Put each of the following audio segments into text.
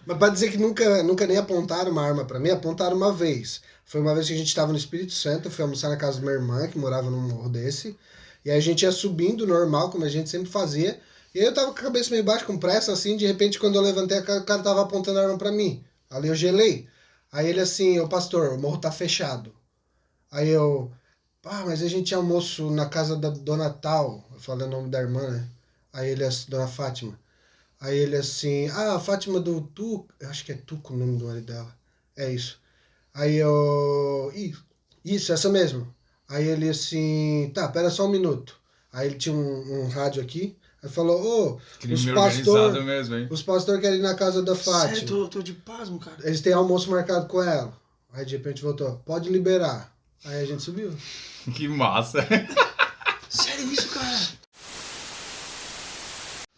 Mas pra dizer que nunca nem apontaram uma arma pra mim, apontaram uma vez. Foi uma vez que a gente tava no Espírito Santo, eu fui almoçar na casa da minha irmã, que morava num morro desse. E aí a gente ia subindo normal, como a gente sempre fazia. E aí eu tava com a cabeça meio baixa, com pressa, assim, de repente quando eu levantei, o cara tava apontando a arma pra mim. Ali eu gelei. Aí ele assim, ô pastor, o morro tá fechado. Aí eu, mas a gente tinha almoço na casa da Dona Tal, eu falei o nome da irmã, né? Aí ele, Dona Fátima. Aí ele assim, Fátima do Tuco, eu acho que é Tuco o nome do marido dela. É isso. Aí eu, isso, essa mesmo. Aí ele assim, tá, pera só um minuto. Aí ele tinha um rádio aqui, aí falou, os pastor querem ir na casa da Fátima. Sério, tô de pasmo, cara. Eles têm almoço marcado com ela. Aí de repente voltou, pode liberar. Aí a gente subiu. Que massa. Sério isso, cara?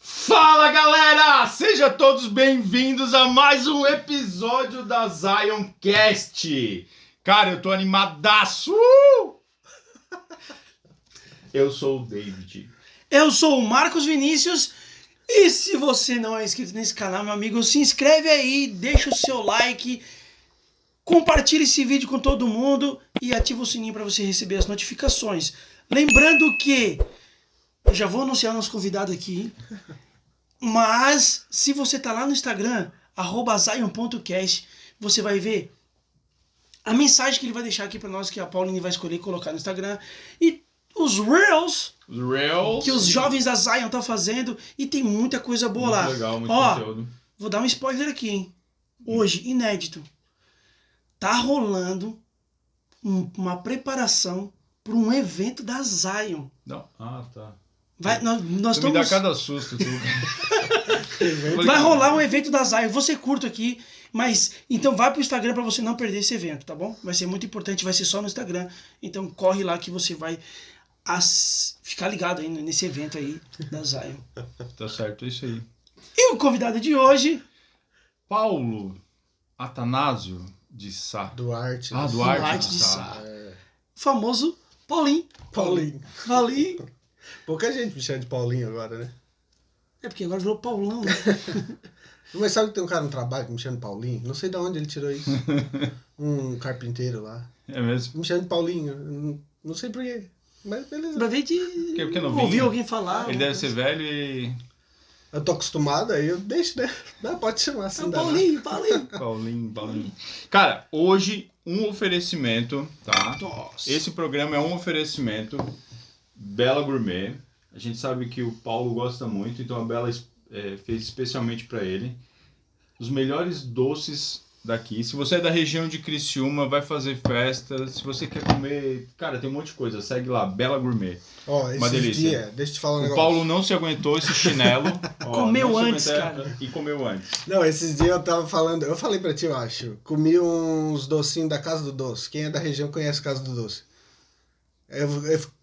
Fala, galera! Sejam todos bem-vindos a mais um episódio da Zioncast. Cara, eu tô animadaço! Eu sou o David. Eu sou o Marcos Vinícius. E se você não é inscrito nesse canal, meu amigo, se inscreve aí, deixa o seu like, compartilha esse vídeo com todo mundo e ativa o sininho para você receber as notificações. Lembrando que eu já vou anunciar nosso convidado aqui, mas se você tá lá no Instagram, @zion.cast, você vai ver a mensagem que ele vai deixar aqui para nós, que a Pauline vai escolher colocar no Instagram, e os Reels que os jovens da Zion estão fazendo, e tem muita coisa boa muito lá. Legal, muito conteúdo. Vou dar um spoiler aqui, hein? Hoje, inédito, tá rolando uma preparação para um evento da Zion. Não. Tá. Nós tu me dá cada susto, tu. Vai rolar um evento da Zion. Você curto aqui, mas então vai pro Instagram para você não perder esse evento, tá bom? Vai ser muito importante, vai ser só no Instagram. Então corre lá que você vai ficar ligado aí nesse evento aí da Zion. Tá certo, é isso aí. E o convidado de hoje, Paulo Atanásio de Sá. Duarte. Duarte de Sá. Famoso Paulinho. Pouca gente me chama de Paulinho agora, né? É porque agora virou Paulão, né? Mas sabe que tem um cara no trabalho que me chama de Paulinho? Não sei de onde ele tirou isso. Um carpinteiro lá. É mesmo? Me chama de Paulinho. Não sei porquê. Mas beleza. Pra ver de porque não ouvir alguém falar. Ele deve ser velho e... Eu tô acostumado, aí eu deixo, né? Não, pode chamar assim. É Paulinho. Cara, hoje um oferecimento, tá? Nossa. Esse programa é um oferecimento Bela Gourmet. A gente sabe que o Paulo gosta muito, então a Bela fez especialmente para ele os melhores doces daqui. Se você é da região de Criciúma, vai fazer festa. Se você quer comer, cara, tem um monte de coisa. Segue lá, Bela Gourmet. Uma delícia. Deixa eu te falar um negócio. O Paulo não se aguentou esse chinelo. Comeu antes, cara. E comeu antes. Não, esses dias eu tava falando, eu falei pra ti, eu acho. Comi uns docinhos da Casa do Doce. Quem é da região conhece a Casa do Doce. Eu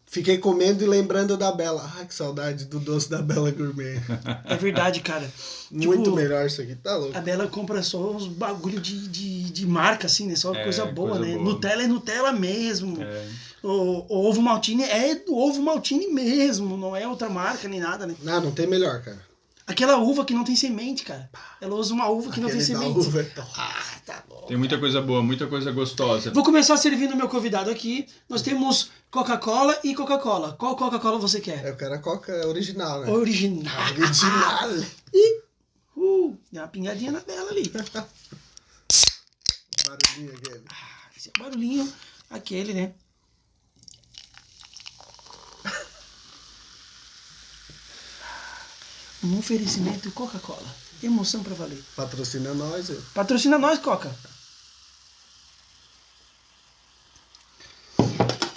fiquei comendo e lembrando da Bela. Ai, que saudade do doce da Bela Gourmet. É verdade, cara. Muito melhor isso aqui, tá louco. A Bela compra só uns bagulho de marca, assim, né? Só coisa boa, né? Boa. Nutella é Nutella mesmo. O ovo maltine é do ovo maltine mesmo, não é outra marca nem nada, né? Não tem melhor, cara. Aquela uva que não tem semente, cara. Ela usa uma uva que não tem semente. Uva tá bom. Tem muita coisa boa, muita coisa gostosa. Vou começar servindo meu convidado aqui. Nós temos Coca-Cola e Coca-Cola. Qual Coca-Cola você quer? Eu quero a Coca original, né? Original. E deu uma pingadinha na Bela ali. Barulhinho aquele. Esse é o barulhinho aquele, né? Um oferecimento Coca-Cola. Emoção pra valer. Patrocina nós. Patrocina nós, Coca.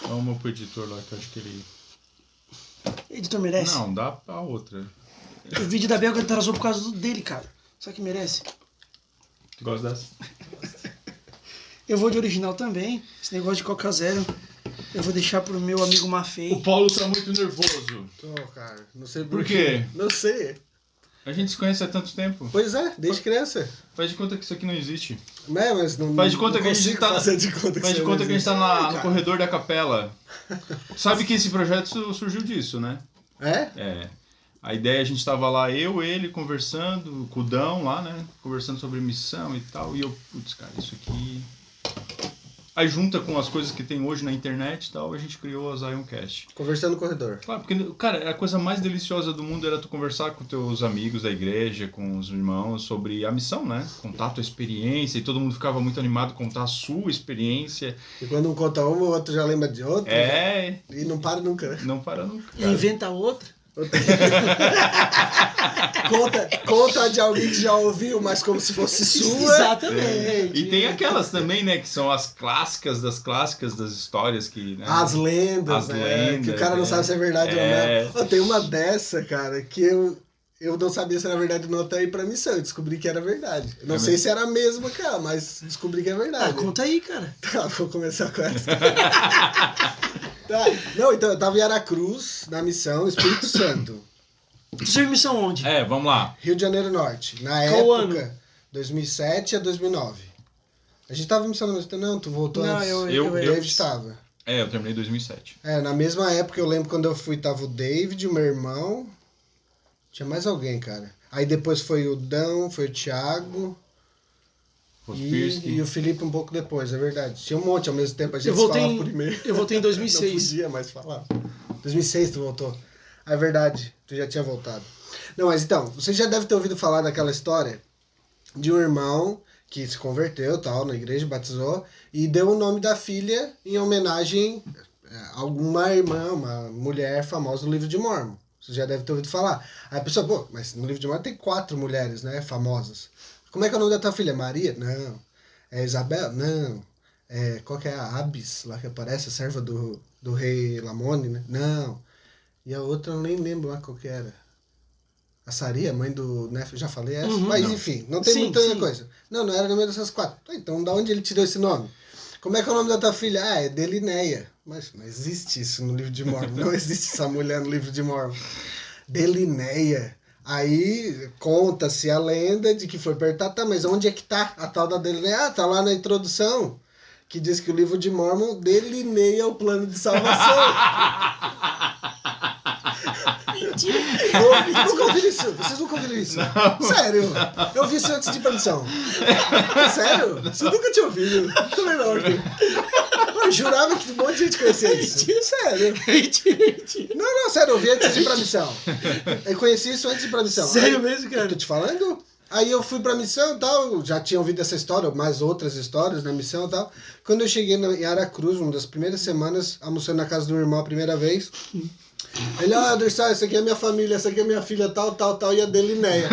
Vamos pro editor lá, que eu acho que ele... Editor merece? Não, dá pra outra. O vídeo da Belga atrasou por causa dele, cara. Só que merece. Tu gosta dessa? Eu vou de original também. Esse negócio de Coca Zero eu vou deixar pro meu amigo Mafei. O Paulo tá muito nervoso. Tô, cara. Não sei por quê. Não sei. A gente se conhece há tanto tempo. Pois é, desde criança. Faz de conta que isso aqui não existe. Mas não. Faz de conta que a gente tá. Faz de conta que a gente tá no corredor da capela. Sabe que esse projeto surgiu disso, né? É? A ideia, a gente tava lá, ele conversando, com o Dão lá, né? Conversando sobre missão e tal. E eu, putz, cara, isso aqui... Aí junta com as coisas que tem hoje na internet e tal, a gente criou a Zioncast. Conversando no corredor. Claro, porque, cara, a coisa mais deliciosa do mundo era tu conversar com teus amigos da igreja, com os irmãos, sobre a missão, né? Contar a tua experiência, e todo mundo ficava muito animado contar a sua experiência. E quando um conta uma, o outro já lembra de outro. É. E não para nunca, né? Não para nunca. E inventa outra. Conta de alguém que já ouviu, mas como se fosse sua. Exatamente. E tem aquelas também, né, que são as clássicas das histórias que... Né, As lendas, as né? lendas, Que o cara não sabe se é verdade é. ou não. Tem uma dessa, cara, que eu não sabia se era verdade ou não até ir pra missão. Eu descobri que era verdade. Eu não sei se era a mesma, cara, mas descobri que é verdade. Conta aí, cara. Tá, vou começar com essa. Tá. Não, então eu tava em Aracruz, na missão Espírito Santo. Tu serviu missão onde? vamos lá. Rio de Janeiro Norte. Na Qual época, ano? 2007 a 2009. A gente tava em missão no... Não, tu voltou Não, antes. eu- O David tava. Eu terminei em 2007. Na mesma época eu lembro quando eu fui, tava o David, o meu irmão. Tinha mais alguém, cara. Aí depois foi o Dão, foi o Thiago. E o Felipe um pouco depois, é verdade. Tinha um monte ao mesmo tempo, a gente se falava por e-mail. Eu voltei em 2006. Não podia mais falar. 2006 tu voltou. É verdade, tu já tinha voltado. Não, mas então, você já deve ter ouvido falar daquela história de um irmão que se converteu, tal, na igreja, batizou, e deu o nome da filha em homenagem a alguma irmã, uma mulher famosa do livro de Mórmon. Você já deve ter ouvido falar. Aí a pessoa, pô, mas no livro de Mórmon tem 4 mulheres, né, famosas. Como é que é o nome da tua filha? Maria? Não. É Isabel? Não. Qual que é a Abis, lá que aparece, a serva do rei Lamone, né? Não. E a outra eu nem lembro lá qual que era. A Saria, mãe do Nef, já falei essa? Mas não. enfim, não tem Sim, muita sim. coisa. Não era nenhuma dessas 4. Então, da onde ele tirou esse nome? Como é que é o nome da tua filha? É Delineia. Mas não existe isso no livro de Mórmon. Não existe essa mulher no livro de Mórmon. Delineia. Aí conta-se a lenda de que foi perguntar, tá, mas onde é que tá a tal da Delineia? Tá lá na introdução, que diz que o livro de Mórmon delineia o plano de salvação. Mentira. Nunca ouviram isso? Vocês nunca ouviram isso? Não. Sério? Eu ouvi isso antes de ir pra missão. Sério? Você nunca tinha ouvido? Também não, Arthur. Eu jurava que um monte de gente conhecia isso. Sério. Mentira. Não, sério, eu ouvi antes de ir pra missão. Eu conheci isso antes de ir pra missão. Sério Aí, mesmo, cara? Tô te falando? Aí eu fui pra missão e tal, já tinha ouvido essa história, mais outras histórias na missão e tal. Quando eu cheguei em Aracruz, uma das primeiras semanas, almoçando na casa do meu irmão a primeira vez, ele, Anderson, essa aqui é minha família, essa aqui é minha filha, tal, e a Delineia.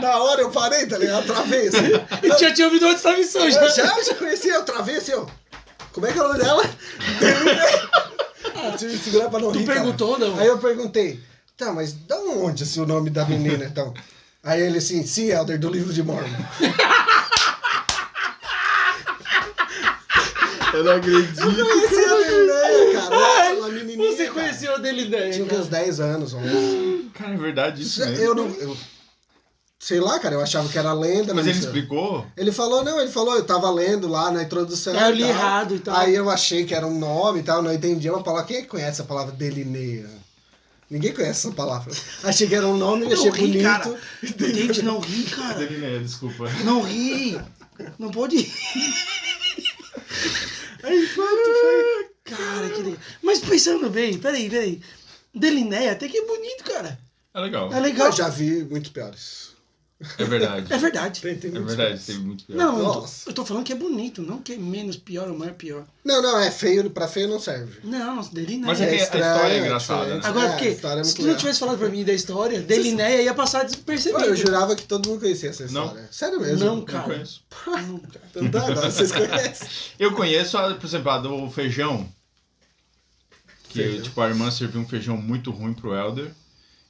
Na hora eu parei, tá ligado? Eu travei, assim. Eu já tinha ouvido antes da missão, Eu já. já conhecia, eu travei assim, ó. Como é que é o nome dela? Delineia. Eu tive que segurar pra não Tu rir, cara. perguntou, não? Aí eu perguntei, tá, mas da onde assim, o nome da menina, então? Aí ele assim, sim, Elder, do livro de Mórmon. Eu não acredito. Eu conhecia a Delineia, cara. Uma menininha, Você cara. conheceu a Delineia? Tinha uns 10 anos, 11. Cara, é verdade isso mesmo. Eu sei lá, cara, eu achava que era lenda. Mas ele isso- explicou? Ele falou, eu tava lendo lá na introdução. Eu e li tal. errado e tal. Aí eu achei que era um nome e tal, não entendia uma palavra. Quem é que conhece a palavra delineia? Ninguém conhece essa palavra. Achei que era um nome, Não achei ri, bonito. cara. Gente, não ri, cara. Delineia, desculpa. Não ri. Não pode rir. Aí pronto, foi. Cara, que legal. Mas pensando bem, peraí. Delineia até que é bonito, cara. É legal. É legal. Eu já vi muito piores. É verdade. É verdade. Tem É muitos verdade, piores. tem muito pior. Não, Nossa. eu tô falando que é bonito, não que é menos pior ou mais pior. Não, é feio, pra feio não serve. Não, Delineia. Mas é que a estranho, história é é engraçada, né? diferente. Agora, a porque história é se muito tu não legal. tivesse falado pra mim da história, Delineia ia passar Pô, despercebido. eu jurava que todo mundo conhecia essa Não. história. Sério mesmo. Não, Não cara. conheço. Não, cara. Então tá, agora vocês conhecem. Eu conheço, por exemplo, a do feijão. Que, Feijão. tipo, a irmã serviu um feijão muito ruim pro Elder.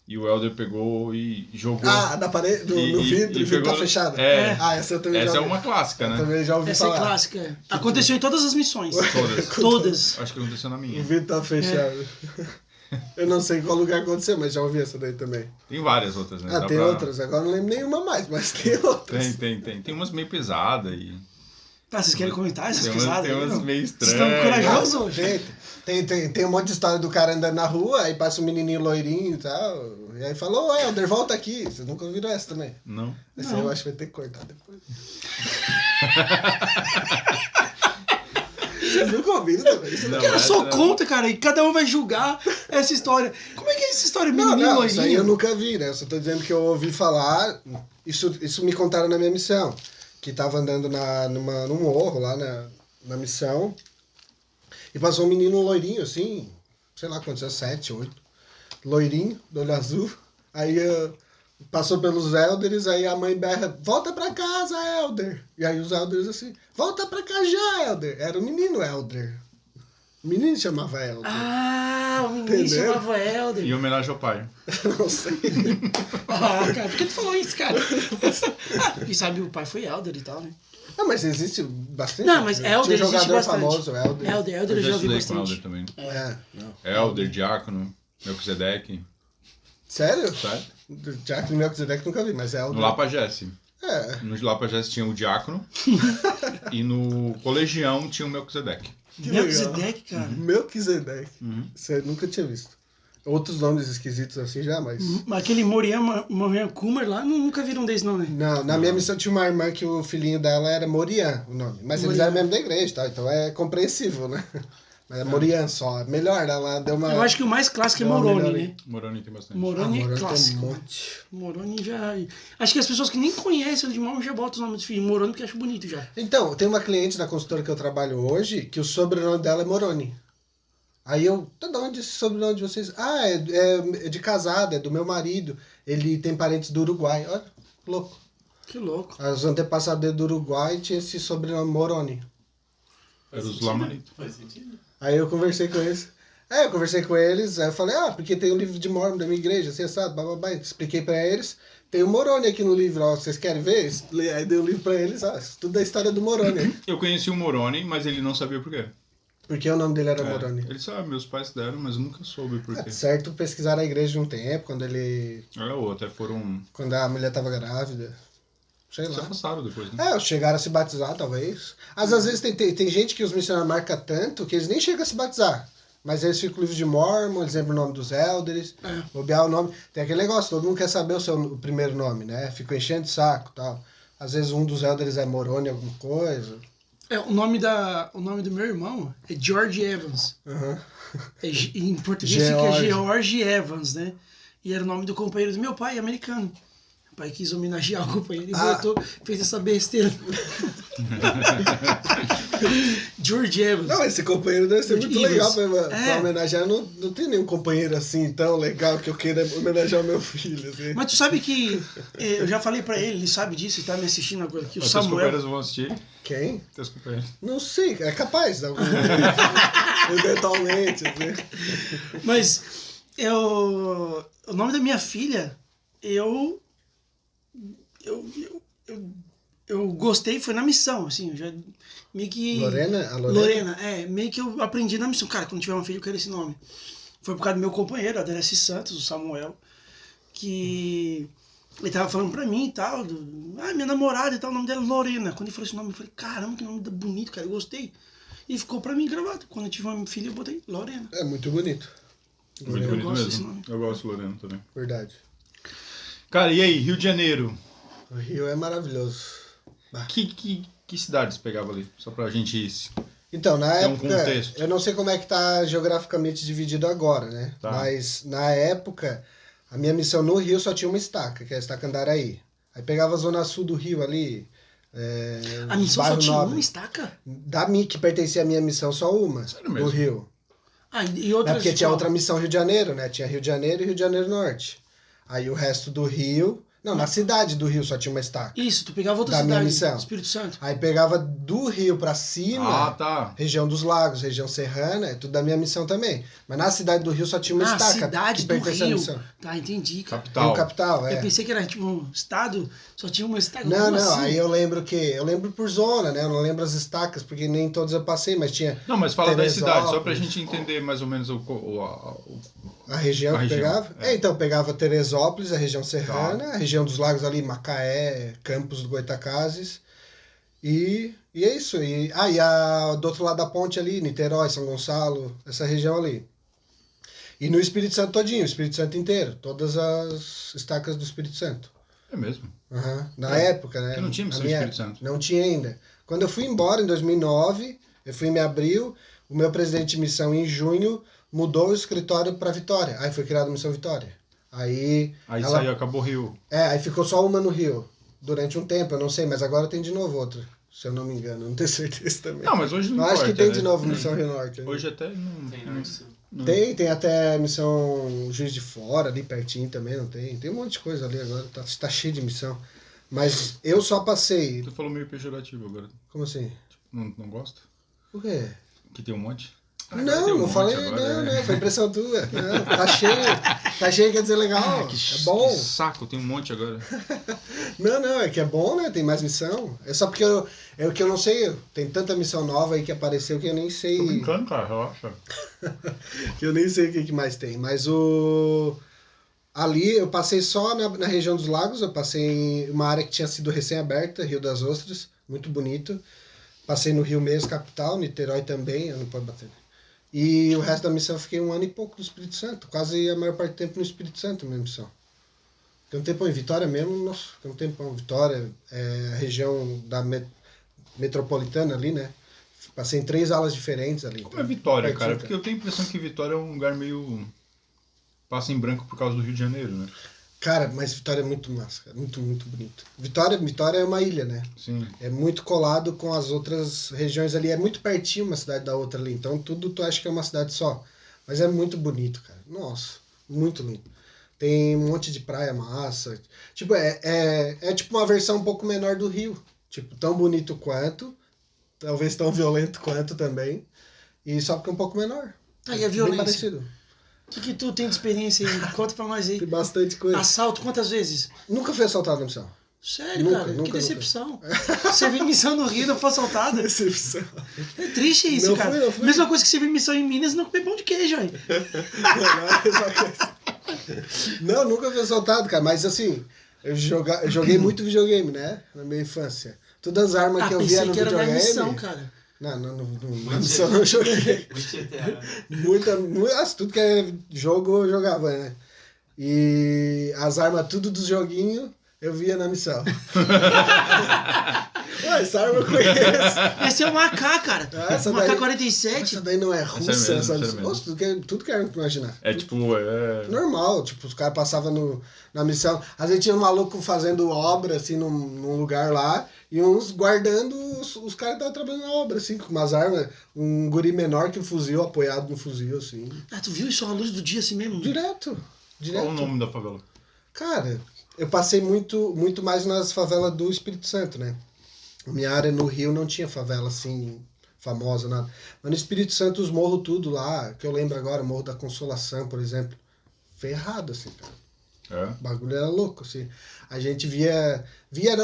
E o Elder pegou e jogou. Ah, da parede, no E- vidro, e o vidro tá pegou- fechado. É. Ah, essa eu também Essa já é ouvi. uma clássica, Eu né? também já ouvi Essa é falar. clássica. É. Aconteceu em todas as missões. Todas. Todas. Acho que aconteceu na O minha. vidro tá fechado. Eu não sei em qual lugar aconteceu, mas já ouvi essa daí também. Tem várias outras, né? Ah, Dá tem pra- outras. Agora não lembro nenhuma mais, mas tem outras. Tem umas meio pesadas e... Tá, vocês querem comentar essas Tem pisadas? aí, umas não? meio Vocês estão estranhas. corajosos hoje? Tem um monte de história do cara andando na rua, aí passa um menininho loirinho e tal. E aí falou, ô Helder, volta aqui. Vocês nunca ouviram essa também? Não. Essa aí eu acho que vai ter que cortar depois. Vocês nunca ouviram também? Isso Não, Eu essa sou não. contra, cara, e cada um vai julgar essa história. Como é que é essa história, Não, menininho não, isso aí eu loirinho? nunca vi, né? Eu só tô dizendo que eu ouvi falar. Isso me contaram na minha missão. Que tava andando num morro lá na missão. E passou um menino loirinho, assim, sei lá quantos, 7, 8. Loirinho, do olho azul. Aí passou pelos elders, aí a mãe berra, volta pra casa, Elder. E aí os elders assim, volta pra cá já, Elder. Era o menino Elder. O menino chamava Elder. Ah, o menino Entendeu? chamava Helder. Em homenagem ao pai. Não sei. Ah, cara, por que tu falou isso, cara? Quem sabe o pai foi Helder e tal, né? Ah, mas existe bastante. Não, mas Tinha Elder um existe jogador bastante. famoso, Elder. Helder Eu eu já já ouvi estudei com bastante. Elder também. É, não. Elder, Diácono, Melquisedeque, Sério? sabe? Jack no Melquisedeque nunca vi, mas Elder. No Lapajesse. É. No Lapajesse tinha o Diácono e no Colegião tinha o Melquisedeque. Que legal. Melquisedeque, cara. Melquisedeque. Uhum. Você nunca tinha visto. Outros nomes esquisitos assim já, mas. Aquele Morian Kumar lá, nunca viram desse não, né? Não, na minha missão tinha uma irmã que o filhinho dela era Morian, o nome. Mas eles Morian. eram mesmo da igreja, tá? Então é compreensível, né? Mas é Morian só. Melhor, ela deu uma. Eu acho que o mais clássico é Deu uma Moroni, melhor né? aí. Moroni tem bastante. Moroni é Moroni clássico. tem um monte. Moroni já... Acho que as pessoas que nem conhecem o de Moroni já botam o nome do filho Moroni porque acham bonito já. Então, tem uma cliente da consultora que eu trabalho hoje que o sobrenome dela é Moroni. Aí eu, tá de onde esse sobrenome de vocês? Ah, é de casada, é do meu marido. Ele tem parentes do Uruguai. Olha, louco. Que louco. Os antepassados dele do Uruguai tinham esse sobrenome Moroni. Era os Lamanitos. Faz sentido. Aí eu conversei com eles. Eu conversei com eles, aí eu falei, porque tem um livro de Mormon da minha igreja, assim, sabe, bababá. Expliquei pra eles. Tem o Moroni aqui no livro, ó, vocês querem ver? Aí dei o livro pra eles, tudo da história do Moroni. Eu conheci o Moroni, mas ele não sabia por quê. Porque o nome dele era Moroni. Ele sabe, meus pais deram, mas eu nunca soube por quê. Certo, pesquisaram a igreja um tempo, Ou até foram... quando a mulher tava grávida. Sei Se lá. afastaram depois, né? Chegaram a se batizar, talvez. Às vezes tem gente que os missionários marcam tanto que eles nem chegam a se batizar. Mas eles ficam com o livro de Mormon, eles lembram o nome dos elders, bobear o nome. Tem aquele negócio, todo mundo quer saber o primeiro nome, né? Ficam enchendo de saco e tal. Às vezes um dos elders é Moroni, alguma coisa. O nome do meu irmão é George Evans. Uhum. Em português fica George Evans, né? E era o nome do companheiro do meu pai, americano. O pai quis homenagear o companheiro e botou, fez essa besteira. George Evans. Não, esse companheiro deve ser muito Evans. legal pra homenagear. Não tem nenhum companheiro assim tão legal que eu queira homenagear o meu filho. Assim. Mas tu sabe que eu já falei pra ele sabe disso, ele tá me assistindo agora aqui, o Os teus Samuel. companheiros vão assistir. Quem? Teus companheiros. Não sei, é capaz. Eventualmente. Assim. Mas o nome da minha filha, eu gostei, foi na missão, assim, eu já meio que... Lorena? A Lorena? Meio que eu aprendi na missão. Cara, quando tiver uma filha eu quero esse nome. Foi por causa do meu companheiro, Adeleci Santos, o Samuel, que ele tava falando pra mim e tal, minha namorada e tal, o nome dela é Lorena. Quando ele falou esse nome, eu falei, caramba, que nome bonito, cara, eu gostei. E ficou pra mim gravado. Quando eu tive uma filha, eu botei Lorena. É muito bonito. Muito bonito gosto desse mesmo. nome. Eu gosto do Lorena também. Verdade. Cara, e aí, Rio de Janeiro? O Rio é maravilhoso. Que cidades pegava ali? Só pra gente ir. Então, na Tem um época, contexto. eu não sei como é que tá geograficamente dividido agora, né? Tá. Mas na época, a minha missão no Rio só tinha uma estaca, que é a estaca Andaraí. Aí pegava a zona sul do Rio ali. A missão só bairro tinha Nobre. uma estaca? Que pertencia à minha missão, só uma. Sério do mesmo? Rio. E É outras... porque tinha outra missão Rio de Janeiro, né? Tinha Rio de Janeiro e Rio de Janeiro Norte. Aí o resto do Rio... Não, na cidade do Rio só tinha uma estaca. Isso, tu pegava outra Da minha cidade, missão. Espírito Santo. Aí pegava do Rio pra cima... Tá. Região dos Lagos, região serrana, é tudo da minha missão também. Mas na cidade do Rio só tinha uma estaca. Cidade que do pertence à Rio. missão. Tá, entendi, cara. Capital. Rio Capital, Eu pensei que era tipo um estado, só tinha uma estaca. Não, Como não, assim? aí eu lembro por zona, né? Eu não lembro as estacas, porque nem todas eu passei, mas tinha Não, mas fala da cidade, só pra Teresópolis. gente entender mais ou menos a região A que região, pegava. é. Então, pegava Teresópolis, a região serrana, a região dos lagos ali, Macaé, Campos do Goitacazes. E é isso. E do outro lado da ponte ali, Niterói, São Gonçalo, essa região ali. E no Espírito Santo todinho, o Espírito Santo inteiro. Todas as estacas do Espírito Santo. É mesmo. Uhum. Na época, né? Porque não tinha missão Na do minha Espírito época, Santo. Não tinha ainda. Quando eu fui embora, em 2009, eu fui em abril, o meu presidente de missão, em junho, mudou o escritório para Vitória. Aí foi criada a Missão Vitória. Aí Saiu, acabou o Rio. aí ficou só uma no Rio. Durante um tempo, eu não sei, mas agora tem de novo outra. Se eu não me engano, não tenho certeza também. Não, mas hoje não Eu importa, acho que tem né? de novo Missão Rio Norte. né? Hoje até não... Tem norte e sul. Tem até missão Juiz de Fora, ali pertinho também, não tem? Tem um monte de coisa ali agora, tá cheio de missão. Mas eu só passei... Tu falou meio pejorativo agora. Como assim? Não gosta? Por quê? Que tem um monte? Não falei, não, foi impressão tua. Não, tá cheio quer dizer legal, é bom. Que saco, tem um monte agora. Não, é que é bom, né, tem mais missão. É só porque eu não sei, tem tanta missão nova aí que apareceu que eu nem sei. Tô brincando, cara, relaxa. Que eu nem sei o que mais tem, mas ali eu passei só na região dos lagos, eu passei em uma área que tinha sido recém-aberta, Rio das Ostras, muito bonito. Passei no Rio mesmo, capital, Niterói também, eu não posso bater. E o resto da missão eu fiquei 1 ano e pouco no Espírito Santo, quase a maior parte do tempo no Espírito Santo, minha missão. Tem um tempão em Vitória mesmo, nossa, tem um tempão em Vitória, a região da metropolitana ali, né? Passei em 3 aulas diferentes ali. Como é Vitória, pertinho, cara? Porque eu tenho a impressão que Vitória é um lugar meio... passa em branco por causa do Rio de Janeiro, né? Cara, mas Vitória é muito massa, cara. Muito, muito bonito. Vitória é uma ilha, né? Sim. É muito colado com as outras regiões ali. É muito pertinho uma cidade da outra ali. Então tudo tu acha que é uma cidade só. Mas é muito bonito, cara. Nossa, muito lindo. Tem um monte de praia massa. Tipo, é tipo uma versão um pouco menor do Rio. Tipo, tão bonito quanto. Talvez tão violento quanto também. E só porque é um pouco menor. Aí a Bem violência. parecido. O que tu tem de experiência aí? Conta pra nós aí. Tem bastante coisa. Assalto quantas vezes? Nunca fui assaltado na missão. Sério, Nunca, cara? nunca, Que decepção. Você viu missão no Rio e não foi assaltado? Decepção. É triste isso, Não cara. fui. Mesma coisa que você viu missão em Minas e não comer pão de queijo, aí. Não, nunca fui assaltado, cara. Mas assim, eu joguei muito videogame, né? Na minha infância. Todas as armas que eu via pensei no que era da videogame. missão, cara. Não, na missão não joguei. Muito GTA. Tudo que é jogo eu jogava, né? E as armas tudo dos joguinhos eu via na missão. Ué, essa arma eu conheço. Esse é o AK, cara. Essa O daí- AK-47. Essa daí não é russa, mesmo, essa... essa mesmo. Nossa, tudo que era pra imaginar. É tipo... Normal, tipo, os caras passavam na missão. Às vezes tinha um maluco fazendo obra, assim, num lugar lá, e uns guardando, os caras estavam trabalhando na obra, assim, com umas armas, um guri menor que um fuzil, apoiado no fuzil, assim. Ah, tu viu isso à luz do dia assim mesmo? Direto. Qual o nome da favela? Cara, eu passei muito mais nas favelas do Espírito Santo, né? Minha área no Rio não tinha favela, assim, famosa, nada. Mas no Espírito Santo, os morros tudo lá, que eu lembro agora, Morro da Consolação, por exemplo, ferrado, assim, cara. É? O bagulho era louco, assim. A gente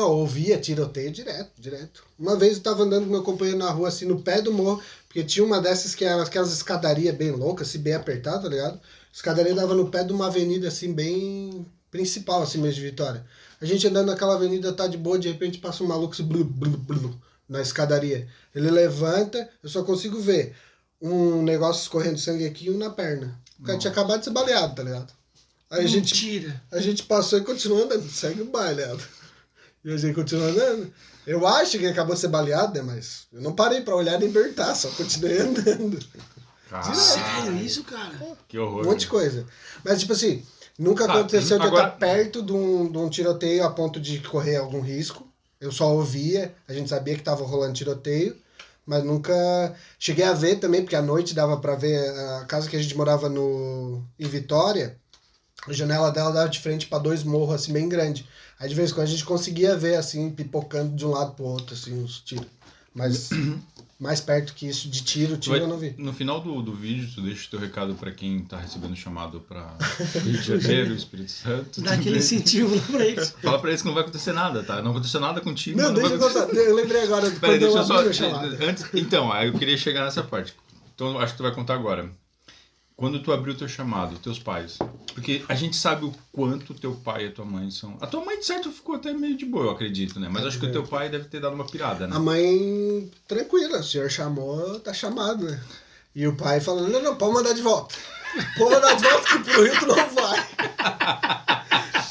ouvia tiroteio direto. Uma vez eu tava andando com meu companheiro na rua, assim, no pé do morro, porque tinha uma dessas que eram aquelas escadarias bem loucas, assim, bem apertadas, tá ligado? Escadaria dava no pé de uma avenida, assim, bem principal, assim, mesmo de Vitória. A gente andando naquela avenida, tá de boa, de repente passa um maluco, assim, na escadaria. Ele levanta, eu só consigo ver um negócio escorrendo sangue aqui e um na perna. O cara tinha acabado de ser baleado, tá ligado? Aí Mentira. a gente passou e continuou andando, segue o baile, né? E a gente continuou andando. Eu acho que acabou de ser baleado, né? Mas eu não parei pra olhar nem perguntar, só continuei andando. Sério isso, cara? Que horror. Um monte de coisa. Mas, tipo assim, nunca aconteceu de eu agora- estar perto de um tiroteio a ponto de correr algum risco. Eu só ouvia, a gente sabia que tava rolando tiroteio, mas nunca cheguei a ver também, porque à noite dava pra ver a casa que a gente morava em Vitória, a janela dela dava de frente pra 2 morros, assim, bem grande. Aí de vez em quando a gente conseguia ver, assim, pipocando de um lado pro outro, assim, os tiros. Mas mais perto que isso de tiro eu não vi. No final do vídeo, tu deixa o teu recado pra quem tá recebendo chamado pra Rio de Janeiro, Espírito Santo. Dá aquele incentivo lá pra eles. Fala pra eles que não vai acontecer nada, tá? Não aconteceu nada contigo. Não, mas deixa eu vai acontecer- contar. Eu lembrei agora Peraí, quando deixa eu eu só. abri a chamada. Então, aí eu queria chegar nessa parte. Então, acho que tu vai contar agora. quando tu abriu teu chamado, teus pais, porque a gente sabe o quanto teu pai e a tua mãe são... A tua mãe, de certo, ficou até meio de boa, eu acredito, né? Mas acho que o teu pai deve ter dado uma pirada, né? A mãe, tranquila, o senhor chamou, tá chamado, né? E o pai falando, não, pode mandar de volta. Pode mandar de volta que pro Rio tu não vai.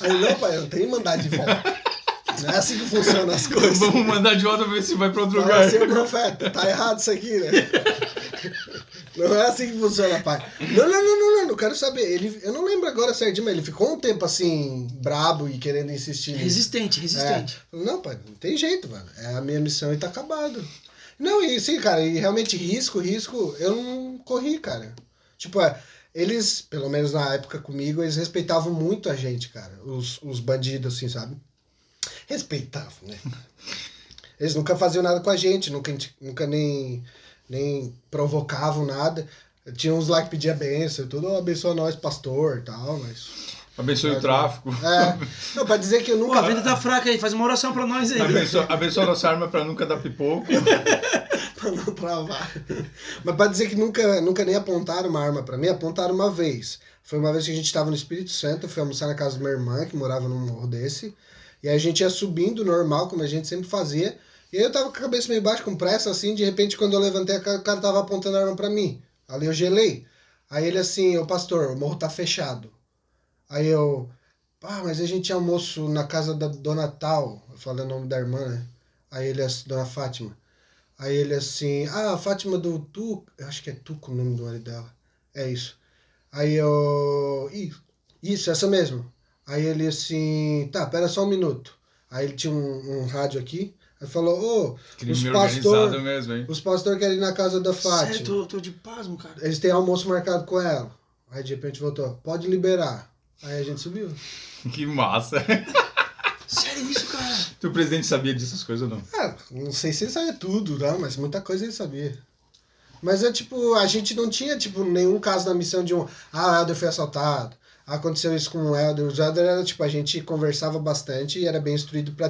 Aí, não, pai, eu tenho que mandar de volta. Não é assim que funcionam as coisas. Vamos mandar de volta pra ver se vai pra outro Fala lugar. assim, profeta, tá errado isso aqui, né? Não é assim que funciona, pai. Não quero saber. Eu não lembro agora certinho, mas ele ficou um tempo assim, brabo e querendo insistir. Resistente. Não, pai, não tem jeito, mano. É a minha missão e tá acabado. Não, e sim, cara, e realmente risco, eu não corri, cara. Tipo, eles, pelo menos na época comigo, eles respeitavam muito a gente, cara. Os bandidos, assim, sabe? Respeitavam, né? Eles nunca faziam nada com a gente, nunca nem provocavam nada. Tinha uns lá que pediam benção e tudo, abençoa nós, pastor e tal, mas... Abençoe o tráfico. Não, pra dizer que eu Pô, nunca... a vida tá fraca aí, faz uma oração pra nós aí. Abençoa nossa arma pra nunca dar pipoco. Pra não travar. Mas pra dizer que nunca nem apontaram uma arma pra mim, apontaram uma vez. Foi uma vez que a gente tava no Espírito Santo, eu fui almoçar na casa da minha irmã, que morava num morro desse, e aí a gente ia subindo normal, como a gente sempre fazia, e aí eu tava com a cabeça meio baixa, com pressa, assim, de repente quando eu levantei, o cara tava apontando a arma pra mim. Ali eu gelei. Aí ele assim, ô pastor, o morro tá fechado. Aí eu, mas a gente tinha almoço na casa da Dona Tal, eu falei o nome da irmã, né? Aí ele, Dona Fátima. Aí ele assim, Fátima do Tuco, acho que é Tuco o nome do marido dela. É isso. Aí eu, isso, essa mesmo. Aí ele assim, tá, pera só um minuto. Aí ele tinha um rádio aqui, aí falou, Crime organizado mesmo, hein? os pastores querem ir na casa da Fátima. Sério, tô de pasmo, cara. Eles têm almoço marcado com ela. Aí de repente voltou, pode liberar. Aí a gente subiu. Que massa. Sério isso, cara? O presidente sabia dessas coisas ou não? Não sei se ele sabia tudo, não, mas muita coisa ele sabia. Mas a gente não tinha, nenhum caso na missão de o Helder foi assaltado. Aconteceu isso com o Helder. O Helder era, a gente conversava bastante e era bem instruído pra,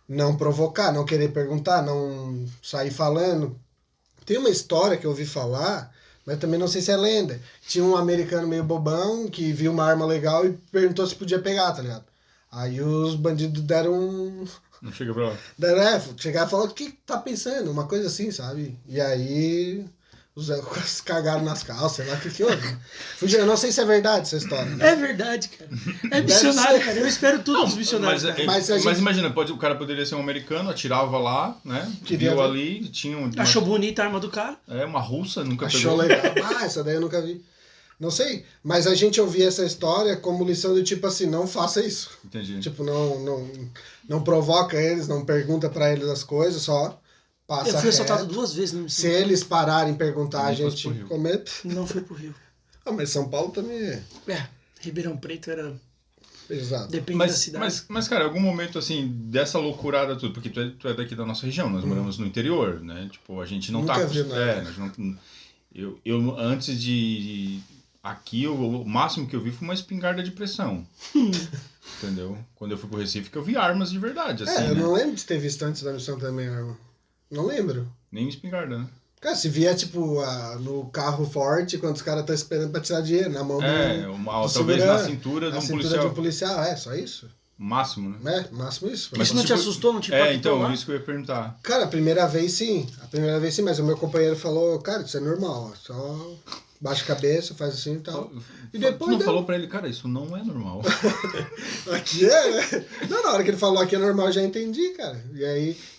não provocar, não querer perguntar, não sair falando. Tem uma história que eu ouvi falar, mas também não sei se é lenda. Tinha um americano meio bobão que viu uma arma legal e perguntou se podia pegar, tá ligado? Aí os bandidos deram Não chega pra lá. chegaram e falaram, o que tá pensando? Uma coisa assim, sabe? E aí os cagaram nas calças, sei lá o que houve. Eu não sei se é verdade essa história. Né? É verdade, cara. É missionário, cara. Eu espero tudo dos missionários. Mas imagina, o cara poderia ser um americano, atirava lá, né? Queria viu ver. ali, tinha Achou bonita a arma do cara? uma russa, nunca Achou pegou. legal. Essa daí eu nunca vi. Não sei, mas a gente ouvia essa história como lição do assim, não faça isso. Entendi. Não provoca eles, não pergunta pra eles as coisas, só passa Eu fui assaltado reto. 2 vezes, não Se eles pararem e perguntar, a Nem fosse gente pro Rio. comenta. Não foi pro Rio. Mas São Paulo também é Ribeirão Preto era... pesado. Depende da cidade. Mas, cara, em algum momento, assim, dessa loucurada tudo, porque tu é daqui da nossa região, nós moramos no interior, né? Tipo, a gente não Nunca tá... vi nada. nós não... Eu antes de... Aqui, o máximo que eu vi foi uma espingarda de pressão. Entendeu? Quando eu fui pro Recife, que eu vi armas de verdade, assim, eu né? não lembro de ter visto antes da missão também arma. Não lembro. Nem espingarda, né? Cara, se vier, no carro forte, quando os caras estão esperando pra tirar dinheiro, na mão do talvez segurança, na cintura de na um cintura policial. de um policial, só isso? Máximo, né? Máximo isso. Isso não te assustou, não te É, impactou então, lá? isso que eu ia perguntar. Cara, a primeira vez sim, mas o meu companheiro falou, cara, isso é normal, só baixa a cabeça, faz assim e tal. E depois Tu não deu. falou pra ele, cara, isso não é normal. Aqui né? Não, na hora que ele falou aqui é normal, eu já entendi, cara.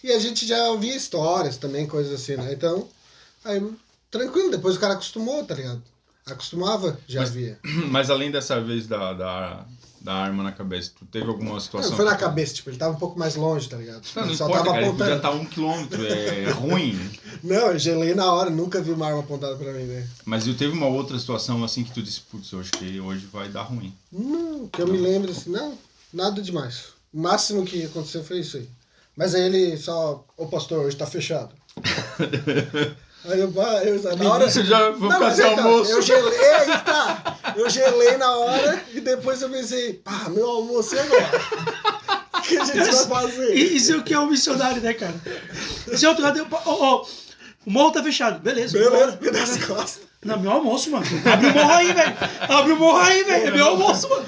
E a gente já ouvia histórias também, coisas assim, né? Então, aí, tranquilo, depois o cara acostumou, tá ligado? Acostumava, já via. Mas além dessa vez da arma na cabeça, tu teve alguma situação... Não foi na cabeça, ele tava um pouco mais longe, tá ligado? Não Ele só importa, tava cara, ele podia apontando. estar 1 quilômetro, é ruim. Não, eu gelei na hora, nunca vi uma arma apontada pra mim, né? Mas eu teve uma outra situação assim que tu disse, putz, eu acho que hoje vai dar ruim. Não, que eu me lembro assim, não, nada demais. O máximo que aconteceu foi isso aí. Mas aí ele só, pastor, hoje tá fechado. Aí na hora... Você já vou ficar sem então, almoço. Eu gelei na hora e depois eu pensei, meu almoço e agora? O que a gente vai fazer? Isso é o que é um missionário, né, cara? Esse outro lado, o morro tá fechado. Beleza. Beleza, me dá as costas. Não, meu almoço, mano. Abre o morro aí, velho. Abre o morro aí, velho. É meu almoço, mano.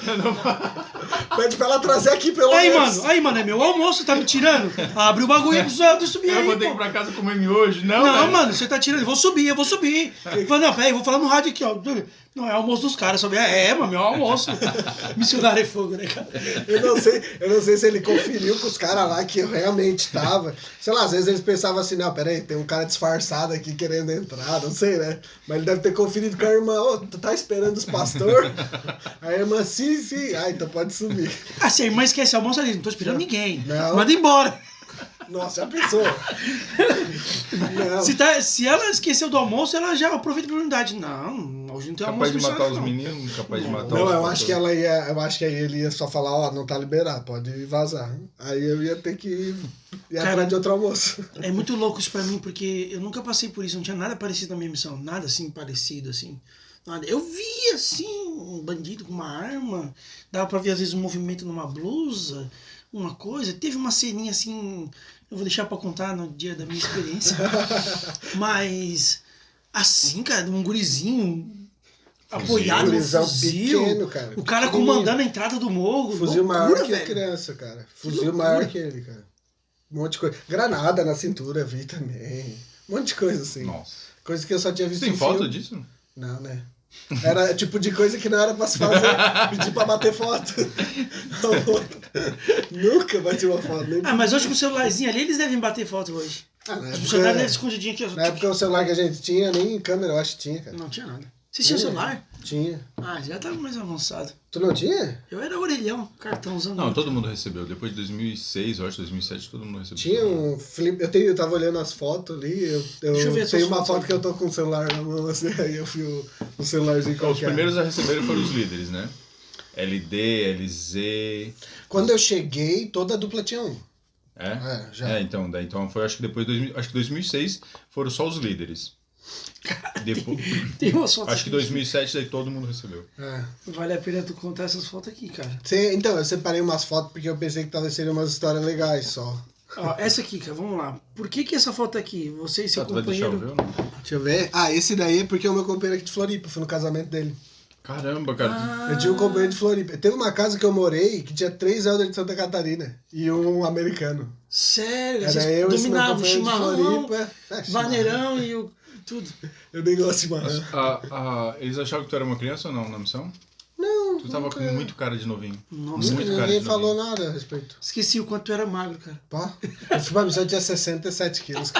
Pede pra ela trazer aqui pelo Aí, menos. mano, é meu almoço, tá me tirando? Abre o bagulho aí pra eu subir Eu aí, vou ter que ir pô. pra casa comer miojo. Não, Não, velho. mano, você tá tirando. Eu vou subir. Fala, não, peraí, vou falar no rádio aqui, ó. Não, é almoço dos caras. Mano, meu almoço. Missionário é fogo, né, cara? Eu não sei se ele conferiu com os caras lá que eu realmente tava. Sei lá, às vezes eles pensavam assim, não, peraí, tem um cara disfarçado aqui querendo entrar, não sei, né? Mas ele deve ter conferido com a irmã, ô, tu tá esperando os pastores? A irmã, sim. Ah, então pode subir. Ah, se a irmã esquece o almoço, ali, não tô esperando ninguém. Não. Manda embora. Nossa, já pensou? Não. Se ela esqueceu do almoço, ela já aproveita a oportunidade. Não, hoje não tem almoço. Capaz de matar os não. meninos, capaz de matar Não, os eu acho que ela ia. Eu acho que aí ele ia só falar, ó, não tá liberado, pode vazar. Aí eu ia ter que ir atrás de outro almoço. É muito louco isso pra mim, porque eu nunca passei por isso, não tinha nada parecido na minha missão, nada assim parecido, assim. Nada. Eu via, assim, um bandido com uma arma, dava pra ver às vezes um movimento numa blusa, uma coisa. Teve uma ceninha assim, eu vou deixar pra contar no dia da minha experiência. Mas, assim, cara, um gurizinho apoiado no Gurizão fuzil, pequeno, cara. o cara Pequenininho. comandando a entrada do morro. Fuzil loucura, maior que a velho. criança, cara. Fuzil loucura. maior que ele, cara. Um monte de coisa. Granada na cintura, vi também. Um monte de coisa assim. Nossa. Coisa que eu só tinha visto Tem em foto filme. disso? Não, né? Era tipo de coisa que não era pra se fazer. Pedir pra bater foto. Nunca bati uma foto. Nem... Ah, mas hoje com o celularzinho ali, eles devem bater foto hoje. Ah, na Os época, funcionários devem escondidinho aqui. Ó. na época o celular que a gente tinha, nem câmera eu acho que tinha, cara. Não tinha nada. Vocês tinham celular? Tinha. Ah, já tava mais avançado. Tu não tinha? Eu era orelhão, cartãozão. Não, todo mundo recebeu. Depois de 2006, eu acho, 2007, todo mundo recebeu. Tinha um flip. Eu tava olhando as fotos ali. Eu Deixa eu ver essas tenho uma fotos foto aqui. que eu tô com o celular na mão, assim, aí eu fui o celularzinho Então, os qualquer. primeiros a receberem foram os líderes, né? LD, LZ... Quando eu cheguei, toda a dupla tinha um. É? Já. É, então, daí, então foi acho que depois de acho que 2006 foram só os líderes. Depois, Tem umas fotos acho que aqui. 2007 daí todo mundo recebeu. É. Vale a pena tu contar essas fotos aqui, cara. Então, eu separei umas fotos porque eu pensei que talvez seriam umas histórias legais só. Ó, essa aqui, cara, vamos lá. Por que essa foto aqui? Você e seu Tu vai deixar eu companheiro... ver ou não? Deixa eu ver. Ah, esse daí é porque é o meu companheiro aqui de Floripa, fui no casamento dele. Caramba, cara. Ah, Eu tinha um companheiro de Floripa. Teve uma casa que eu morei que tinha 3 elders de Santa Catarina e um americano. sério? Era Vocês eu, esse meu dominavam o companheiro de chimarrão, Floripa. vaneirão e o... tudo. Eu nem gosto de chimarrão. Eles achavam que tu era uma criança ou não na missão? Não, Tu tava nunca. com muito cara de novinho. Nossa, muito cara Ninguém de falou novinho. nada a respeito. esqueci o quanto tu era magro, cara. Pá. Eu fui pra missão, eu tinha 67 quilos.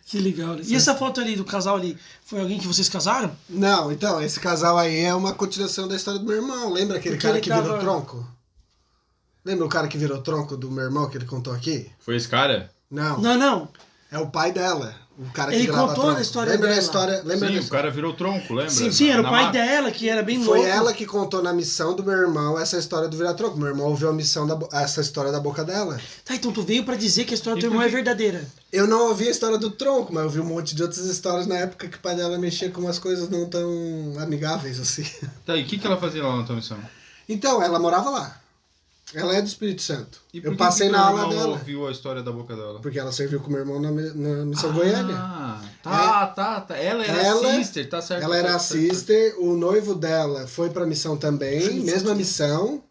Que legal, né? E essa foto ali do casal ali, foi alguém que vocês casaram? Não, então, esse casal aí é uma continuação da história do meu irmão. Lembra aquele Porque cara ele que tava- virou tronco? Lembra o cara que virou tronco do meu irmão que ele contou aqui? Foi esse cara? Não, Não. é o pai dela. O cara que Ele virava contou tronco. da história Lembra dela. da história? Lembra Sim, da o cara virou tronco, lembra? Sim, era o Na pai mata. dela, que era bem Foi louco. ela que contou na missão do meu irmão essa história do virar-tronco. Meu irmão ouviu a missão essa história da boca dela. Tá, então tu veio pra dizer que a história do E teu por irmão é que- verdadeira. Eu não ouvi a história do tronco, mas eu ouvi um monte de outras histórias na época que o pai dela mexia com umas coisas não tão amigáveis assim. Tá, e o que ela fazia lá na tua missão? Então, ela morava lá. Ela é do Espírito Santo. E por Eu que passei que na teu aula irmão dela. ouviu a história da boca dela? Porque ela serviu com o meu irmão na missão Goiânia. Tá. Ela era Ela- sister, tá certo. Ela era a certo, certo. sister, o noivo dela foi pra missão também, mesma missão.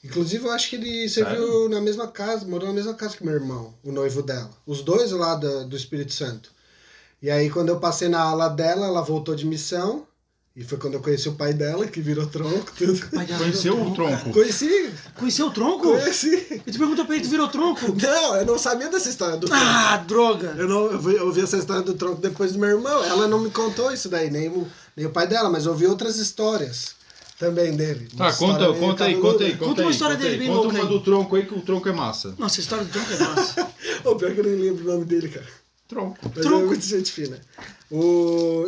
Inclusive, eu acho que ele serviu na mesma casa, morou na mesma casa que meu irmão, o noivo dela. Os dois lá do Espírito Santo. E aí, quando eu passei na aula dela, ela voltou de missão. E foi quando eu conheci o pai dela, que virou tronco, tudo. Pai dela Conheceu virou o tronco? Conheci, Conheceu o tronco? conheci. Eu te perguntou pra ele, tu virou tronco? Não, eu não sabia dessa história do tronco. Ah, droga! Eu ouvi essa história do tronco depois do meu irmão. Ela não me contou isso daí, nem o pai dela, mas eu ouvi outras histórias também dele. Tá, Uma história meio conta aí. Conta uma história dele bem Conta louca uma aí. do tronco aí, que o tronco é massa. Nossa, a história do tronco é massa. Ô, pior que eu nem lembro o nome dele, cara. Tronco. Mas Tronco. é muito gente fina.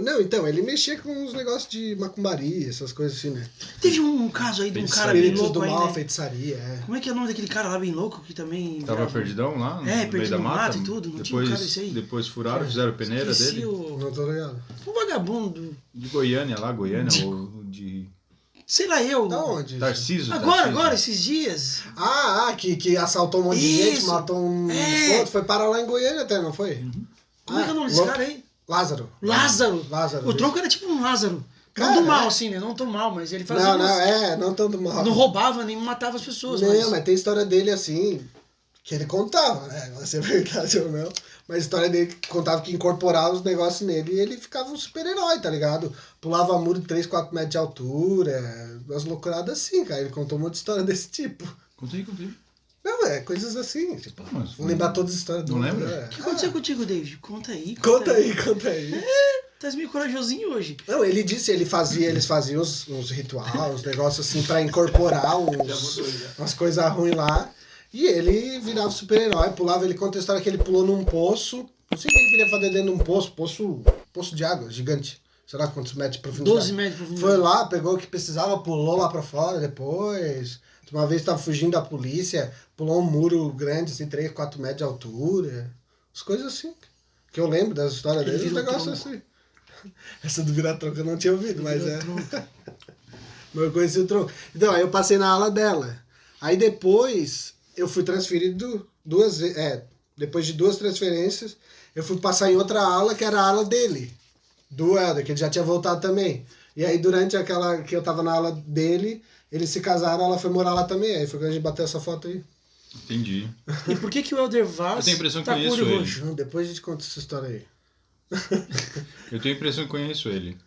Não, então, ele mexia com uns negócios de macumbaria, essas coisas assim, né? Teve um caso aí de um cara bem Espíritos louco do aí, mal, né? feitiçaria, é. Como é que é o nome daquele cara lá bem louco que também... Tava virava- perdidão lá no É, meio perdido da no mata. mato e tudo, não tinha um cara desse aí? Depois furaram, fizeram peneira Esqueci dele. Não tô ligado. o vagabundo, De Goiânia lá, Goiânia, ou de sei lá eu. Da onde? Tarcísio. Agora, esses dias. Que assaltou um monte de gente, Isso. matou um É. outro, foi parar lá em Goiânia até, não foi? Como é que é o nome desse louco. cara aí? Lázaro. Lázaro! Lázaro. O Tronco era tipo um Lázaro. Cara, Não do mal, assim, né? Não tão mal, mas ele fazia. Não tanto mal. Não roubava nem matava as pessoas. Não, mas tem história dele assim, que ele contava, né? Não sei se é verdade ou não. Mas a história dele que contava que incorporava os negócios nele e ele ficava um super-herói, tá ligado? Pulava muro de 3, 4 metros de altura, umas loucuradas assim, cara. Ele contou um monte de história desse tipo. Contei. Não, é coisas assim. Tipo, Mas, vou lembrar todas as histórias do não lembra? né? O que aconteceu contigo, David? Conta aí. Conta aí. Tá meio corajosinho hoje. Não, ele disse, eles faziam uns rituais, uns negócios assim pra incorporar umas coisas ruins lá. E ele virava super-herói, pulava, ele conta a história que ele pulou num poço. Não sei o que ele queria fazer dentro de um poço de água, gigante. Sei lá quantos metros de profundidade. 12 metros de profundidade. Foi lá, pegou o que precisava, pulou lá pra fora depois. Uma vez tava fugindo da polícia, pulou um muro grande, assim, 3, 4 metros de altura. As coisas assim. Que eu lembro das histórias dele, os negócios assim. Essa do virar-tronco eu não tinha ouvido, mas é. Mas eu conheci o tronco. Então, aí eu passei na ala dela. Aí depois eu fui transferido 2 vezes. Depois de 2 transferências, eu fui passar em outra ala, que era a ala dele. Do Helder, que ele já tinha voltado também. E aí durante aquela que eu tava na ala dele, eles se casaram, ela foi morar lá também. Aí foi quando a gente bateu essa foto aí. Entendi. E por que o Elder Vaz Eu tenho a impressão que tá conheço com olho ele. roxo? Não, depois a gente conta essa história aí. Eu tenho a impressão que conheço ele.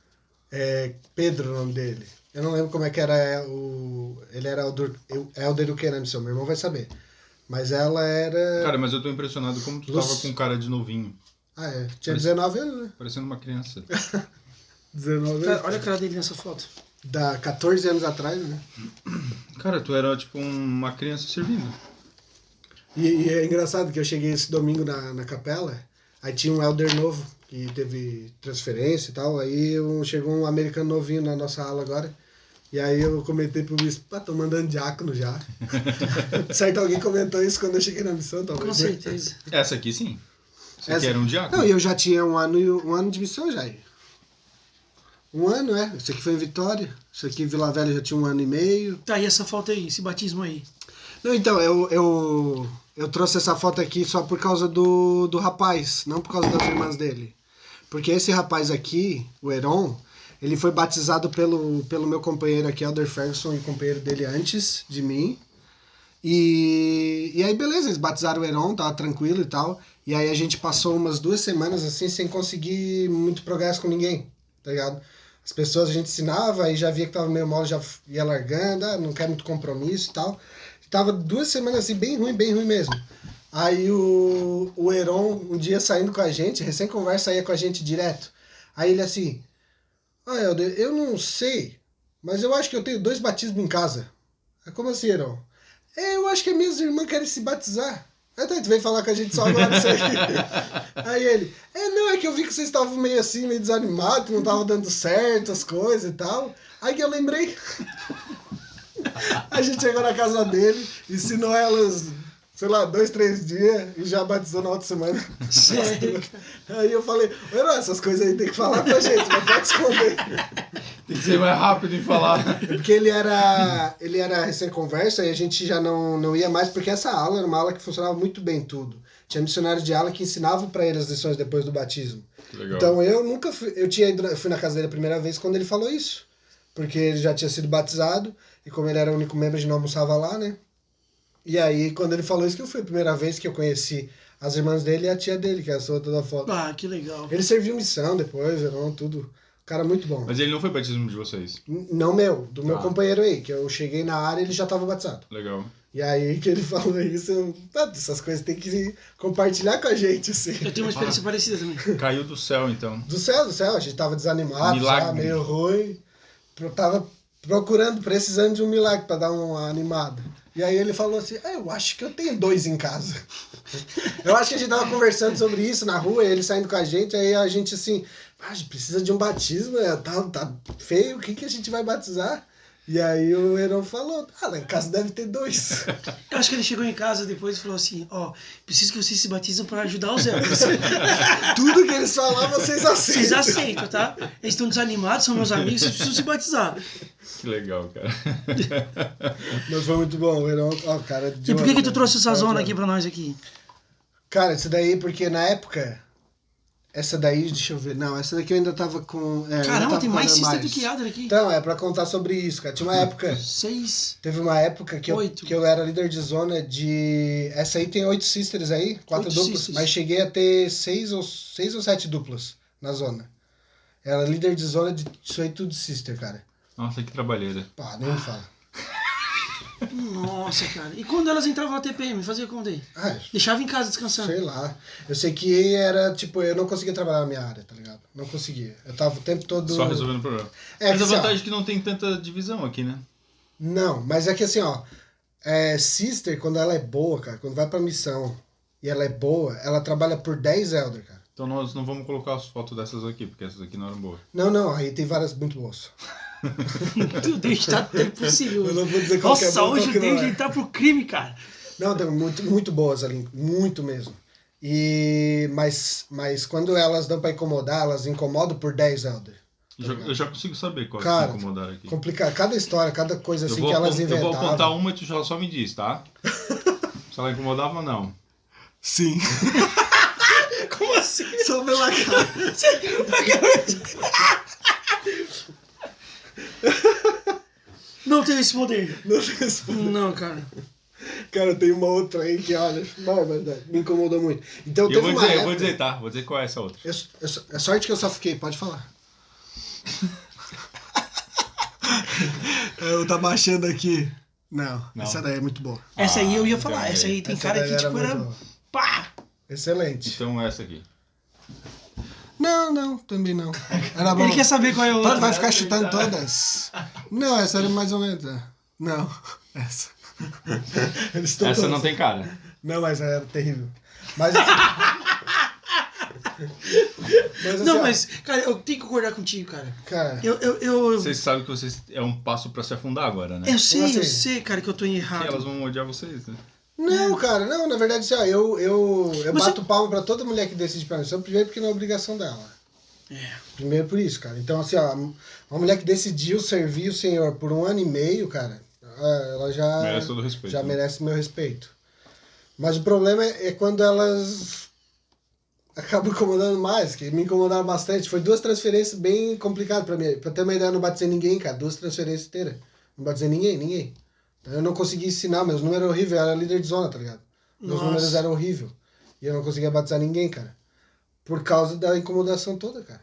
É Pedro o nome dele. Eu não lembro como é que era o... Ele era Helder o que, né, seu? Meu irmão vai saber. Mas ela era... Cara, mas eu tô impressionado como tu tava com cara de novinho. Ah, é. Tinha 19 anos, né? Parecendo uma criança. 19 anos. Cara, olha a cara dele nessa foto. Da 14 anos atrás, né? Cara, tu era tipo uma criança servindo. E é engraçado que eu cheguei esse domingo na capela, aí tinha um Elder novo, que teve transferência e tal, aí chegou um americano novinho na nossa ala agora, e aí eu comentei pro bispo, pá, tô mandando diácono já. Certo, alguém comentou isso quando eu cheguei na missão, talvez. Com certeza. Essa aqui sim. Essa aqui era um diácono. Não, e eu já tinha um ano de missão já. Um ano, é. Isso aqui foi em Vitória, isso aqui em Vila Velha já tinha 1 ano e meio. Tá, e essa foto aí, esse batismo aí? Não, então, eu trouxe essa foto aqui só por causa do rapaz, não por causa das irmãs dele. Porque esse rapaz aqui, o Heron, ele foi batizado pelo meu companheiro aqui, Elder Ferguson, e companheiro dele antes de mim. E aí, beleza, eles batizaram o Heron, tava tranquilo e tal. E aí a gente passou umas 2 semanas assim, sem conseguir muito progresso com ninguém, tá ligado? As pessoas a gente ensinava, aí já via que tava meio mole, já ia largando, não quer muito compromisso e tal. Tava 2 semanas assim, bem ruim mesmo. Aí o Heron, um dia saindo com a gente, recém-conversa, saía com a gente direto. Aí ele assim, Helder, eu não sei, mas eu acho que eu tenho 2 batismos em casa. Como assim, Heron? Eu acho que as minhas irmãs querem se batizar. Então, tu veio falar com a gente só agora disso aí. Aí ele, não, é que eu vi que vocês estavam meio assim, meio desanimados, não tava dando certo as coisas e tal. Aí que eu lembrei. A gente chegou na casa dele, ensinou elas, sei lá, 2, 3 dias e já batizou na outra semana. Sério? Aí eu falei, essas coisas aí tem que falar pra gente, não pode esconder. Tem que ser mais rápido em falar. Porque ele era recém-conversa e a gente já não ia mais, porque essa aula era uma aula que funcionava muito bem tudo. Tinha missionários de aula que ensinavam pra ele as lições depois do batismo. Legal. Então eu nunca fui, eu fui na casa dele a primeira vez quando ele falou isso. Porque ele já tinha sido batizado e como ele era o único membro, a gente não almoçava lá, né? E aí quando ele falou isso que eu fui a primeira vez que eu conheci as irmãs dele e a tia dele, que é a outra da foto. Ah, que legal. Ele serviu missão depois, tudo. Cara muito bom. Mas ele não foi batismo de vocês? Não meu, do meu companheiro aí, que eu cheguei na área e ele já estava batizado. Legal. E aí que ele falou isso, essas coisas tem que compartilhar com a gente, assim. Eu tenho uma experiência parecida também. Caiu do céu, então. Do céu, a gente tava desanimado, já, meio ruim. Eu tava precisando de um milagre para dar uma animada. E aí ele falou assim, eu acho que eu tenho 2 em casa. Eu acho que a gente tava conversando sobre isso na rua, ele saindo com a gente, aí a gente assim, a gente precisa de um batismo, tá feio, o que a gente vai batizar? E aí o Heron falou, lá em casa deve ter 2. Eu acho que ele chegou em casa depois e falou assim, preciso que vocês se batizem para ajudar os Elders. Tudo que eles falar, vocês aceitam. Vocês aceitam, tá? Eles estão desanimados, são meus amigos, vocês precisam se batizar. Que legal, cara. Mas foi muito bom, o Heron, cara... E por que tu trouxe essa zona aqui pra nós aqui? Cara, isso daí porque na época Essa daí, deixa eu ver. Não, essa daqui eu ainda tava com. Eu ainda Caramba, tava tem com mais Elder sister do que Elder aqui. Então, é pra contar sobre isso, cara. Tinha uma época. 6. Teve uma época que 8. que eu era líder de zona de. Essa aí tem 8 sisters aí, 4 8 duplas, sisters. mas cheguei a ter 6 ou 7 duplas na zona. Era líder de zona de isso aí tudo sister, cara. Nossa, que trabalheira. Pá, nem me fala. Nossa, cara. E quando elas entravam na TPM, fazia como daí? Ah, Deixava em casa descansando. sei lá. Eu sei que era, tipo, eu não conseguia trabalhar na minha área, tá ligado? Não conseguia. Eu tava o tempo todo. Só resolvendo o problema. É, Mas que, a assim, ó, vantagem é que não tem tanta divisão aqui, né? Não, mas é que assim, ó. Sister, quando ela é boa, cara, quando vai pra missão e ela é boa, ela trabalha por 10 Elder, cara. Então nós não vamos colocar as fotos dessas aqui, porque essas aqui não eram boas. Não, aí tem várias muito boas. O Deus tá até possível. Eu não vou dizer qual que é Nossa, bom, hoje qual o que não Deus é. ele tá pro crime, cara. Não, tem muito boas ali, muito mesmo. Mas quando elas dão pra incomodar, elas incomodam por 10 Elder. Eu já consigo saber qual Cara, que incomodaram aqui. Complicado. Cada história, cada coisa assim que elas Eu inventavam. vou contar uma e tu só me diz, tá? Se ela incomodava ou não. Sim. Como assim? Só pela cara. Não tenho esse poder. Não respondo. Não, cara. Cara, tem uma outra aí que, olha, me incomodou muito. Então, E eu teve vou uma dizer, época... eu vou dizer, tá? Vou dizer qual é essa outra. É sorte que eu só fiquei, pode falar. Eu tava achando aqui. Não, essa daí é muito boa. Essa aí eu ia então falar. é. Essa aí tem Essa cara daí que, tipo, muito era. boa. Pá! Excelente. Então essa aqui. Não, também não. Era bom. Ele quer saber qual é o Vai outro. ficar chutando todas? Não, essa era mais ou menos. Não, essa. Eles estão Essa todas. não tem cara. Não, mas era terrível. Mas. Mas, Não, assim, ó, mas, cara, eu tenho que concordar contigo, cara. Cara, Eu Vocês sabem que vocês é um passo pra se afundar agora, né? sei, assim? cara, que eu tô errado. Que elas vão odiar vocês, né? não, cara, não, na verdade, assim, ó, eu Mas bato palma pra toda mulher que decide pra missão, primeiro porque não é obrigação dela. É. Primeiro por isso, cara. Então, assim, ó, uma mulher que decidiu servir o Senhor por 1 ano e meio, cara, ela já Merece todo o respeito. já né? merece meu respeito. Mas o problema é quando elas acabam incomodando mais, que me incomodaram bastante. Foi 2 transferências bem complicadas pra mim. Pra ter uma ideia, eu não batizei ninguém, cara. 2 transferências inteiras. Não batizei ninguém. Então, eu não consegui ensinar, meus números eram horríveis. Eu era líder de zona, tá ligado? Meus Nossa. números eram horríveis. E eu não conseguia batizar ninguém, cara. Por causa da incomodação toda, cara.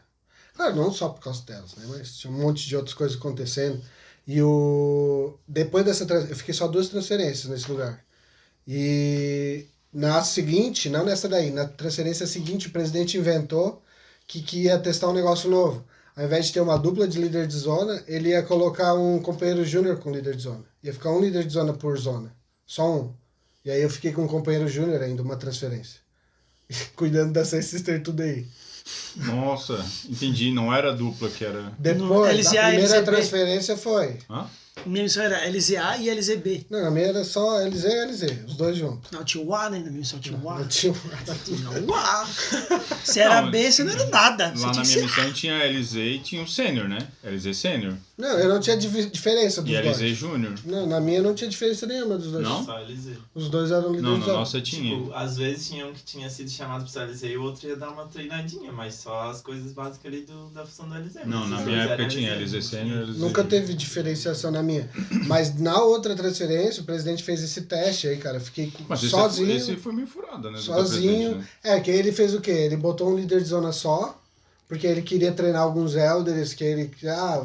Claro, não só por causa delas, né? Mas tinha um monte de outras coisas acontecendo. E depois dessa eu fiquei só 2 transferências nesse lugar. E na seguinte, não nessa daí, na transferência seguinte, o presidente inventou que ia testar um negócio novo. Ao invés de ter uma dupla de líder de zona, ele ia colocar um companheiro júnior com líder de zona. Ia ficar um líder de zona por zona. Só um. E aí eu fiquei com um companheiro júnior ainda, uma transferência. Cuidando dessa sister tudo aí. Nossa, entendi. Não era dupla que era. Depois, LZA, a primeira LZB. transferência foi... Hã? Minha missão era LZA e LZB. Não, a minha era só LZ e LZ, os dois juntos. Não, tinha o A, né? Na minha missão tinha o A. Não tinha... Tinha o A. Se era Não, B, você não era nada. Você Lá tinha na que minha ser... missão tinha LZ e tinha o Sênior, né? LZ Sênior. Não, eu não tinha diferença dos E dois. LZ Júnior. Não, na minha não tinha diferença nenhuma dos dois. Não? Só LZ. Os dois eram líderes. Não, na da- nossa tinha. Tipo, às vezes tinha um que tinha sido chamado pro LZ e o outro ia dar uma treinadinha, mas só as coisas básicas ali da função do LZ. Não, Mas na os minha dois época eram tinha não LZ Sênior e LZ Nunca Júnior. teve diferenciação na minha. Mas na outra transferência, o presidente fez esse teste aí, cara. Eu fiquei Mas sozinho. esse foi meio furado, né? do Sozinho. presidente, né? Que aí ele fez o quê? Ele botou um líder de zona só, porque ele queria treinar alguns elders,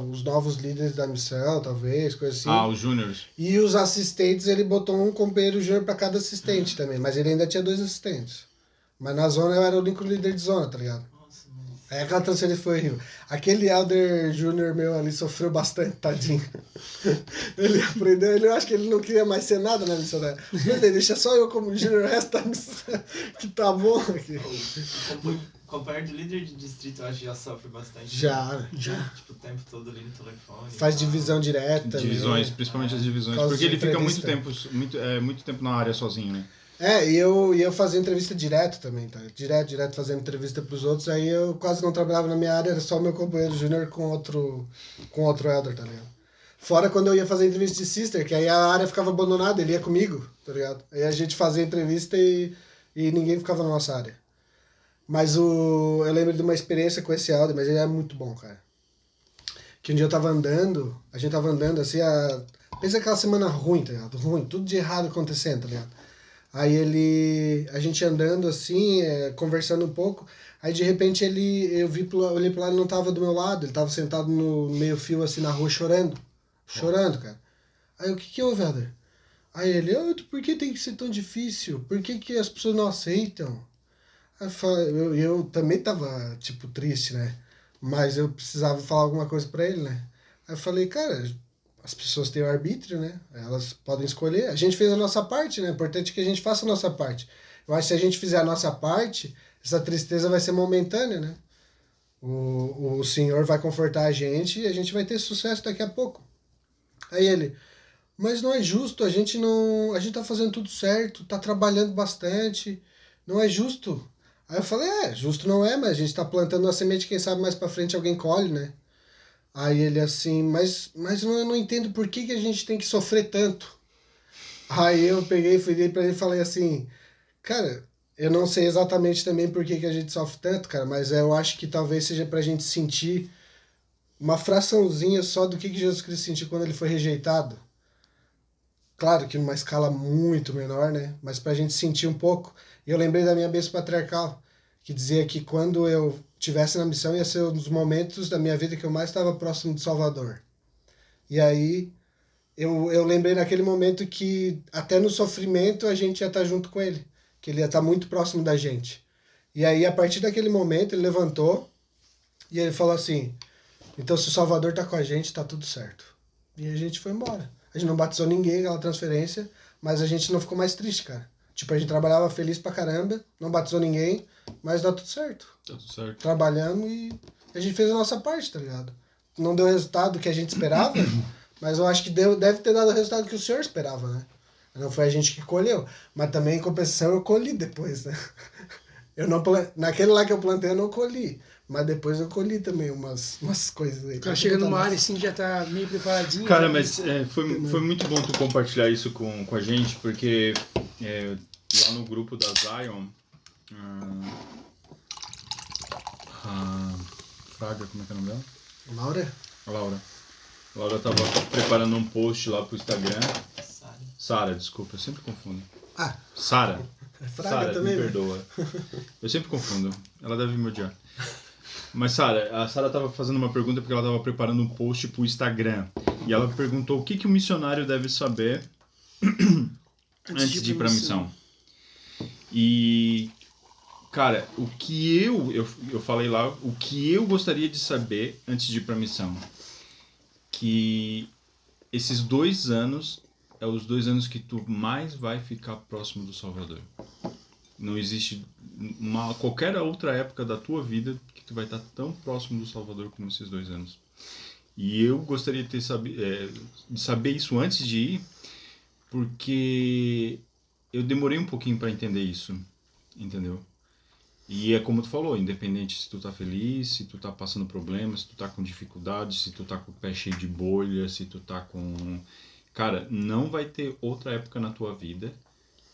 os novos líderes da missão, talvez, coisa assim. Ah, os Júniors. E os assistentes, ele botou um companheiro júnior pra cada assistente também, mas ele ainda tinha 2 assistentes. Mas na zona eu era o único líder de zona, tá ligado? Nossa, mas... Aí aquela transferência foi horrível. Aquele Elder Júnior meu ali sofreu bastante, tadinho. Ele aprendeu, eu acho que ele não queria mais ser nada na missão dela. Mas ele deixa só eu como Júnior, o resto da missão, que tá bom aqui. Companheiro de líder de distrito, eu acho que já sofre bastante. Já. Tipo, o tempo todo ali no telefone. Faz e tal. divisão direta. Divisões, né? principalmente as divisões. Por causa Porque de ele fica muito entrevista. tempo, muito tempo na área sozinho, né? E eu fazia entrevista direto também, tá? Direto fazendo entrevista pros outros, aí eu quase não trabalhava na minha área, era só o meu companheiro júnior com outro Elder, tá ligado? Fora quando eu ia fazer entrevista de sister, que aí a área ficava abandonada, ele ia comigo, tá ligado? Aí a gente fazia entrevista e ninguém ficava na nossa área. Mas eu lembro de uma experiência com esse Helder, mas ele é muito bom, cara. Que um dia eu tava andando, a gente tava andando assim, pensa aquela semana ruim, tá ligado? Ruim, tudo de errado acontecendo, tá ligado? Aí a gente andando assim, conversando um pouco, aí de repente eu olhei pro lado, ele não tava do meu lado, ele tava sentado no meio fio assim na rua chorando, cara. Aí o que houve, Helder? Aí ele, por que tem que ser tão difícil? Por que as pessoas não aceitam? Aí eu também tava, tipo, triste, né? Mas eu precisava falar alguma coisa pra ele, né? Aí eu falei, cara, as pessoas têm o arbítrio, né? Elas podem escolher. A gente fez a nossa parte, né? O importante é que a gente faça a nossa parte. Eu acho que se a gente fizer a nossa parte, essa tristeza vai ser momentânea, né? O Senhor vai confortar a gente e a gente vai ter sucesso daqui a pouco. Aí ele, mas não é justo, a gente tá fazendo tudo certo, tá trabalhando bastante, não é justo. Aí eu falei, justo não é, mas a gente tá plantando uma semente, quem sabe mais pra frente alguém colhe, né? Aí ele assim, mas eu não entendo por que a gente tem que sofrer tanto. Aí eu fui pra ele e falei assim, cara, eu não sei exatamente também por que a gente sofre tanto, cara, mas eu acho que talvez seja pra gente sentir uma fraçãozinha só do que Jesus Cristo sentiu quando ele foi rejeitado. Claro que numa escala muito menor, né? Mas pra gente sentir um pouco. E eu lembrei da minha bênção patriarcal, que dizia que quando eu estivesse na missão ia ser um dos momentos da minha vida que eu mais estava próximo de Salvador. E aí eu lembrei naquele momento que até no sofrimento a gente ia estar junto com ele, que ele ia estar muito próximo da gente. E aí a partir daquele momento ele levantou e ele falou assim, então se o Salvador tá com a gente, tá tudo certo. E a gente foi embora. A gente não batizou ninguém naquela transferência, mas a gente não ficou mais triste, cara. Tipo, a gente trabalhava feliz pra caramba, não batizou ninguém, mas dá tudo certo. Tá tudo certo. Trabalhamos e a gente fez a nossa parte, tá ligado? Não deu o resultado que a gente esperava, mas eu acho que deve ter dado o resultado que o senhor esperava, né? Não foi a gente que colheu. Mas também, em compensação, eu colhi depois, né? Naquele lá que eu plantei, eu não colhi. Mas depois eu colhi também umas coisas aí. O cara chega numa área assim, já tá meio preparadinho. Cara, né? mas foi muito bom tu compartilhar isso com a gente, porque lá no grupo da Zion, Fraga, como é que é o nome dela? Laura? A Laura. A Laura tava preparando um post lá pro Instagram. Sara, desculpa, eu sempre confundo. Sara. Fraga Sara, também, me né? perdoa. Eu sempre confundo. Ela deve me odiar. Mas a Sara tava fazendo uma pergunta porque ela tava preparando um post pro Instagram. E ela perguntou o que o missionário deve saber antes de ir pra missão. E, cara, o que eu falei lá, o que eu gostaria de saber antes de ir pra missão. Que esses 2 anos é os 2 anos que tu mais vai ficar próximo do Salvador. Não existe qualquer outra época da tua vida que tu vai estar tão próximo do Salvador como esses 2 anos. E eu gostaria de saber isso antes de ir, porque eu demorei um pouquinho para entender isso, entendeu? E é como tu falou, independente se tu tá feliz, se tu tá passando problemas, se tu tá com dificuldade, se tu tá com o pé cheio de bolha, se tu tá com... Cara, não vai ter outra época na tua vida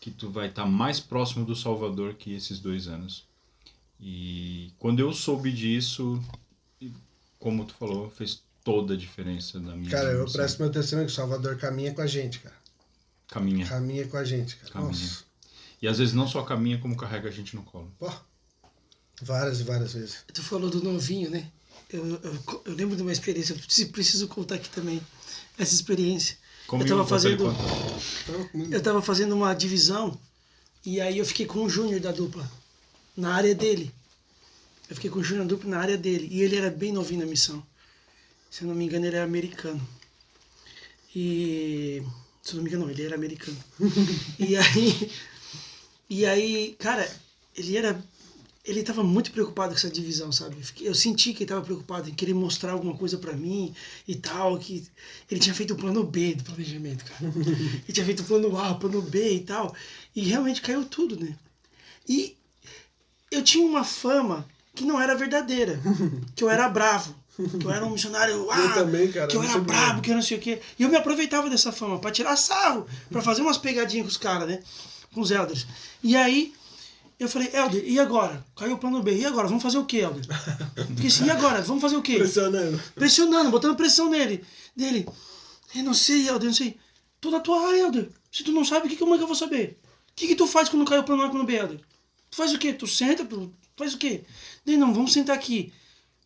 que tu vai estar mais próximo do Salvador que esses 2 anos. E quando eu soube disso, como tu falou, fez toda a diferença na minha vida. Cara, eu presto meu testemunho que o Salvador caminha com a gente, cara. Caminha. Caminha com a gente, cara. Caminha. Nossa. E às vezes não só caminha, como carrega a gente no colo. Pô, várias e várias vezes. Tu falou do novinho, né? Eu lembro de uma experiência, eu preciso contar aqui também essa experiência. Eu tava fazendo uma divisão e aí eu fiquei com o Júnior da dupla, na área dele. Eu fiquei com o Júnior da dupla na área dele. E ele era bem novinho na missão. Se eu não me engano, ele era americano. Se eu não me engano, não, ele era americano. E aí, cara, ele tava muito preocupado com essa divisão, sabe? Eu senti que ele tava preocupado em querer mostrar alguma coisa pra mim e tal, que ele tinha feito o plano B do planejamento, cara. Ele tinha feito o plano A, o plano B e tal, e realmente caiu tudo, né? E eu tinha uma fama que não era verdadeira, que eu era bravo, que eu era um missionário, Eu também, cara, que eu não era sei bravo, por que eu não sei o quê. E eu me aproveitava dessa fama pra tirar sarro, pra fazer umas pegadinhas com os caras, né? Com os elders. E aí Eu falei, Helder, e agora? Caiu o plano B, e agora? Vamos fazer o quê, Helder? Porque assim, e agora? Vamos fazer o quê? Pressionando, botando pressão nele. Dele, eu não sei, Helder, não sei. Tô na tua área, Helder. Se tu não sabe, como é que eu vou saber? O que tu faz quando caiu o plano A e o plano B, Helder? Tu faz o quê? Tu senta, tu faz o quê? Dele, não, vamos sentar aqui.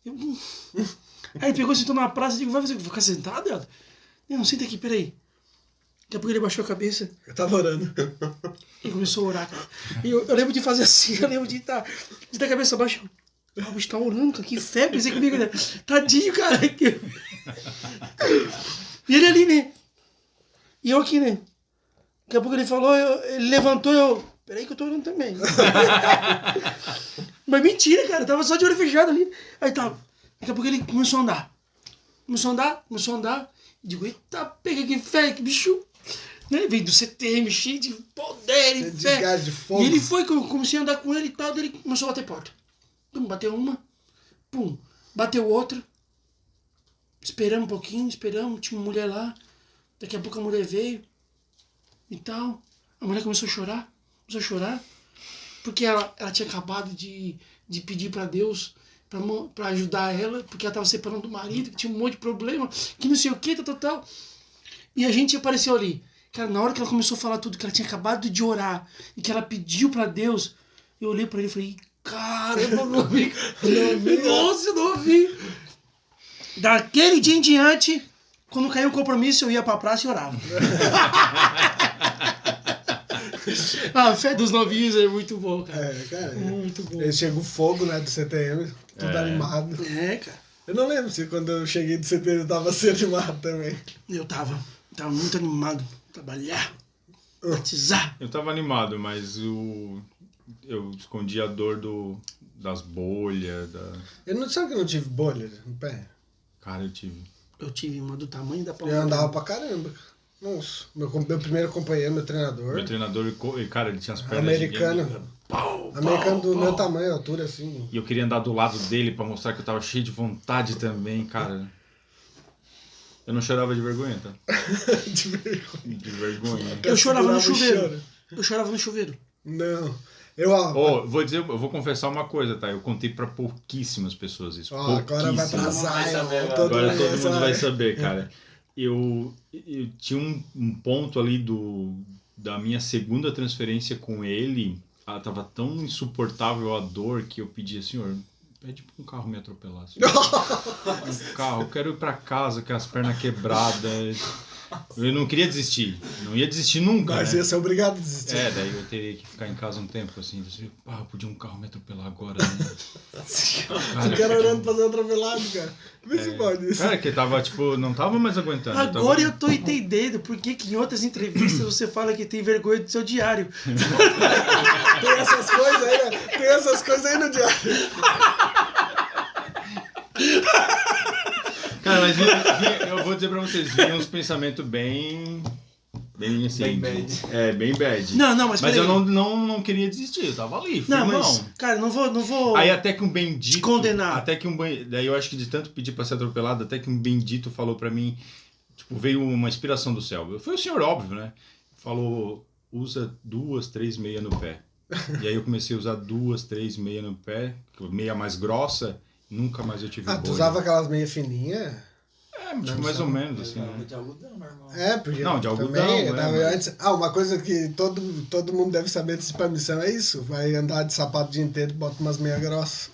Aí ele pegou e sentou na praça e disse, vai ficar sentado, Helder? Dele, não, senta aqui, peraí. Daqui a pouco ele baixou a cabeça. Eu tava orando. Ele começou a orar, cara. E eu lembro de fazer assim, eu lembro de estar a cabeça baixa. O bicho tá orando, cara, que fé, pensei comigo, né? Tadinho, cara. E ele ali, né? E eu aqui, né? Daqui a pouco ele falou, ele levantou, peraí que eu tô orando também. Mas mentira, cara, eu tava só de olho fechado ali. Aí tá, daqui a pouco ele começou a andar. Começou a andar. E digo, eita, pega que fé, que bicho. Né? Veio do CTM, cheio de poder e fé. De fogo. E ele foi, que eu comecei a andar com ele e tal, daí ele começou a bater porta. Pum, bateu uma, pum, bateu outra. Esperamos um pouquinho, tinha uma mulher lá. Daqui a pouco a mulher veio e tal. A mulher começou a chorar. Porque ela tinha acabado de pedir pra Deus pra ajudar ela, porque ela tava separando do marido, que tinha um monte de problema, que não sei o que, tal. E a gente apareceu ali. Cara, na hora que ela começou a falar tudo, que ela tinha acabado de orar e que ela pediu pra Deus, eu olhei pra ele e falei, caramba, meu amigo, nossa, eu não ouvi. Daquele dia em diante, quando caiu o compromisso, eu ia pra praça e orava. A fé dos novinhos é muito bom, cara. Cara. Muito bom. Aí chega o fogo, né, do CTM, tudo animado. Cara. Eu não lembro se quando eu cheguei do CTM eu tava assim animado também. Eu tava muito animado. Trabalhar, batizar. Eu tava animado, mas eu escondi a dor das bolhas. Eu não sabe que eu não tive bolha no pé? Cara, eu tive. Eu tive uma do tamanho da Eu palma. andava pra caramba. Nossa, meu primeiro companheiro, meu treinador. Meu treinador, cara, ele tinha as pernas Americano. Americano do meu tamanho, altura, assim. E eu queria andar do lado dele pra mostrar que eu tava cheio de vontade também, cara. Eu não chorava de vergonha, tá? De vergonha. De vergonha. Eu chorava no segurava o chuveiro. choro. Eu chorava no chuveiro. Não. Eu vou confessar uma coisa, tá? Eu contei pra pouquíssimas pessoas isso. Agora vai pra Zion. Agora todo mundo vai saber, cara. Eu tinha um ponto ali da minha segunda transferência com ele. Ela tava tão insuportável a dor que eu pedi, senhor, pede pra um carro me atropelar. Um carro, eu quero ir pra casa com as pernas quebradas. Eu não queria desistir. Não ia desistir nunca. Mas né? ia ser obrigado a desistir. Daí eu teria que ficar em casa um tempo assim. Podia um carro me atropelar agora. Né? O cara orando pra ser atropelado, cara. Vê se pode isso. Cara, que tava, tipo, não tava mais aguentando. Agora eu tô entendendo por que em outras entrevistas você fala que tem vergonha do seu diário. Tem essas coisas aí, né? Tem essas coisas aí no diário. Cara, mas eu vou dizer pra vocês, vinha uns pensamentos bem assim. Bem bad. Bem bad. Não, mas eu não queria desistir, eu tava ali, não, firmão. mas, cara, não vou Aí até que um bendito... te condenar. Daí eu acho que de tanto pedir pra ser atropelado, até que um bendito falou pra mim, tipo, veio uma inspiração do céu. Foi o senhor, óbvio, né? Falou, usa 2, 3 meias no pé. E aí eu comecei a usar 2, 3 meias no pé, meia mais grossa, nunca mais eu tive bolha. Tu usava aquelas meias fininhas? Tipo, mais ou menos, assim. Né? De algodão, normal. Porque não, de algodão, também, né, antes, uma coisa que todo mundo deve saber antes de ir pra missão é isso. Vai andar de sapato o dia inteiro, bota umas meias grossas.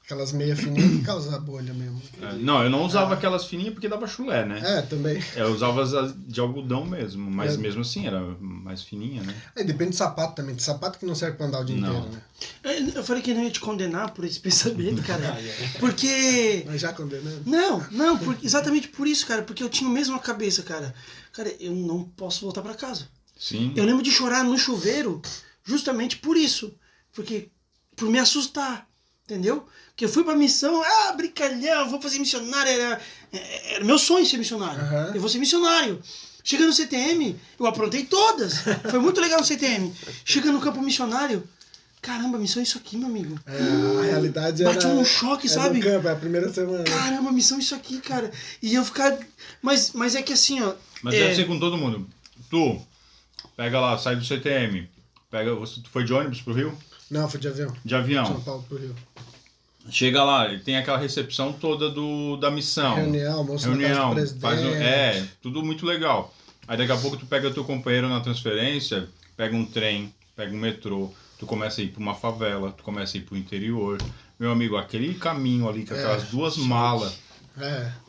Aquelas meias fininhas que causam bolha mesmo. Não, eu não usava aquelas fininhas porque dava chulé, né? Também. Eu usava as de algodão mesmo, mas mesmo assim era mais fininha, né? Depende do sapato também. Tem sapato que não serve pra andar o dia inteiro, né? Eu falei que não ia te condenar por esse pensamento, cara. Porque... Mas já condenando. Não, exatamente por isso, cara. Porque eu tinha mesmo a cabeça, cara. Cara, eu não posso voltar pra casa. Sim. Eu lembro de chorar no chuveiro justamente por isso. Por me assustar, entendeu? Porque eu fui pra missão, brincalhão, vou fazer missionário. Era meu sonho ser missionário. Uhum. Eu vou ser missionário. Chegando no CTM, eu aprontei todas. Foi muito legal no CTM. Chegando no campo missionário, caramba, missão é isso aqui, meu amigo. A realidade era... Bate um choque, sabe? No campo, é a primeira semana. Caramba, missão é isso aqui, cara. E eu ficar... Mas é que assim, ó... Mas deve ser com todo mundo. Tu, pega lá, sai do CTM, Tu foi de ônibus pro Rio? Não, foi de avião. De avião. São Paulo pro Rio. Chega lá, ele tem aquela recepção toda da missão. Reunião, almoço na casa do presidente. Tudo muito legal. Aí daqui a pouco tu pega teu companheiro na transferência, pega um trem, pega um metrô, tu começa a ir pra uma favela, tu começa a ir pro interior. Meu amigo, aquele caminho ali com aquelas duas malas.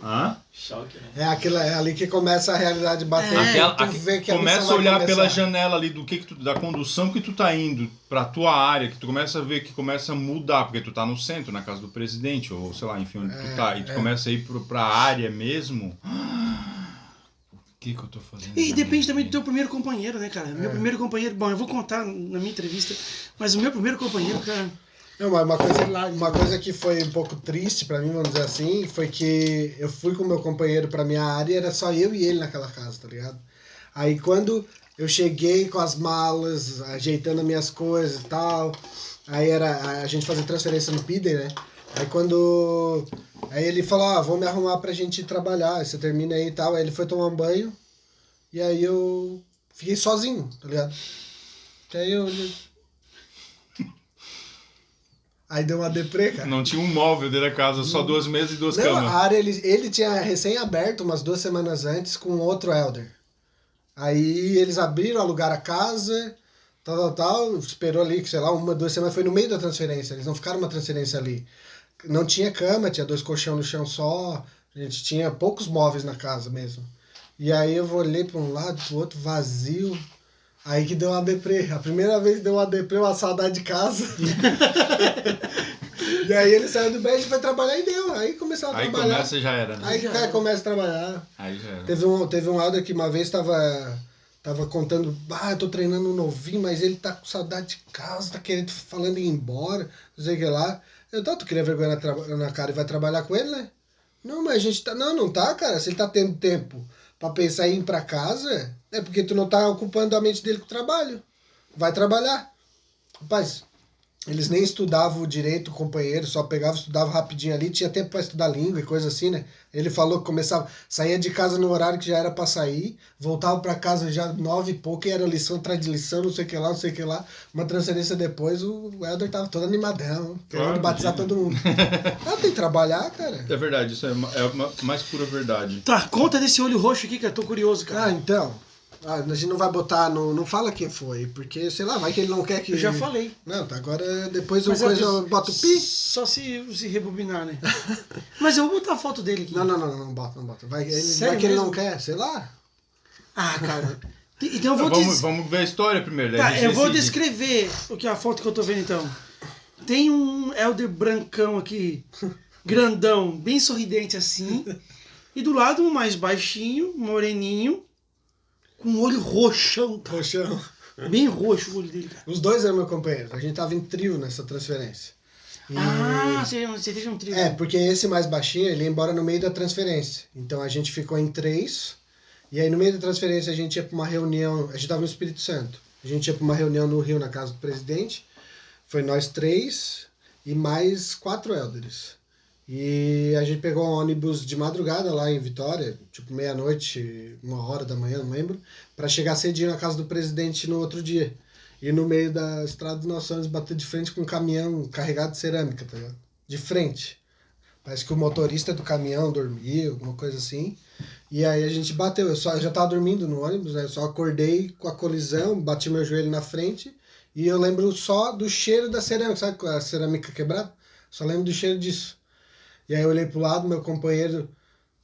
Hã? Choque, né? É ali que começa a realidade bater. Tu vê que começa a olhar pela janela ali da condução que tu tá indo pra tua área, que tu começa a ver que começa a mudar, porque tu tá no centro, na casa do presidente, ou sei lá, enfim, onde tu tá, e tu começa a ir pra área mesmo. O que eu tô fazendo? E depende também do teu primeiro companheiro, né, cara? Meu primeiro companheiro, bom, eu vou contar na minha entrevista, mas o meu primeiro companheiro, cara... Não, mas uma coisa que foi um pouco triste pra mim, vamos dizer assim, foi que eu fui com o meu companheiro pra minha área e era só eu e ele naquela casa, tá ligado? Aí quando eu cheguei com as malas, ajeitando as minhas coisas e tal, aí a gente fazia transferência no PIDE, né? Aí ele falou, vou me arrumar pra gente ir trabalhar, você termina aí e tal. Aí ele foi tomar um banho e aí eu fiquei sozinho, tá ligado? Aí deu uma deprê, cara. Não tinha um móvel dentro da casa, só 2 mesas e 2 camas. A área ele tinha recém-aberto umas 2 semanas antes com outro elder. Aí eles abriram, alugaram a casa, tal, esperou ali, sei lá, 1, 2 semanas, foi no meio da transferência, eles não ficaram uma transferência ali. Não tinha cama, tinha 2 colchões no chão só, a gente tinha poucos móveis na casa mesmo. E aí eu olhei para um lado, pro outro, vazio. Aí que deu uma deprê. A primeira vez que deu uma deprê, uma saudade de casa. E aí ele saiu do bed e foi trabalhar e deu. Aí começou a trabalhar. Aí começa já era, né? Aí o cara começa a trabalhar. Aí já era. Teve um elder que uma vez tava contando, eu tô treinando um novinho, mas ele tá com saudade de casa, tá falando em ir embora, não sei o que lá. Tu queria vergonha na cara e vai trabalhar com ele, né? Não, mas a gente tá... Não tá, cara. Se ele tá tendo tempo pra pensar em ir pra casa, é porque tu não tá ocupando a mente dele com o trabalho. Vai trabalhar. Rapaz, eles nem estudavam direito o companheiro, só pegavam, estudavam rapidinho ali, tinha tempo pra estudar língua e coisa assim, né? Ele falou que saía de casa no horário que já era pra sair, voltava pra casa já 9 e pouco, e era lição atrás de lição, não sei o que lá. Uma transferência depois, o Elder tava todo animadão, querendo batizar todo mundo. Tem que trabalhar, cara. É verdade, isso é a mais pura verdade. Tá, conta desse olho roxo aqui, cara, tô curioso, cara. Então... a gente não vai botar, não fala quem foi, porque, sei lá, vai que ele não quer que... Eu já falei. Não, tá, agora depois Mas eu boto o pi. Só se rebobinar, né? Mas eu vou botar a foto dele aqui. Não bota. Vai que ele mesmo? não quer, sei lá. Cara. Então eu vou Vamos ver a história primeiro. Tá, eu vou descrever a foto que eu tô vendo então. Tem um elder brancão aqui, grandão, bem sorridente assim. E do lado um mais baixinho, moreninho, com um olho roxão. Roxão. Bem roxo o olho dele, cara. Os dois eram meus companheiros. A gente tava em trio nessa transferência. Você fez um trio. Porque esse mais baixinho, ele ia embora no meio da transferência. Então a gente ficou em 3. E aí no meio da transferência a gente ia pra uma reunião. A gente tava no Espírito Santo. A gente ia pra uma reunião no Rio, na casa do presidente. Foi nós 3 e mais 4 elders. E a gente pegou um ônibus de madrugada lá em Vitória, tipo meia-noite, 1h da manhã, não lembro, pra chegar cedinho na casa do presidente no outro dia. E no meio da estrada dos nossos ônibus bateu de frente com um caminhão carregado de cerâmica, tá ligado? De frente. Parece que o motorista do caminhão dormia, alguma coisa assim. E aí a gente bateu. Eu já tava dormindo no ônibus, né? Eu só acordei com a colisão, bati meu joelho na frente. E eu lembro só do cheiro da cerâmica, sabe? Com a cerâmica quebrada? Só lembro do cheiro disso. E aí eu olhei pro lado, meu companheiro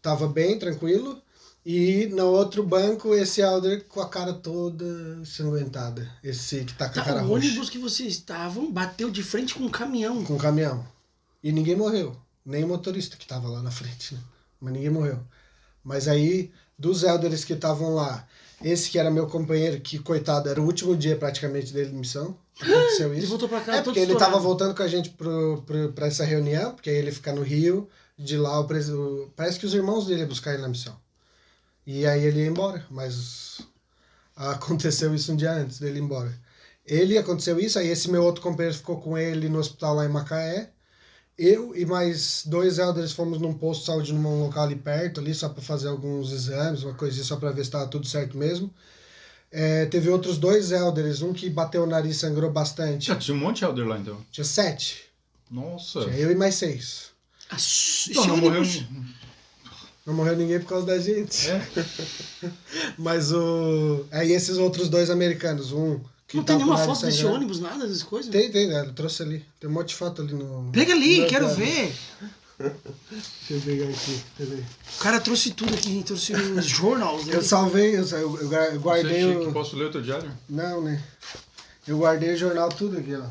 tava bem, tranquilo. E no outro banco, esse elder com a cara toda ensanguentada. Esse que tá com a cara roxa. O ônibus que vocês estavam bateu de frente com um caminhão. Com um caminhão. E ninguém morreu. Nem o motorista que tava lá na frente, né? Mas ninguém morreu. Mas aí, dos elders que estavam lá, esse que era meu companheiro, que coitado, era o último dia praticamente dele de missão. Aconteceu isso. Ele voltou pra cá, porque ele tava voltando com a gente pra essa reunião, porque aí ele fica no Rio, de lá parece que os irmãos dele iam buscar ele na missão. E aí ele ia embora, mas aconteceu isso um dia antes dele ir embora. Aconteceu isso, aí esse meu outro companheiro ficou com ele no hospital lá em Macaé. Eu e mais 2 elders fomos num posto de saúde num local ali perto, ali, só para fazer alguns exames, uma coisinha só para ver se estava tudo certo mesmo. Teve outros 2 elders, um que bateu o nariz e sangrou bastante. Tinha um monte de Elder lá, então. Tinha 7. Nossa. Tinha eu e mais 6. Então, não morreu... Não morreu ninguém por causa da gente. É? Mas aí esses outros 2 americanos, um que Não tem tava com o nenhuma nariz foto desse sangrando. ônibus, nada dessas coisas? Tem, né? Eu trouxe ali. Tem um monte de foto ali no... Pega ali, no quero meu ver. Deixa eu pegar aqui. Peraí. O cara trouxe tudo aqui, trouxe os jornals. Eu salvei, eu guardei Você, o... Chique, posso ler o teu diário? Não, né? Eu guardei o jornal tudo aqui, ó.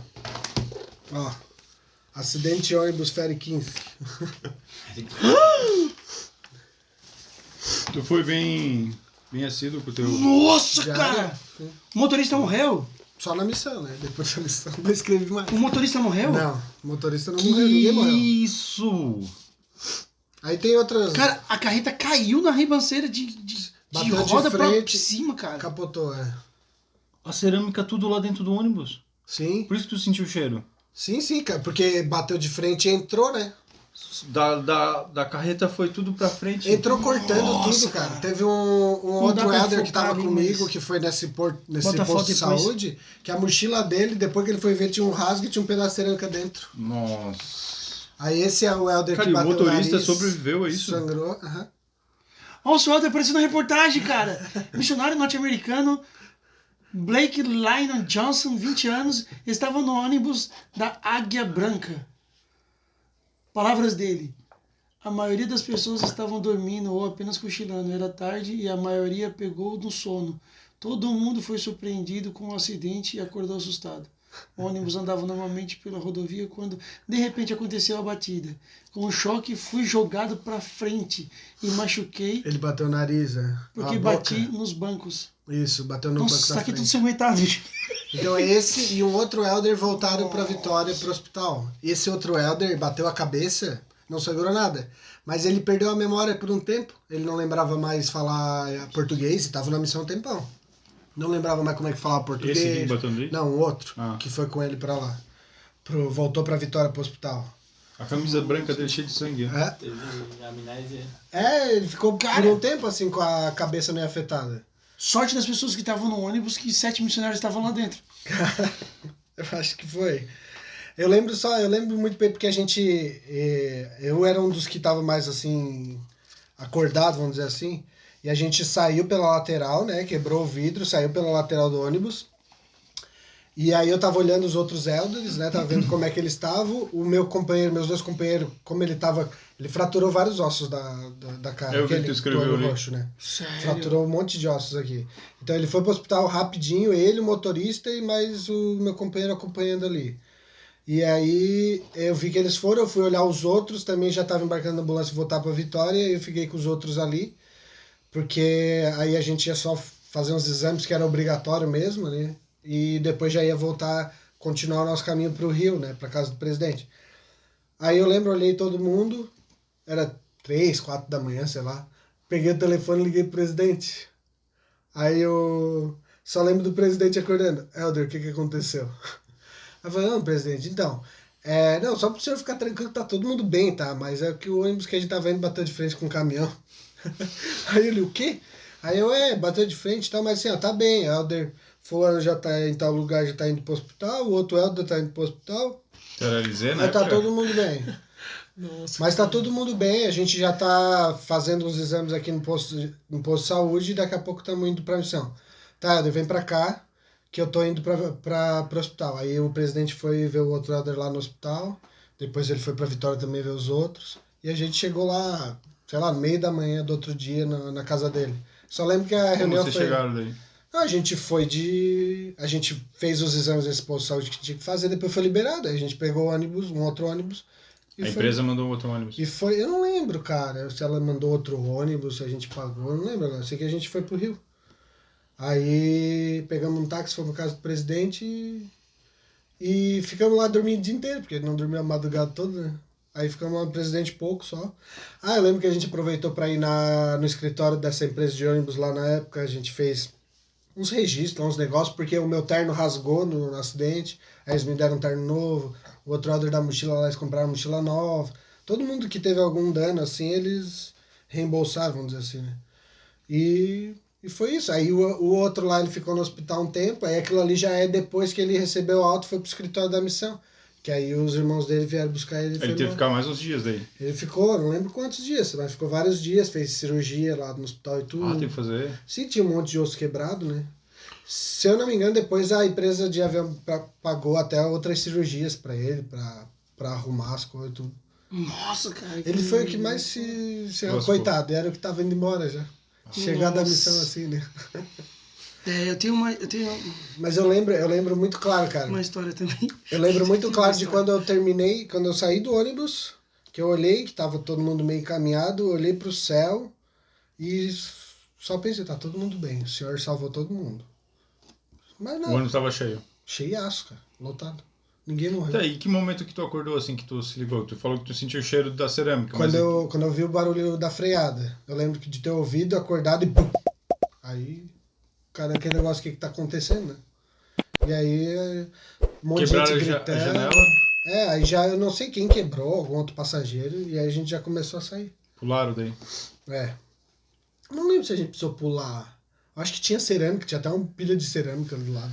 Ó. Acidente ônibus Ferry 15. Tu foi bem assíduo com o teu... Nossa, Já cara! era? Sim. O motorista morreu? Só na missão, né? Depois da missão não escrevi mais. O motorista morreu? Não, o motorista não morreu, ninguém morreu. Isso! Aí tem outras... Cara, a carreta caiu na ribanceira de Bateu de roda pra frente. cima, cara. Capotou, A cerâmica tudo lá dentro do ônibus. Sim. Por isso que tu sentiu o cheiro. Sim, cara. Porque bateu de frente e entrou, né? Da carreta foi tudo pra frente. Entrou cortando Nossa, tudo, cara. cara. Teve um Não outro dá pra elder que focar tava ali, comigo, mas- que foi nesse Bota a posto foto de depois. saúde, que a mochila dele, depois que ele foi ver, tinha um rasgo e tinha um pedaço de cerâmica dentro. Nossa. Aí esse é o elder Cara, que e o bateu motorista nariz, sobreviveu a isso? sangrou. Aham. Olha o Suelder apareceu na reportagem, cara. Missionário norte-americano Blake Lyon Johnson, 20 anos, estava no ônibus da Águia Branca. Palavras dele. A maioria das pessoas estavam dormindo ou apenas cochilando. Era tarde e a maioria pegou no sono. Todo mundo foi surpreendido com o acidente e acordou assustado. O ônibus andava normalmente pela rodovia quando de repente aconteceu a batida. Com um choque fui jogado para frente e machuquei Ele bateu o nariz, né? porque A boca. bati nos bancos. Isso, bateu no banco Nossa, da tá aqui tudo frente. sanguentado. Então esse e um outro elder voltaram pra Vitória, pro hospital. Esse outro elder bateu a cabeça, não sangrou nada. Mas ele perdeu a memória por um tempo. Ele não lembrava mais falar português e tava na missão um tempão. Não lembrava mais como é que falava português. Esse aqui que bateu no nariz? Não, o outro, Ah. que foi com ele pra lá. Voltou pra Vitória, pro hospital. A camisa branca dele cheia de sangue. É, Teve amnésia. ele ficou Cara. por um tempo assim com a cabeça meio afetada. Sorte das pessoas que estavam no ônibus que 7 missionários estavam lá dentro. Eu acho que foi. Eu lembro muito bem porque a gente. Eu era um dos que tava mais assim. Acordado, vamos dizer assim. E a gente saiu pela lateral, né? Quebrou o vidro, saiu pela lateral do ônibus. E aí eu tava olhando os outros elders, né? Tava vendo como é que eles estavam. O meu companheiro, meus 2 companheiros, como ele tava. Ele fraturou vários ossos da cara. Eu vi que aquele tu escreveu do olho ali. roxo, né? Sério. Fraturou um monte de ossos aqui. Então ele foi pro hospital rapidinho, ele, o motorista e mais o meu companheiro acompanhando ali. E aí eu vi que eles foram, eu fui olhar os outros, também já estava embarcando na ambulância e voltar para Vitória, e eu fiquei com os outros ali, porque aí a gente ia só fazer uns exames que era obrigatório mesmo, né? E depois já ia voltar, continuar o nosso caminho para o Rio, né? Para casa do presidente. Aí eu lembro, olhei todo mundo, era 3, 4 da manhã, sei lá. Peguei o telefone e liguei pro presidente. Aí eu só lembro do presidente acordando. Elder, o que aconteceu? Aí eu falei, não, presidente, então... não, só pro senhor ficar tranquilo que tá todo mundo bem, tá? Mas é que o ônibus que a gente tava indo bateu de frente com um caminhão. Aí ele, o quê? Aí eu, bateu de frente e tal, mas assim, ó, tá bem, Elder fulano já tá em tal lugar, já tá indo pro hospital, o outro Elder tá indo pro hospital, Terrorizei, né? mas tá todo mundo bem. Nossa. Mas tá todo mundo bem, a gente já tá fazendo uns exames aqui no posto de saúde e daqui a pouco estamos indo pra missão. Tá, Elder, vem pra cá, que eu tô indo pro hospital. Aí o presidente foi ver o outro Elder lá no hospital, depois ele foi pra Vitória também ver os outros, e a gente chegou lá, sei lá, no meio da manhã do outro dia na casa dele. Só lembro que a Como reunião vocês foi... chegaram daí? A gente a gente fez os exames desse posto de saúde que tinha que fazer, depois foi liberado. Aí a gente pegou o ônibus, um outro ônibus. E A foi, empresa mandou outro ônibus. E foi, eu não lembro, cara, se ela mandou outro ônibus, se a gente pagou, eu não lembro agora. Sei que a gente foi pro Rio. Aí pegamos um táxi, fomos pra casa do presidente e ficamos lá dormindo o dia inteiro, porque não dormia a madrugada toda, né? Aí ficamos lá no presidente pouco só. Eu lembro que a gente aproveitou para ir no escritório dessa empresa de ônibus lá na época, a gente fez uns registros, uns negócios, porque o meu terno rasgou no acidente, aí eles me deram um terno novo, o outro order da mochila lá, eles compraram mochila nova. Todo mundo que teve algum dano, assim, eles reembolsaram, vamos dizer assim, né? E E foi isso. Aí o outro lá, ele ficou no hospital um tempo, aí aquilo ali já é depois que ele recebeu o alta, foi pro escritório da missão. Que aí os irmãos dele vieram buscar ele. Ele teve que ficar mais uns dias daí. Ele ficou, não lembro quantos dias, mas ficou vários dias, fez cirurgia lá no hospital e tudo. Ah, tem que fazer. Sim, tinha um monte de osso quebrado, né? Se eu não me engano, depois a empresa de avião pagou até outras cirurgias pra ele, pra arrumar as coisas e tudo. Nossa, cara. Ele foi o que mais Nossa, coitado, era o que tava indo embora já. Chegar da missão assim, né? Eu tenho Mas eu lembro muito claro, cara. uma história também. Eu lembro muito Tem claro uma de história. quando eu terminei, quando eu saí do ônibus, que eu olhei, que tava todo mundo meio encaminhado, eu olhei pro céu e só pensei, tá todo mundo bem, o Senhor salvou todo mundo. Mas O não, ônibus tava cheio. cheiaço, cara, lotado. Ninguém morreu. Tá, e que momento que tu acordou assim, que tu se ligou? Tu falou que tu sentiu o cheiro da cerâmica, mas Quando eu vi o barulho da freada, eu lembro de ter ouvido, acordado e pum! Aí, cara, aquele negócio, o que tá acontecendo, né? E aí, um monte de quebraram gente a gritando. janela, Aí já eu não sei quem quebrou, algum outro passageiro, e aí a gente já começou a sair. pularam daí. Não lembro se a gente precisou pular. Acho que tinha cerâmica, tinha até uma pilha de cerâmica do lado.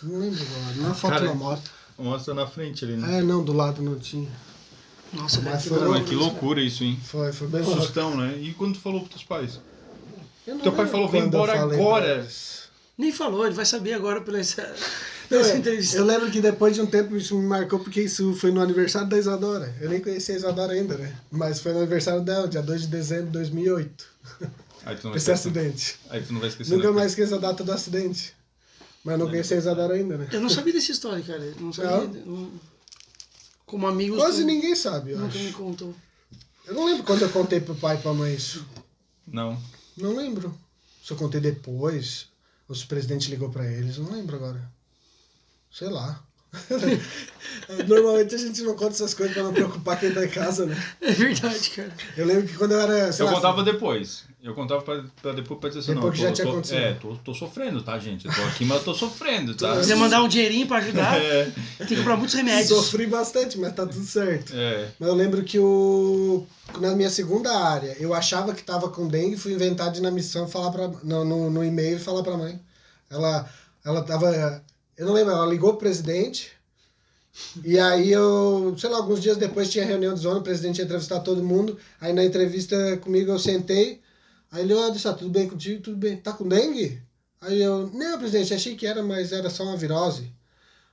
Não lembro agora, não é foto Cara, na moto. Mostra na frente ali, né? Não, do lado não tinha. Nossa, Mas cara. foi Cara, mas louco, que loucura isso, hein? Foi bem louco. Sustão, né? E quando tu falou pros teus pais? Eu não Teu pai lembro falou, vem quando eu embora falei agora. pra eles. Nem falou, ele vai saber agora pela essa Eu entrevista. lembro que depois de um tempo isso me marcou porque isso foi no aniversário da Isadora. Eu nem conhecia a Isadora ainda, né? Mas foi no aniversário dela, dia 2 de dezembro de 2008. Aí tu não vai Esse esquecer. acidente. Aí tu não vai esquecer. Nunca né? mais esqueço a data do acidente. Mas não conhecia a Isadora ainda, né? Eu não sabia dessa história, cara. Eu não sabia. Como amigos. Quase tu ninguém sabe, eu nunca me acho. contou. Eu não lembro quando eu contei pro pai e pra mãe isso. Não. Não lembro. Se eu contei depois, ou se o presidente ligou pra eles, não lembro agora. Sei lá. Normalmente a gente não conta essas coisas pra não preocupar quem tá em casa, né? É verdade, cara. Eu lembro que quando eu era, sei Eu lá, contava depois. Eu contava pra depois pra dizer assim, Depois não, que já tinha acontecido. tô sofrendo, tá, gente? Eu tô aqui, mas eu tô sofrendo, tá? Se quiser mandar um dinheirinho pra ajudar, tem que comprar muitos remédios. sofri bastante, mas tá tudo certo. É. Mas eu lembro que na minha segunda área, eu achava que tava com dengue, fui inventar de ir na missão falar no e-mail falar pra mãe. Ela tava, eu não lembro, ela ligou pro presidente, e aí sei lá, alguns dias depois tinha reunião de zona, o presidente ia entrevistar todo mundo, aí na entrevista comigo eu sentei, aí ele, disse, tudo bem contigo? Tudo bem. Tá com dengue? Aí eu, não, presidente, achei que era, mas era só uma virose.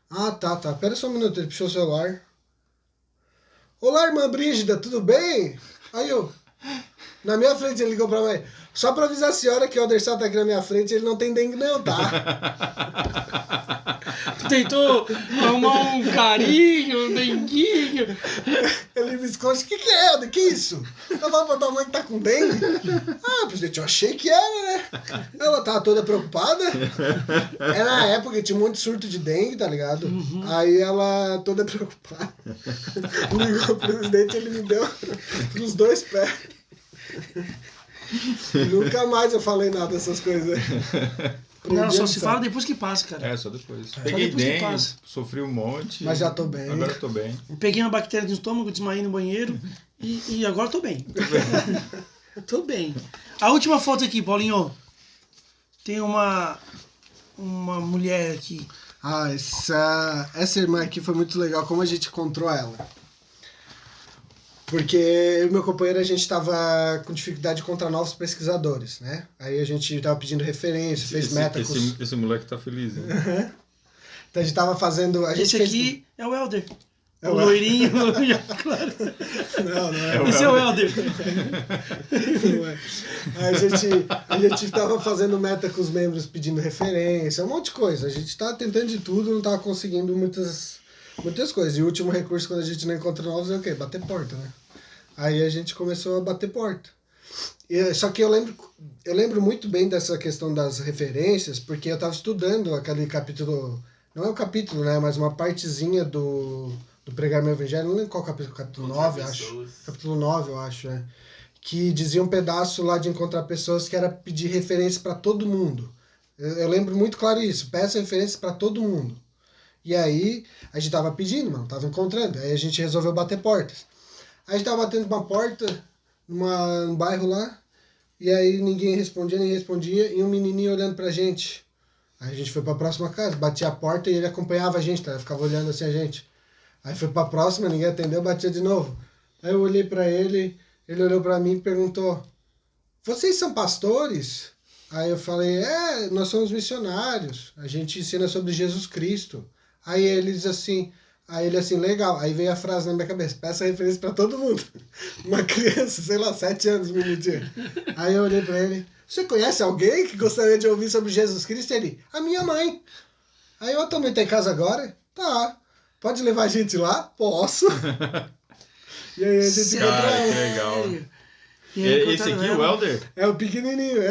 Ah, tá. Pera só um minuto, ele puxou o celular. Olá, irmã Brígida, tudo bem? Aí eu, na minha frente ele ligou pra mãe, só pra avisar a senhora que o Anderson tá aqui na minha frente, ele não tem dengue não, tá? Tu tentou arrumar um carinho, um denguinho. Ele me esconde, o que é, Helder? Que isso? Eu falo pra tua mãe que tá com dengue? Ah, presidente, eu achei que era, né? Ela tava toda preocupada. Era na época que tinha um monte de surto de dengue, tá ligado? Aí ela toda preocupada. Ligou pro presidente, ele me deu nos 2 pés. Nunca mais eu falei nada dessas coisas. Não, só se fala depois que passa, cara. É, só depois. Peguei depois que dengue, passa. sofri um monte. Mas já tô bem. Agora eu tô bem. Peguei uma bactéria no estômago, desmaiei no banheiro e agora tô bem. Tô bem. A última foto aqui, Paulinho. Tem uma mulher aqui. Ah, essa irmã aqui foi muito legal, como a gente encontrou ela. Porque eu e meu companheiro, a gente tava com dificuldade de encontrar novos pesquisadores, né? Aí a gente tava pedindo referência, fez meta com os... Esse moleque tá feliz, né? Então a gente tava fazendo... A gente Esse fez... aqui é o Helder. É o o loirinho. Claro. Não é. Esse é o Helder. Não é. A gente tava fazendo meta com os membros, pedindo referência, um monte de coisa. A gente tava tentando de tudo, não tava conseguindo muitas coisas. E o último recurso, quando a gente não encontra novos, é o quê? Bater porta, né? Aí a gente começou a bater porta. Só que eu lembro muito bem dessa questão das referências, porque eu tava estudando aquele capítulo... Não é um capítulo, né? Mas uma partezinha do Pregar Meu Evangelho. Não lembro qual capítulo 9, acho. Capítulo 9, eu acho, né? Que dizia um pedaço lá de encontrar pessoas que era pedir referência para todo mundo. Eu lembro muito claro isso. Peça referência para todo mundo. E aí, a gente tava pedindo, mano. Tava encontrando. Aí a gente resolveu bater portas. Aí a gente tava batendo uma porta num bairro lá. E aí ninguém respondia, e um menininho olhando pra gente. Aí a gente foi pra próxima casa, batia a porta e ele acompanhava a gente, tá? Ficava olhando assim a gente. Aí foi pra próxima, ninguém atendeu, batia de novo. Aí eu olhei pra ele, ele olhou pra mim e perguntou: vocês são pastores? Aí eu falei: nós somos missionários, a gente ensina sobre Jesus Cristo. Aí ele assim, legal. Aí veio a frase na minha cabeça: peça referência pra todo mundo. Uma criança, sei lá, 7 anos, menino. Aí eu olhei pra ele: você conhece alguém que gostaria de ouvir sobre Jesus Cristo? Ele: a minha mãe. Aí eu também tenho casa agora? Tá. Pode levar a gente lá? Posso. E aí a gente Cara, encontrou que ela. legal. E aí, Esse contaram aqui, ela? o Helder? É o pequenininho,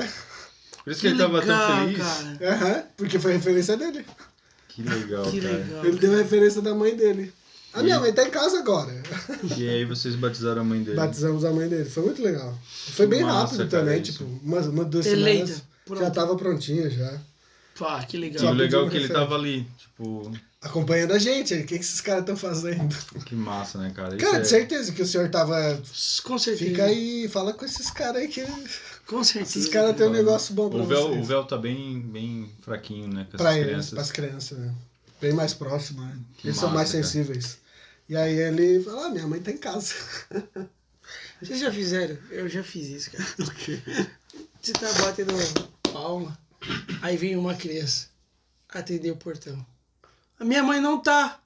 Por isso que ele tava tão legal, feliz. cara. Aham, porque foi referência dele. Que legal, Que cara. legal. Ele deu a referência da mãe dele. A minha mãe tá em casa agora. E aí vocês batizaram a mãe dele. Batizamos a mãe dele. Foi muito legal. Foi bem Massa, rápido cara, também, isso. tipo, umas 2 Eleita. semanas. Pronto. Já tava prontinha já. Pá, que E legal. Só o legal é pedindo que ele referência. tava ali, tipo, Acompanhando a gente. O que esses caras estão fazendo? que massa, né, cara? Cara, de Isso certeza que o senhor tava. Com certeza. Fica aí, fala com esses caras aí que Com certeza. esses caras têm um negócio bom pra o véu, vocês. o véu tá bem fraquinho, né, com Pra essas eles, crianças. pras crianças, né? Bem mais próximo, né? Que Eles são massa, mais cara. sensíveis. E aí ele fala: minha mãe tá em casa. Vocês já fizeram? Eu já fiz isso, cara. O quê? Você tá batendo palma, aí vem uma criança atender o portão. A minha mãe não tá.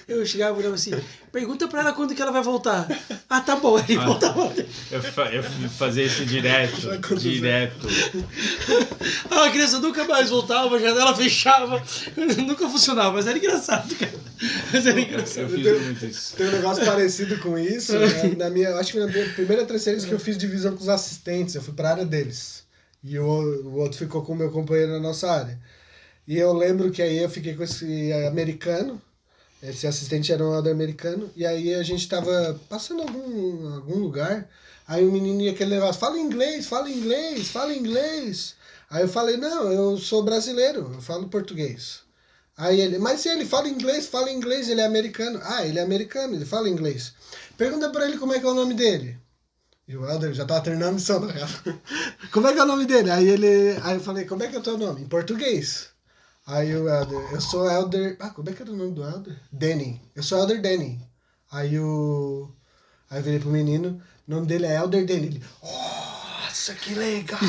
Eu chegava e falava assim: pergunta pra ela quando que ela vai voltar. Ah, tá bom. Ele voltava. Eu fazia isso direto. A criança nunca mais voltava, a janela fechava. Nunca funcionava, mas era engraçado, cara. Mas era Eu engraçado. fiz muito isso. Tem um negócio parecido com isso. Né? Acho que na minha primeira transferência que eu fiz divisão com os assistentes, eu fui pra área deles. E o outro ficou com o meu companheiro na nossa área. E eu lembro que aí eu fiquei com esse americano. Esse assistente era um elder americano. E aí a gente tava passando algum lugar. Aí o menino ia aquele negócio: fala inglês, fala inglês, fala inglês. Aí eu falei: não, eu sou brasileiro, eu falo português. Aí ele: mas se ele fala inglês, ele é americano. Ah, ele é americano, ele fala inglês. Pergunta pra ele como é que é o nome dele. E o Helder já tava treinando a missão, tá ligado? Como é que é o nome dele? Aí eu falei: como é que é o teu nome? Em português. Aí o Helder: eu sou Helder. Ah, como é que era o nome do Helder? Danny. Eu sou Helder Danny. Aí eu virei pro menino: o nome dele é Helder Danny. Ele: nossa, que legal!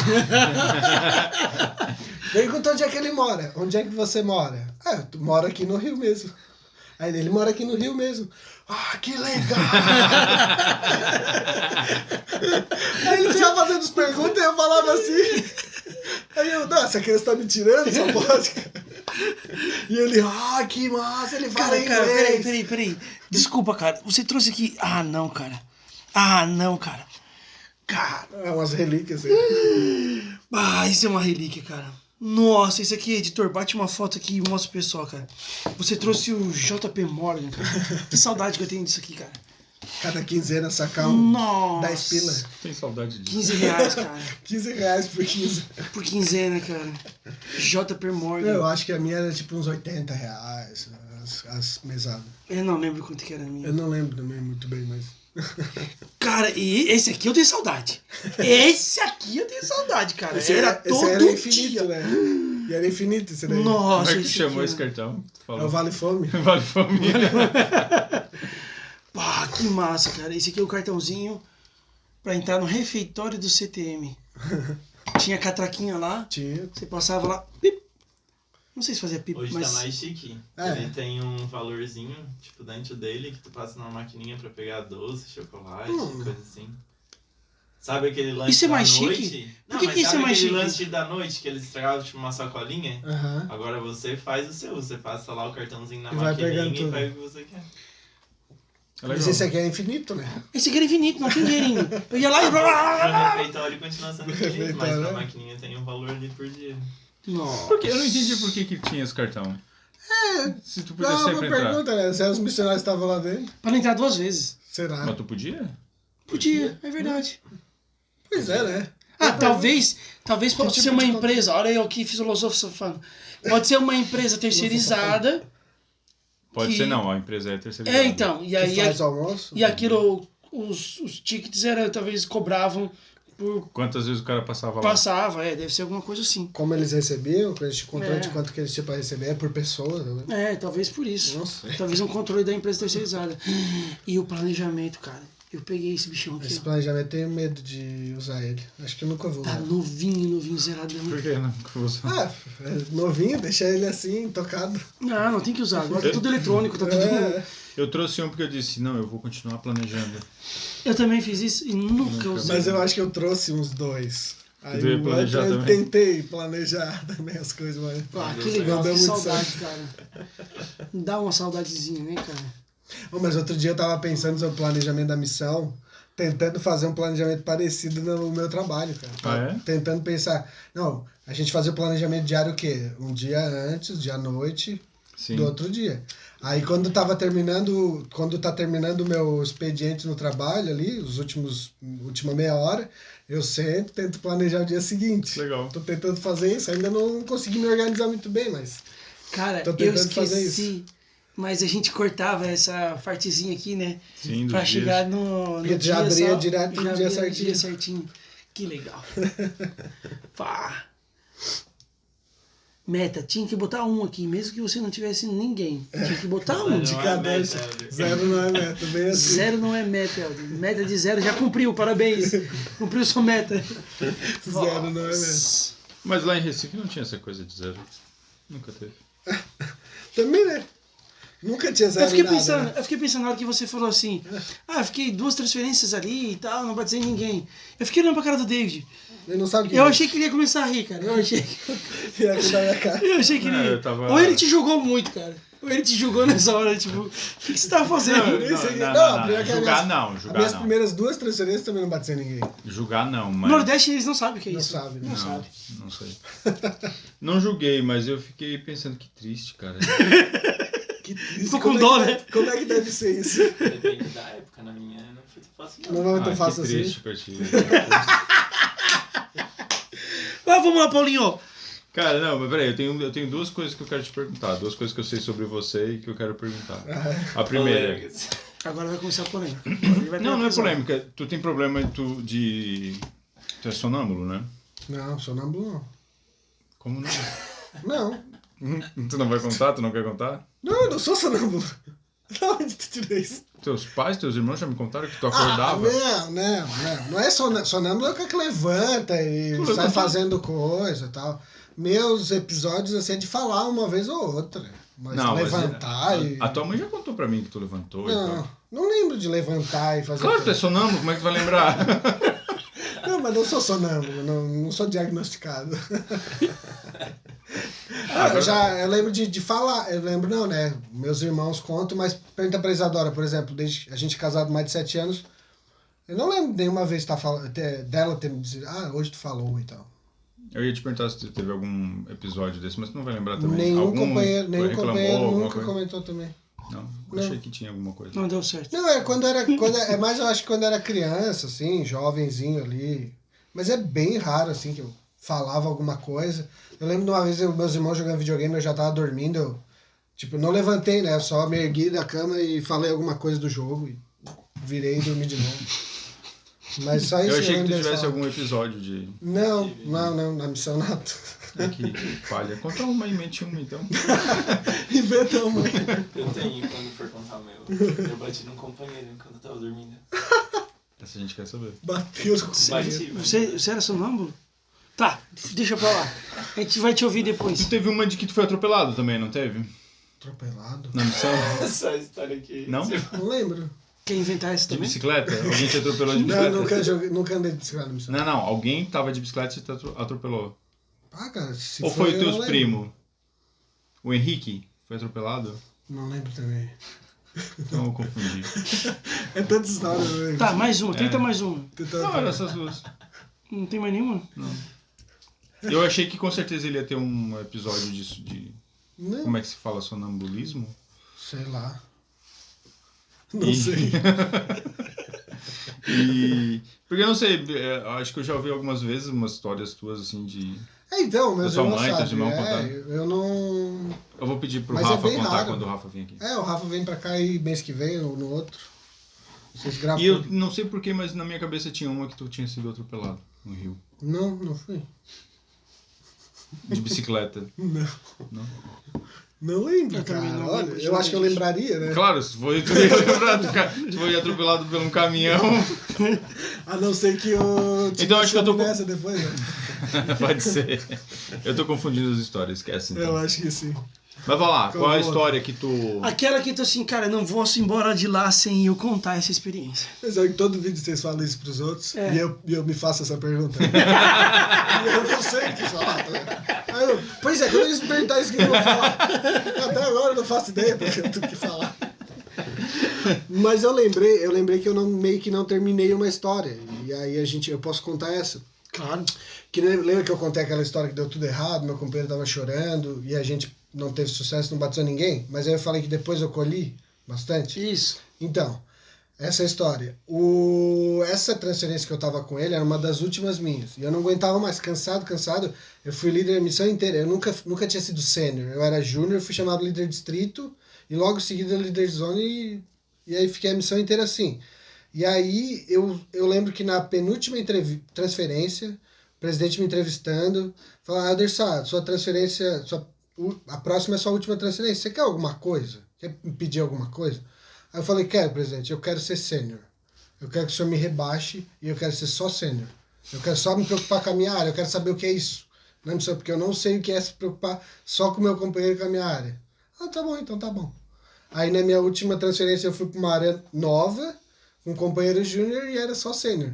Perguntou onde é que ele mora. Onde é que você mora? Ah, eu moro aqui no Rio mesmo. Aí ele: mora aqui no Rio mesmo. Ah, que legal! Aí ele ficava fazendo as perguntas e eu falava assim. Aí eu: nossa, a criança tá me tirando, só pode. E ele: que massa, ele fala Cara, inglês. peraí. Desculpa, cara. Você trouxe aqui. Ah, não, cara. Cara. É umas relíquias aí. Isso é uma relíquia, cara. Nossa, isso aqui, editor, bate uma foto aqui e mostra pro pessoal, cara. Você trouxe o JP Morgan, cara. Que saudade que eu tenho disso aqui, cara. Cada quinzena sacar um Nossa. 10 pila. Tem saudade disso. 15 reais, cara. 15 reais por 15. Por quinzena, cara. JP Morgan. Eu acho que a minha era tipo uns 80 reais, as mesadas. Eu não lembro quanto que era a minha. Eu não lembro também muito bem, mas... Cara, e esse aqui eu tenho saudade. Esse aqui eu tenho saudade, cara. Era todo esse era infinito, dia. né? E era infinito esse daí. Como Nossa, é que esse chamou aqui, esse cartão? É Falou. o Vale Fome. Vale Família. Pá, que massa, cara. Esse aqui é o cartãozinho pra entrar no refeitório do CTM. Tinha catraquinha lá, Tinha. você passava lá, pip. Não sei se fazia pip, Hoje mas... tá mais chique. É. Ele tem um valorzinho, tipo, dentro dele, que tu passa numa maquininha pra pegar doce, chocolate, coisa assim. Sabe aquele lanche Isso é da mais noite? chique? Não, Por que mas que isso é sabe mais aquele chique? lanche da noite que eles estragavam, tipo, uma sacolinha? Aham. Agora você faz o seu, você passa lá o cartãozinho na E vai pegando maquininha e tudo. pega o que você quer. É Mas legal. esse aqui é infinito, né? Esse aqui era infinito, não tinha dinheirinho. Eu ia lá e... No refeitório continua sendo infinito, mas refeitório, na né? maquininha tem um valor ali por dia. Nossa. Por quê? Eu não entendi por que tinha esse cartão. Se tu podia Não, uma sempre entrar. pergunta, né? Se os missionários estavam lá dentro, Pra não entrar 2 vezes. será? Mas tu podia? Podia, é verdade. Pois é, né? Ah, talvez pode tipo ser uma de empresa, olha eu aqui filosofando. Pode ser uma empresa terceirizada. Pode Que- ser não, a empresa é terceirizada. É, então, e Que aí faz almoço. e aquilo, os tickets era, talvez cobravam Quantas vezes o cara passava lá? Passava, deve ser alguma coisa assim. Como eles recebiam, com esse controle É. de quanto que eles tinham pra receber é por pessoa, né? Talvez por isso. Não sei. Talvez um controle da empresa terceirizada. E o planejamento, cara. Eu peguei esse bichão aqui, Esse ó. planejamento, eu tenho medo de usar ele. Acho que eu nunca vou Tá usar. novinho, zeradão. Por que não? Ah, é novinho, deixar ele assim, tocado. Não tem que usar. Agora tá tudo eletrônico, tá tudo... É. Eu trouxe um porque eu disse, não, eu vou continuar planejando. Eu também fiz isso e nunca usei. Mas eu acho que eu trouxe uns 2. Aí Tu ia planejar eu também? tentei planejar também as coisas, mas... Ah, que legal, Não deu que muito saudade, certo. cara. Dá uma saudadezinha, né, cara? Oh, mas outro dia eu tava pensando sobre o planejamento da missão, tentando fazer um planejamento parecido no meu trabalho, cara. Ah, é? Tentando pensar, não, a gente fazia o planejamento diário o quê? Um dia antes, dia à noite, Sim. do outro dia. Aí quando tá terminando o meu expediente no trabalho ali, última meia hora, eu sento, tento planejar o dia seguinte. Legal. Tô tentando fazer isso, ainda não consegui me organizar muito bem, mas... Cara, Tô eu tentando fazer esqueci. Mas a gente cortava essa partezinha aqui, né? Sim, Pra dos chegar dias. no Porque dia já abria só, direto no já dia abria no certinho. certinho. Que legal. Pá. Meta, tinha que botar um aqui, mesmo que você não tivesse ninguém. Tinha que botar um. de Não é cada meta, zero não é meta, bem assim. 0 não é meta, Elder. Meta de 0 já cumpriu, parabéns. Cumpriu sua meta. Zero não é meta. Nossa. Mas lá em Recife não tinha essa coisa de zero. Nunca teve. Também, né? Nunca tinha zero Eu fiquei, nada, pensando, né? eu fiquei pensando na hora que você falou assim, fiquei 2 transferências ali e tal, não batizei ninguém. Eu fiquei olhando pra cara do David. Ele não sabe o que Eu é. achei que ele ia começar a rir, cara. Eu achei E aqui na minha cara. que ele... eu tava- Ou ele te julgou muito, cara. Ou ele te julgou nessa hora, tipo, o que você tava fazendo? Nem sei que- Não, não, não, não. primeiro que as Julgar minhas- não, As julgar minhas não. primeiras 2 transferências também não bateu ninguém. Julgar não, No mas... Nordeste eles não sabem o que é Não isso. sabe, né? Não sabe. Não sei. Não julguei, mas eu fiquei pensando que triste, cara. Que triste. Ficou com Como é dó, que né? deve- Como é que deve ser isso? Depende da época, na minha não foi tão fácil não. Não é tão fácil que assim. triste pra ti. Vamos lá, Paulinho. Cara, não, mas peraí, eu tenho 2 coisas que eu quero te perguntar. 2 coisas que eu sei sobre você e que eu quero perguntar. A primeira... Polêmicas. Agora vai começar a polêmica. Ele vai Não é pesar. polêmica. Tu tem problema de... Tu é sonâmbulo, né? Não, sonâmbulo não. Como não? Não. Tu não vai contar? Tu não quer contar? Não, eu não sou sonâmbulo. Da onde tu tirou isso? Teus pais, teus irmãos já me contaram que tu Ah, acordava? não. Não é sonâmbulo, é o cara que levanta e Tu sai levanta- fazendo coisa e tal. Meus episódios assim é de falar uma vez ou outra. Mas levantar e. A tua mãe já contou pra mim que tu levantou e Não, tal. não lembro de levantar e fazer. Claro, tu é sonâmbulo, como é que tu vai lembrar? Não, mas não sou sonâmbulo, não sou diagnosticado. Eu lembro de falar, eu lembro não, né? Meus irmãos contam, mas pergunta pra Isadora, por exemplo, desde a gente é casado mais de 7 anos, eu não lembro nenhuma vez dela ter me dito, hoje tu falou e tal. Eu ia te perguntar se tu teve algum episódio desse, mas tu não vai lembrar também. Nenhum Algum companheiro alguma nunca coisa? comentou também. Não, Não. achei que tinha alguma coisa. Não deu certo. Não, é mais eu acho que quando era criança, assim, jovenzinho ali. Mas é bem raro, assim, que eu falava alguma coisa. Eu lembro de uma vez meus irmãos jogando videogame, eu já tava dormindo, eu, tipo, não levantei, né? Eu só me ergui da cama e falei alguma coisa do jogo e virei e dormi de novo. Mas só isso Eu achei que lembro tu deles tivesse falar. algum episódio de... Não, na missão nada. Que palha. Conta uma e mente uma, então. Inventa uma. Eu tenho, quando for contar o meu, eu bati num companheiro enquanto eu tava dormindo. Essa a gente quer saber. Bateu com Bati, Você era sonâmbulo? Tá, deixa pra lá. A gente vai te ouvir Tu depois. teve uma de que tu foi atropelado também, não teve? atropelado. Na missão? Essa história aqui. Não? Não lembro. Quer inventar essa De também? bicicleta? Alguém te atropelou de Não, bicicleta? nunca andei de bicicleta na missão. Não, alguém tava de bicicleta e te atropelou. Ah, cara, se Ou foi eu teus não lembro. primos? O Henrique foi atropelado? Não lembro também. Então eu confundi. É tanta história, eu lembro. Tá, mais uma. Tenta mais uma. Não, eram essas duas. Não tem mais nenhuma? Eu achei que com certeza ele ia ter um episódio disso, de... Não, Como é que se fala? Sonambulismo? sei lá. Não E- sei. Porque eu não sei, acho que eu já ouvi algumas vezes umas histórias tuas assim de... Então, meus Da sua irmãos mãe, teus sabem. irmãos É, contaram? eu não... Eu vou pedir pro Mas é Rafa bem contar raro. quando o Rafa vir aqui. É, o Rafa vem pra cá e mês que vem ou no outro. Vocês gravam. E eu não sei porquê, mas na minha cabeça tinha uma que tu tinha sido atropelado no Rio. Não fui. De bicicleta. Não. Não? Não lembro, Eu também cara. não Olha, lembro, eu acho que eu disso. lembraria, né? Claro, se foi, tu ia lembrar do cara. Se foi atropelado por um caminhão. A não ser que eu Então acho que eu tô com- nessa depois, né? Pode ser. Eu tô confundindo as histórias, esquece então. Eu acho que sim. Mas vai lá, qual é a Como? história que tu. Aquela que tu assim, cara, não vou embora de lá sem eu contar essa experiência. Mas é que todo vídeo vocês falam isso pros outros É. e eu me faço essa pergunta. E eu não sei o que falar. Tá? Aí eu, pois é, quando eles me perguntarem isso, o que eu vou falar? Até agora eu não faço ideia do que falar. Mas eu lembrei que eu meio que não terminei uma história. E aí eu posso contar essa. Claro. Que lembra que eu contei aquela história que deu tudo errado, meu companheiro tava chorando e a gente não teve sucesso, não batizou ninguém? Mas aí eu falei que depois eu colhi bastante. Isso. Então, essa é a história. Essa transferência que eu tava com ele era uma das últimas minhas. E eu não aguentava mais, cansado. Eu fui líder da missão inteira. Eu nunca tinha sido sênior. Eu era júnior, fui chamado líder de distrito e logo em seguida líder de zona e aí fiquei a missão inteira assim. E aí eu lembro que na penúltima transferência, o presidente me entrevistando, falou: Adersa, sua transferência, a próxima é a sua última transferência. Você quer alguma coisa? Quer me pedir alguma coisa? Aí eu falei: quero, presidente, eu quero ser sênior. Eu quero que o senhor me rebaixe e eu quero ser só sênior. Eu quero só me preocupar com a minha área, eu quero saber o que é isso. Não, porque eu não sei o que é se preocupar só com o meu companheiro e com a minha área. Ah, tá bom, então tá bom. Aí na minha última transferência eu fui para uma área nova, com um companheiro júnior e era só sênior.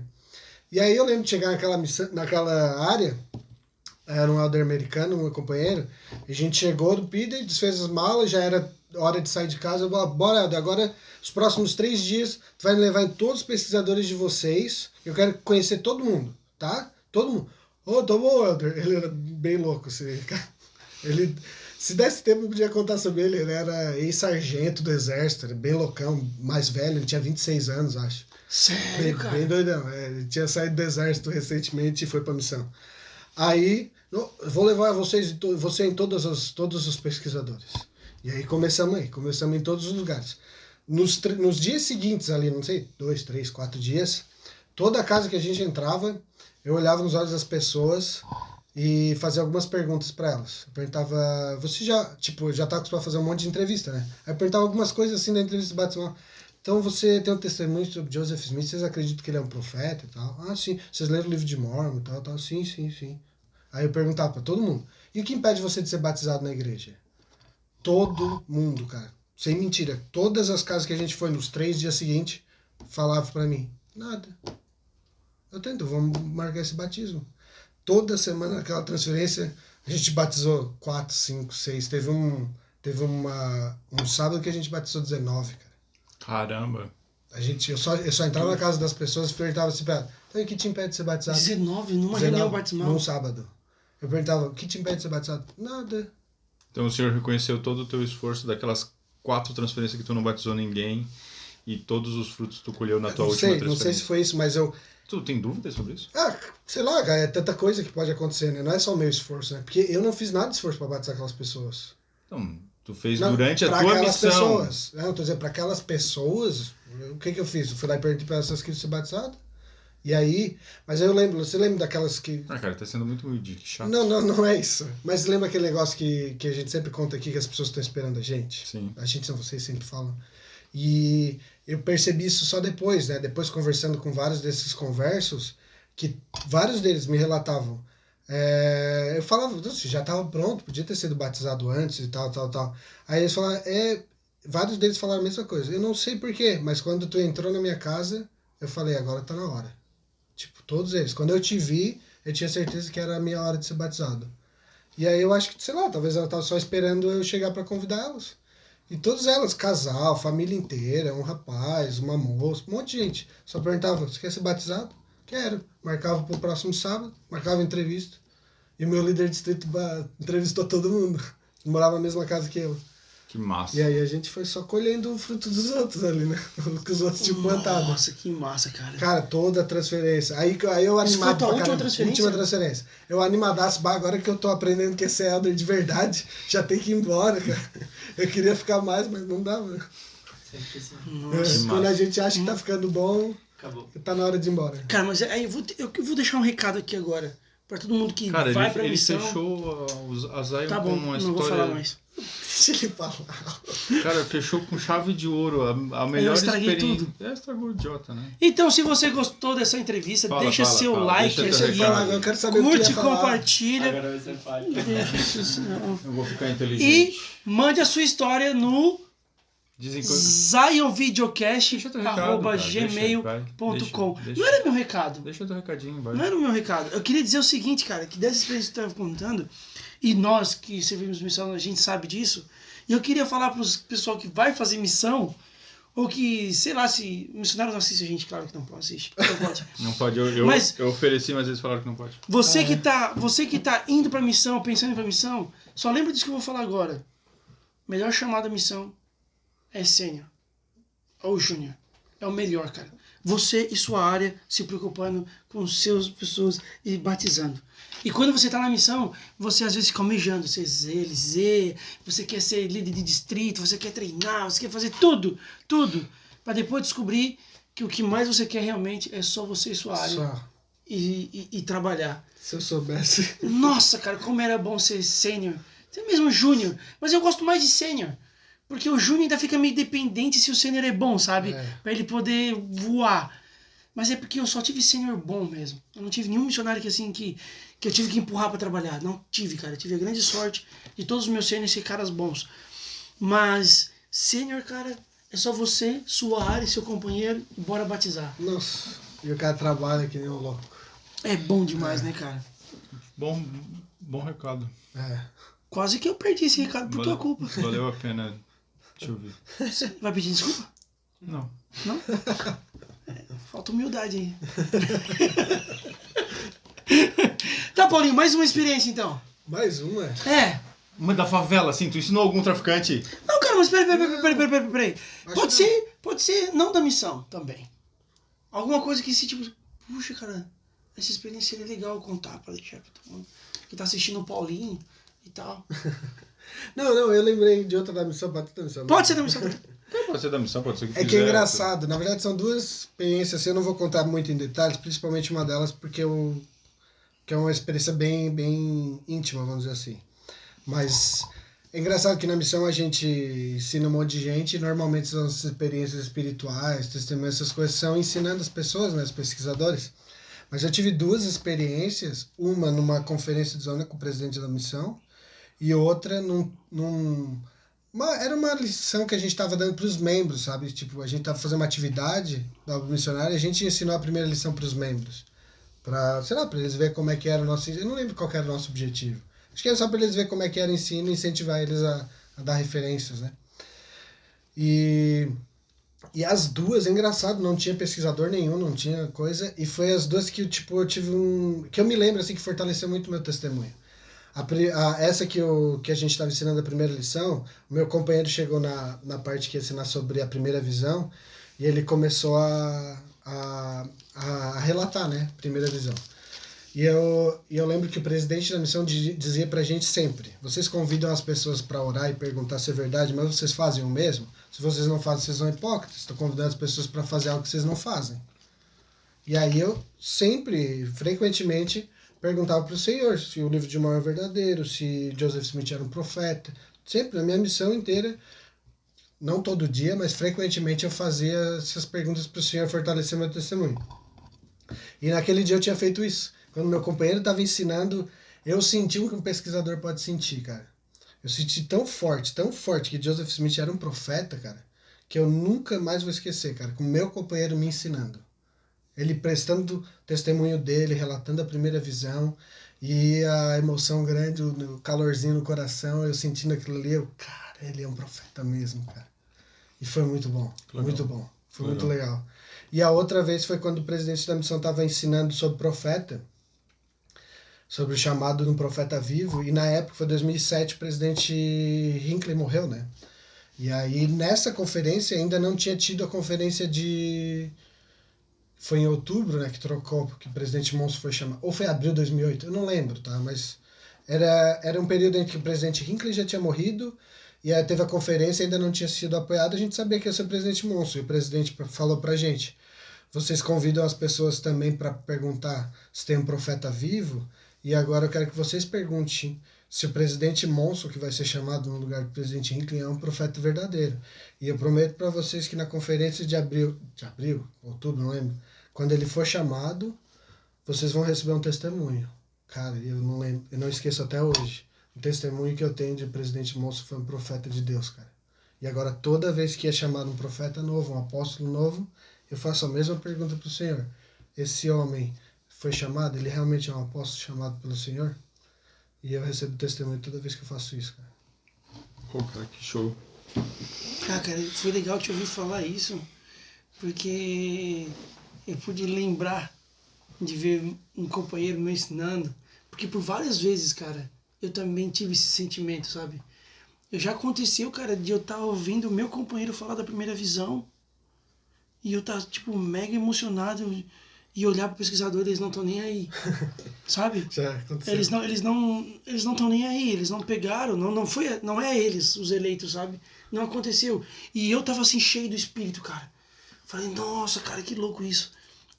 E aí eu lembro de chegar naquela área, era um elder americano, meu companheiro, e a gente chegou do PIDA, desfez as malas, já era hora de sair de casa. Eu falei: bora, Elder, agora os próximos 3 dias tu vai me levar em todos os pesquisadores de vocês, eu quero conhecer todo mundo, tá? Todo mundo. Ô, tá bom, Elder. Ele era bem louco, assim, cara. Ele, se desse tempo eu podia contar sobre ele. Ele era ex-sargento do exército, era bem loucão, mais velho, ele tinha 26 anos, acho. Sério, cara? Bem doidão. Ele tinha saído do exército recentemente e foi pra missão. Aí, eu vou levar você em todos os pesquisadores. E aí começamos em todos os lugares. Nos dias seguintes ali, não sei, 2, 3, 4 dias, toda casa que a gente entrava, eu olhava nos olhos das pessoas e fazia algumas perguntas para elas. Eu perguntava: você já tá acostumado a fazer um monte de entrevista, né? Aí eu perguntava algumas coisas assim da entrevista batismal. Então você tem um testemunho sobre Joseph Smith, vocês acreditam que ele é um profeta e tal? Ah, sim. Vocês leram o livro de Mormon e tal? Sim. Aí eu perguntava para todo mundo: e o que impede você de ser batizado na igreja? Todo mundo, cara. Sem mentira. Todas as casas que a gente foi nos 3 dias seguintes, falavam para mim: nada. Eu tento, vamos marcar esse batismo. Toda semana aquela transferência, a gente batizou 4, 5, 6. Teve um sábado que a gente batizou 19, cara. Caramba. Eu só entrava na casa das pessoas e perguntava assim pra ela: então, o que te impede de ser batizado? 19 numa 19, reunião batismal. num sábado. Eu perguntava: o que te impede de ser batizado? Nada. Então o senhor reconheceu todo o teu esforço daquelas 4 transferências que tu não batizou ninguém e todos os frutos que tu colheu na tua última transferência. Não sei se foi isso, mas eu... Tu tem dúvidas sobre isso? Ah, sei lá, cara, é tanta coisa que pode acontecer, né? Não é só o meu esforço, né? Porque eu não fiz nada de esforço pra batizar aquelas pessoas. Então, tu fez Não, durante a pra tua aquelas missão. Pessoas. Não, tô dizendo, pra aquelas pessoas, o que eu fiz? Eu fui lá e perguntei pra elas se queriam ser batizadas. E aí, mas eu lembro, você lembra daquelas que... Ah, cara, tá sendo muito chato. Não é isso. Mas lembra aquele negócio que a gente sempre conta aqui, que as pessoas estão esperando a gente? Sim. A gente, não, vocês sempre falam. E eu percebi isso só depois, né? Depois conversando com vários desses conversos, que vários deles me relatavam. Eu falava: já estava pronto, podia ter sido batizado antes e tal. Aí eles falaram, vários deles falaram a mesma coisa. Eu não sei porquê, mas quando tu entrou na minha casa, eu falei: agora tá na hora. Tipo, todos eles. Quando eu te vi, eu tinha certeza que era a minha hora de ser batizado. E aí eu acho que, sei lá, talvez ela tava só esperando eu chegar para convidar elas. E todas elas, casal, família inteira, um rapaz, uma moça, um monte de gente. Só perguntava: você quer ser batizado? Quero. Marcava pro próximo sábado, marcava entrevista. E o meu líder de distrito entrevistou todo mundo. Morava na mesma casa que eu. Que massa. E aí a gente foi só colhendo o fruto dos outros ali, né? O que os outros tinham plantado. Nossa, que massa, cara. Cara, toda a transferência. Aí eu Isso foi a animado tua pra última caramba. transferência? Última transferência. Eu animadaço, agora que eu tô aprendendo que esse é elder de verdade, já tem que ir embora, cara. Eu queria ficar mais, mas não dava. Sempre assim. Nossa. Quando a gente acha que tá ficando bom, Acabou. tá na hora de ir embora. Cara, mas aí eu vou deixar um recado aqui agora. Pra todo mundo que Cara, vai pra ele missão. fechou a Zion Tá com bom, uma não vou história... falar mais. Se ele falar. Cara, fechou com chave de ouro. A melhor estraguei experiência. tudo. Estragou, idiota, né? Então, se você gostou dessa entrevista, Fala, deixa fala, seu fala, like deixa teu aqui. recado. Agora eu quero saber o que Curte, ia falar. compartilha. Agora você fala. Eu vou ficar E inteligente. mande a sua história no Dizem que... zionvideocast@gmail.com. Deixa teu recado, cara. Deixa. Não era meu recado. Deixa teu recadinho, vai. Não era o meu recado. Eu queria dizer o seguinte, cara, que dessa experiência que eu estava contando, e nós que servimos missão, a gente sabe disso, e eu queria falar para os pessoal que vai fazer missão, ou que, sei lá, se missionários não assistem a gente, claro que não pode assistir. Não pode. Não pode, eu ofereci, mas eles falaram que não pode. Você que tá indo pra missão, pensando em ir pra missão, só lembra disso que eu vou falar agora. Melhor chamada missão é sênior. Ou júnior. É o melhor, cara. Você e sua área se preocupando com seus pessoas e batizando. E quando você tá na missão, você às vezes fica almejando, você você quer ser líder de distrito, você quer treinar, você quer fazer tudo, para depois descobrir que o que mais você quer realmente é só você e sua área. Só. E trabalhar. Se eu soubesse. Nossa, cara, como era bom ser sênior. Até mesmo júnior. Mas eu gosto mais de sênior. Porque o júnior ainda fica meio dependente se o sênior é bom, sabe? Pra ele poder voar. Mas é porque eu só tive sênior bom mesmo. Eu não tive nenhum missionário que assim que eu tive que empurrar pra trabalhar. Não tive, cara. Eu tive a grande sorte de todos os meus sêniors ser caras bons. Mas sênior, cara, é só você, sua área, seu companheiro e bora batizar. Nossa. E o cara trabalha que nem um louco. É bom demais, né, cara? Bom recado. É. Quase que eu perdi esse recado por tua culpa. Valeu a pena te ouvir. Vai pedir desculpa? Não. Não? Falta humildade aí. Tá, Paulinho, mais uma experiência então. Mais uma? É. Uma da favela, assim, tu ensinou algum traficante? Não, cara, mas peraí. Acho Pode ser não da missão também. Alguma coisa que se tipo, puxa, cara, essa experiência seria legal contar pra deixar pra todo mundo que tá assistindo o Paulinho e tal. Não, eu lembrei de outra da missão, pode ser da missão. Pode ser da missão. Pode ser da missão, pode ser que É que é engraçado. Na verdade, são duas experiências. Eu não vou contar muito em detalhes, principalmente uma delas, porque que é uma experiência bem íntima, vamos dizer assim. Mas é engraçado que na missão a gente ensina um monte de gente, e normalmente são as experiências espirituais, testemunhos, essas coisas são ensinando as pessoas, né, os pesquisadores. Mas eu tive duas experiências, uma numa conferência de zona com o presidente da missão, e outra era uma lição que a gente estava dando para os membros, sabe? Tipo, a gente estava fazendo uma atividade da obra missionária e a gente ensinou a primeira lição para os membros. Para, sei lá, para eles verem como é que era o nosso... Eu não lembro qual que era o nosso objetivo. Acho que era só para eles verem como é que era o ensino e incentivar eles a dar referências, né? E as duas, é engraçado, não tinha pesquisador nenhum, não tinha coisa, e foi as duas que eu tive que eu me lembro, assim, que fortaleceu muito o meu testemunho. Essa que a gente estava ensinando a primeira lição, o meu companheiro chegou na parte que ia ensinar sobre a primeira visão, e ele começou a relatar, né, a primeira visão. E eu lembro que o presidente da missão dizia pra gente sempre: vocês convidam as pessoas para orar e perguntar se é verdade, mas vocês fazem o mesmo? Se vocês não fazem, vocês são hipócritas. Estão convidando as pessoas para fazer algo que vocês não fazem. E aí eu sempre, frequentemente, perguntava para o Senhor se o livro de Mormon é verdadeiro, se Joseph Smith era um profeta. Sempre, na minha missão inteira, não todo dia, mas frequentemente eu fazia essas perguntas para o Senhor fortalecer meu testemunho. E naquele dia eu tinha feito isso. Quando meu companheiro estava ensinando, eu senti o que um pesquisador pode sentir, cara. Eu senti tão forte que Joseph Smith era um profeta, cara, que eu nunca mais vou esquecer, cara, com o meu companheiro me ensinando. Ele prestando testemunho dele, relatando a primeira visão, e a emoção grande, o calorzinho no coração, eu sentindo aquilo ali, cara, ele é um profeta mesmo, cara. E foi muito bom, muito bom, foi muito legal. E a outra vez foi quando o presidente da missão estava ensinando sobre profeta, sobre o chamado de um profeta vivo, e na época, foi 2007, o presidente Hinckley morreu, né? E aí, nessa conferência, ainda não tinha tido a conferência Foi em outubro, né, que trocou, que o presidente Monson foi chamado. Ou foi abril de 2008, eu não lembro, tá? Mas era um período em que o presidente Hinckley já tinha morrido E aí teve a conferência, ainda não tinha sido apoiado, a gente sabia que ia ser o presidente Monson. E o presidente falou pra gente, vocês convidam as pessoas também para perguntar se tem um profeta vivo, e agora eu quero que vocês perguntem se o presidente Monson, que vai ser chamado no lugar do presidente Hinckley, é um profeta verdadeiro. E eu prometo para vocês que na conferência de outubro, não lembro, quando ele for chamado, vocês vão receber um testemunho. Cara, eu não lembro, eu não esqueço até hoje. O testemunho que eu tenho de presidente Monson foi um profeta de Deus, cara. E agora, toda vez que é chamado um profeta novo, um apóstolo novo, eu faço a mesma pergunta para o Senhor. Esse homem foi chamado? Ele realmente é um apóstolo chamado pelo Senhor? E eu recebo testemunho toda vez que eu faço isso, cara. Pô, cara, que show. Cara, foi legal te ouvir falar isso, porque eu pude lembrar de ver um companheiro me ensinando, porque por várias vezes, cara, eu também tive esse sentimento, sabe? Já aconteceu, cara, de eu estar ouvindo o meu companheiro falar da primeira visão e eu estar, tipo, mega emocionado e olhar para o pesquisador, eles não estão nem aí, sabe? Já aconteceu. Eles não estão nem aí, eles não pegaram, não é eles os eleitos, sabe? Não aconteceu. E eu tava assim cheio do espírito, cara. Falei, nossa, cara, que louco isso.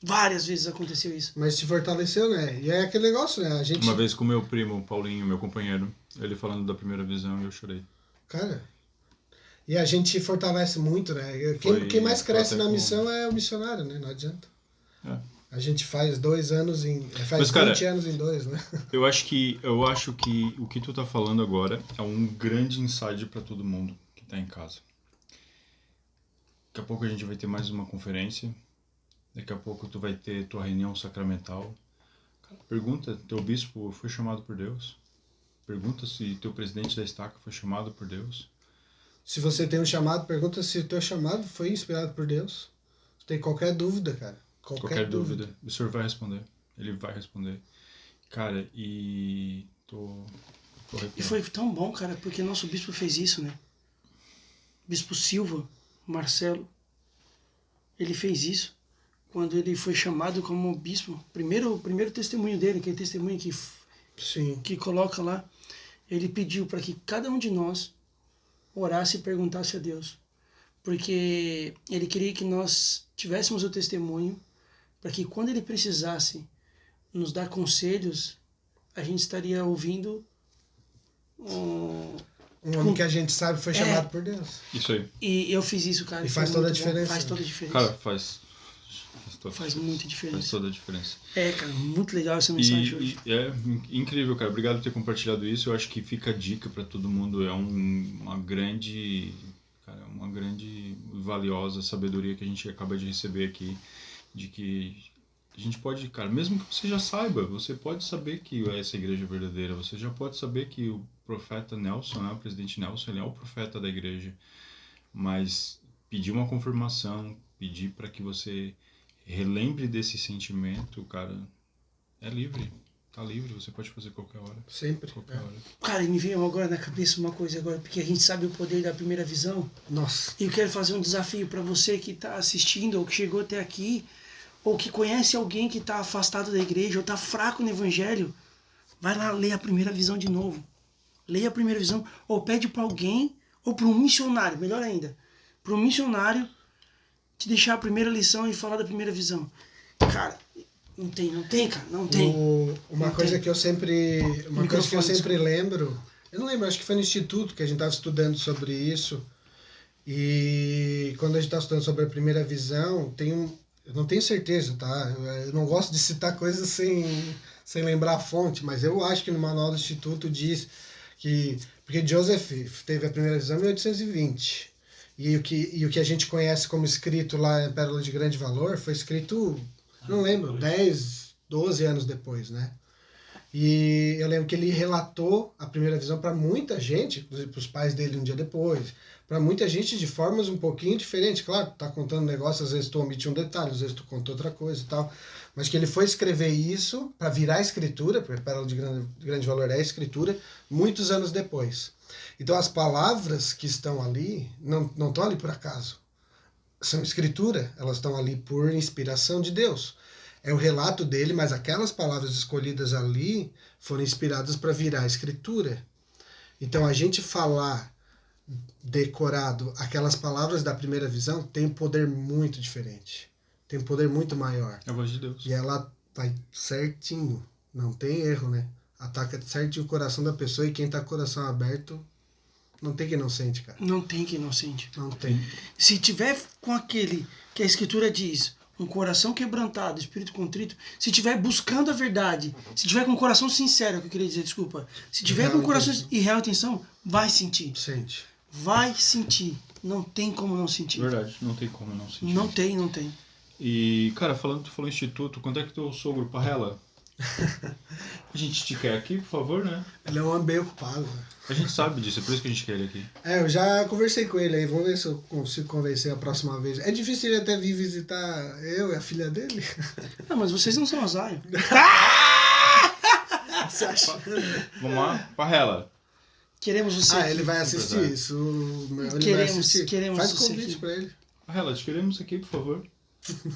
Várias vezes aconteceu isso. Mas te fortaleceu, né? E é aquele negócio, né? A gente... Uma vez com o meu primo, Paulinho, meu companheiro, ele falando da primeira visão e eu chorei. Cara, e a gente fortalece muito, né? Quem mais cresce na missão é o missionário, né? Não adianta. É. A gente faz 2 anos faz Mas, cara, 20 anos em 2, né? Eu acho que o que tu tá falando agora é um grande insight para todo mundo que tá em casa. Daqui a pouco a gente vai ter mais uma conferência. Daqui a pouco tu vai ter tua reunião sacramental. Cara, pergunta, teu bispo foi chamado por Deus? Pergunta se teu presidente da estaca foi chamado por Deus? Se você tem um chamado, pergunta se o teu chamado foi inspirado por Deus. Se tem qualquer dúvida, cara. Qualquer dúvida, o senhor vai responder. Ele vai responder. Cara, e E foi tão bom, cara, porque nosso bispo fez isso, né? Bispo Silva, Marcelo, ele fez isso quando ele foi chamado como bispo. O primeiro testemunho dele, aquele testemunho Sim. que coloca lá, ele pediu para que cada um de nós orasse e perguntasse a Deus. Porque ele queria que nós tivéssemos o testemunho para que quando ele precisasse nos dar conselhos, a gente estaria ouvindo um homem que a gente sabe foi chamado por Deus. Isso aí. E eu fiz isso, cara. E faz toda a diferença. Faz toda a diferença. Cara, faz muita diferença. Faz toda a diferença. É, cara, muito legal essa mensagem hoje. E é incrível, cara. Obrigado por ter compartilhado isso. Eu acho que fica a dica para todo mundo. É uma grande e valiosa sabedoria que a gente acaba de receber aqui. De que a gente pode, cara, mesmo que você já saiba, você pode saber que essa igreja é verdadeira. Você já pode saber que o profeta Nelson, né, o presidente Nelson, ele é o profeta da igreja. Mas pedir uma confirmação, pedir para que você relembre desse sentimento, cara, é livre. Tá livre, você pode fazer qualquer hora. Sempre. Qualquer hora. Cara, me veio agora na cabeça uma coisa agora, porque a gente sabe o poder da primeira visão. Nossa. E eu quero fazer um desafio para você que está assistindo, ou que chegou até aqui, ou que conhece alguém que está afastado da igreja, ou está fraco no evangelho. Vai lá ler a primeira visão de novo. Leia a primeira visão, ou pede para alguém, ou para um missionário, melhor ainda, para um missionário te deixar a primeira lição e falar da primeira visão. Cara, não tem, cara, não tem. Uma coisa que eu sempre lembro, eu não lembro, acho que foi no instituto que a gente estava estudando sobre isso, e quando a gente estava estudando sobre a primeira visão, eu não tenho certeza, tá? Eu não gosto de citar coisas sem lembrar a fonte, mas eu acho que no manual do instituto diz que, porque Joseph teve a primeira visão em 1820, e o que a gente conhece como escrito lá em Pérola de Grande Valor foi escrito, não lembro, 10, 12 anos depois, né? E eu lembro que ele relatou a primeira visão para muita gente, inclusive para os pais dele um dia depois, para muita gente de formas um pouquinho diferentes. Claro, tá contando negócio, às vezes tu omite um detalhe, às vezes tu conta outra coisa e tal, mas que ele foi escrever isso para virar escritura, porque Pérola de Grande Valor é escritura, muitos anos depois. Então as palavras que estão ali não estão ali por acaso. São escritura, elas estão ali por inspiração de Deus. É o relato dele, mas aquelas palavras escolhidas ali foram inspiradas para virar escritura. Então a gente falar decorado aquelas palavras da primeira visão, tem um poder muito diferente. Tem um poder muito maior. É a voz de Deus. E ela vai certinho. Não tem erro, né? Ataca certinho o coração da pessoa e quem tá com o coração aberto, não tem quem não sente, cara. Não tem quem não sente. Não tem. Se tiver com aquele que a Escritura diz, um coração quebrantado, espírito contrito, se tiver buscando a verdade, se tiver com um coração sincero, é o que eu queria dizer, desculpa. Se tiver Real com um coração intenção. e real intenção, vai sentir. Sente. Vai sentir. Não tem como não sentir. Verdade, não tem como não sentir. Não tem, não tem. E, cara, tu falou instituto, quando é que teu sogro parrela? A gente te quer aqui, por favor, né? Ele é um homem bem ocupado. Né? A gente sabe disso, é por isso que a gente quer ele aqui. Eu já conversei com ele aí, vamos ver se eu consigo convencer a próxima vez. É difícil ele até vir visitar eu e a filha dele. Não, mas vocês não são azaio. Você acha? Vamos lá? Parrela. Queremos você aqui. Ele vai assistir Empresário. isso. Ele vai Queremos- assistir. queremos Faz você convite aqui. pra ele. Parrela, te queremos aqui, por favor.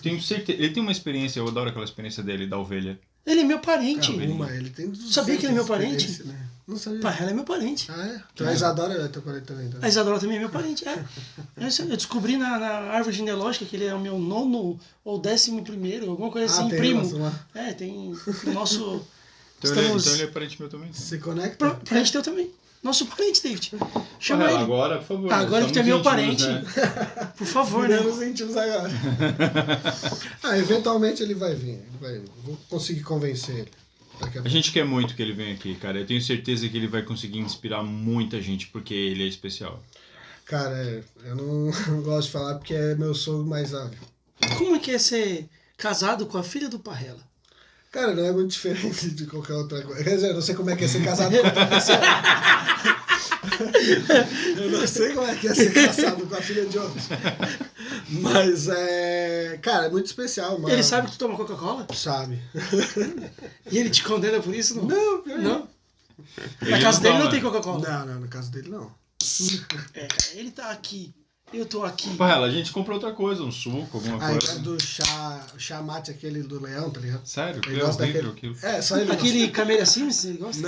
Tenho certeza. Ele tem uma experiência, eu adoro aquela experiência dele, da ovelha. Ele é meu parente. Ele tem 200 Sabia que ele é meu parente? experiência, né? Não sabia. Parrela é meu parente. Ah, é? Então a Isadora é teu parente também. Então. A Isadora também é meu parente, é. Eu descobri na árvore genealógica que ele é o meu 9º ou 11º, alguma coisa assim, tem primo. relação lá. Tem o nosso... Então, Estamos- ele é parente meu também. Se conecta? Parente teu também. Nosso parente, David. Chama Parrela, ele. agora, por favor. Agora que tu é somos meu íntimos, parente. né? Por favor, né? Viramos íntimos agora. Eventualmente ele vai vir. Vou conseguir convencer ele. Daqui a A pouco. gente quer muito que ele venha aqui, cara. Eu tenho certeza que ele vai conseguir inspirar muita gente, porque ele é especial. Cara, eu não gosto de falar porque é meu sogro mais velho. Como é que é ser casado com a filha do Parrela? Cara, não é muito diferente de qualquer outra coisa. Quer dizer, eu não sei como é que é ser casado com outra pessoa. Eu não sei como é que é ser casado com a filha de outro. Mas cara, é muito especial, mano. Ele sabe que tu toma Coca-Cola? Sabe. E ele te condena por isso? Não? Não, pior Não? Ele Na casa dele não toma. tem Coca-Cola. Não, no caso dele não. Cara, ele tá aqui. Eu tô aqui. Parrela, a gente compra outra coisa, um suco, alguma Aí coisa. é do chá mate aquele do leão, tá ligado? Sério? Ele Que é gosta horrível daquele- aquilo. Só ele Aquele Camellia Sims, você gosta?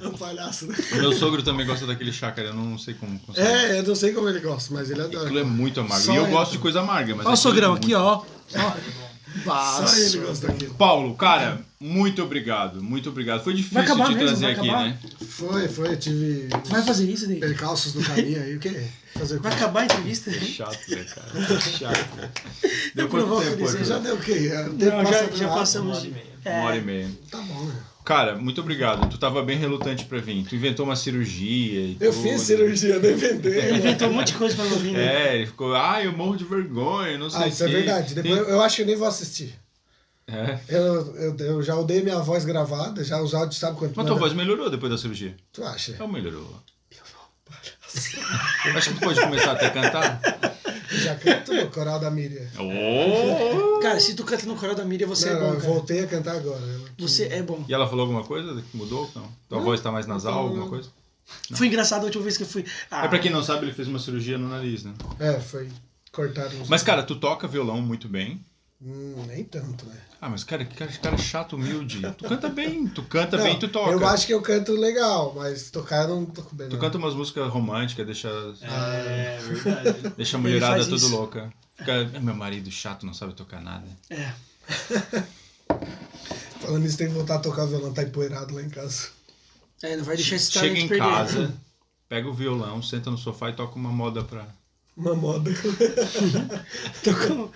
É um palhaço, né? Meu sogro também gosta daquele chá, cara. Eu não sei como consegue. Eu não sei como ele gosta, mas ele adora. Aquilo é muito amargo. Só E eu ele. gosto de coisa amarga, mas Olha o aquilo sogrão é aqui, muito- ó. Só ele gosta daquilo. Paulo, cara, muito obrigado. Muito obrigado. Foi difícil Vai acabar te mesmo, trazer vai aqui, acabar? né? Foi, eu tive Vai fazer isso, David? percalços no caminho aí, o quê? Fazer o quê? Vai acabar a entrevista? É chato, né, cara? É chato. Né? Deu Eu quanto provoco tempo, isso, Arthur? Já deu o quê? Não, já rápido. passamos. 1h30. Uma hora e meia. Tá bom, né? Cara, muito obrigado. Tu tava bem relutante pra vir. Tu inventou uma cirurgia e Eu tudo. fiz cirurgia, não inventei. Ele inventou um monte de coisa pra não vir, né? Ele ficou, eu morro de vergonha, não sei o Isso é quê. verdade. Depois eu acho que eu nem vou assistir. É. Eu já odeio minha voz gravada, já os áudios, sabe quanto Mas tua voz melhorou depois da cirurgia? Tu acha? Não melhorou. Acho que tu pode começar até a cantar. Eu já canto no coral da Miriam. Oh! Cara, se tu canta no coral da Miriam, você é Não, bom, eu cara. voltei a cantar agora. Você é bom. E ela falou alguma coisa que mudou? Não. Tua voz tá mais nasal, alguma coisa? Foi engraçado a última vez que eu fui. É pra quem não sabe, ele fez uma cirurgia no nariz, né? Foi cortado uns... Mas, cara, tu toca violão muito bem. nem tanto, né? Mas, cara, que cara chato, humilde. Tu canta bem, bem, tu toca. Eu acho que eu canto legal, mas tocar eu não toco bem. Tu não. canta umas músicas românticas, deixa Verdade. a mulherada faz tudo isso. louca. Fica, meu marido chato, não sabe tocar nada. É. Falando isso, tem que voltar a tocar violão, tá empoeirado lá em casa. Não vai deixar esse Chega talento em perder. casa, pega o violão, senta no sofá e toca uma moda pra... Uma moda. Tocou.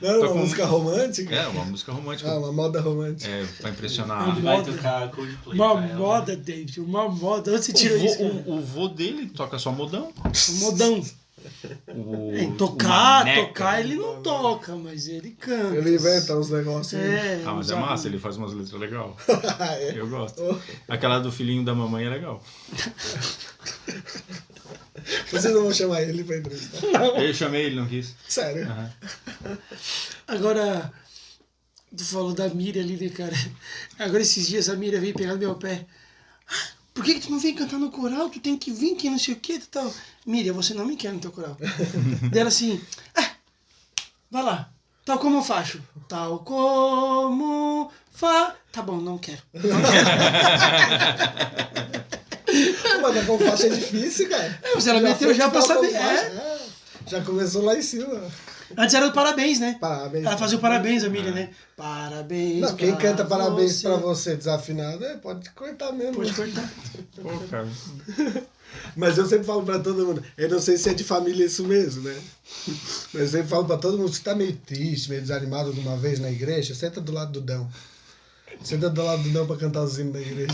Não era Tô uma com- música romântica? É, uma música romântica. Uma moda romântica. Pra impressionar. Vai tocar Coldplay. Uma pra ela. moda, David. Uma moda. Onde você tirou isso, cara? O vô dele toca só modão. Um modão. O Tocar Maneca. ele não toca, mas ele canta. Ele inventa uns negócios aí. Mas é uns- massa, ele faz umas letras legais. É. Eu gosto. Aquela do filhinho da mamãe é legal. Vocês não vão chamar ele pra entrevistar. Eu chamei ele, não quis. Sério. Aham. Agora, tu falou da Miriam ali, né, cara? Agora esses dias a Miriam veio pegar no meu pé. Por que tu não vem cantar no coral? Tu tem que vir, que não sei o que e tal. Miriam, você não me quer no teu coral. Dela assim, vai lá. Tal como faço. Tal como fa... Tá bom, não quero. Mas a Confaixa é difícil, cara. Mas ela meteu já pra foi saber. te dar Confaixa, já começou lá em cima. Antes era do parabéns, né? Parabéns. Ela fazia o parabéns, a Miriam, né? Parabéns. Não, quem pra canta parabéns você. pra você desafinado, pode cortar mesmo. Pode cortar. Pô, cara. Mas eu sempre falo pra todo mundo, eu não sei se é de família isso mesmo, né? Mas eu sempre falo pra todo mundo, se tá meio triste, meio desanimado de uma vez na igreja, senta do lado do Dão. Senta do lado do Dão pra cantar os hinos da igreja.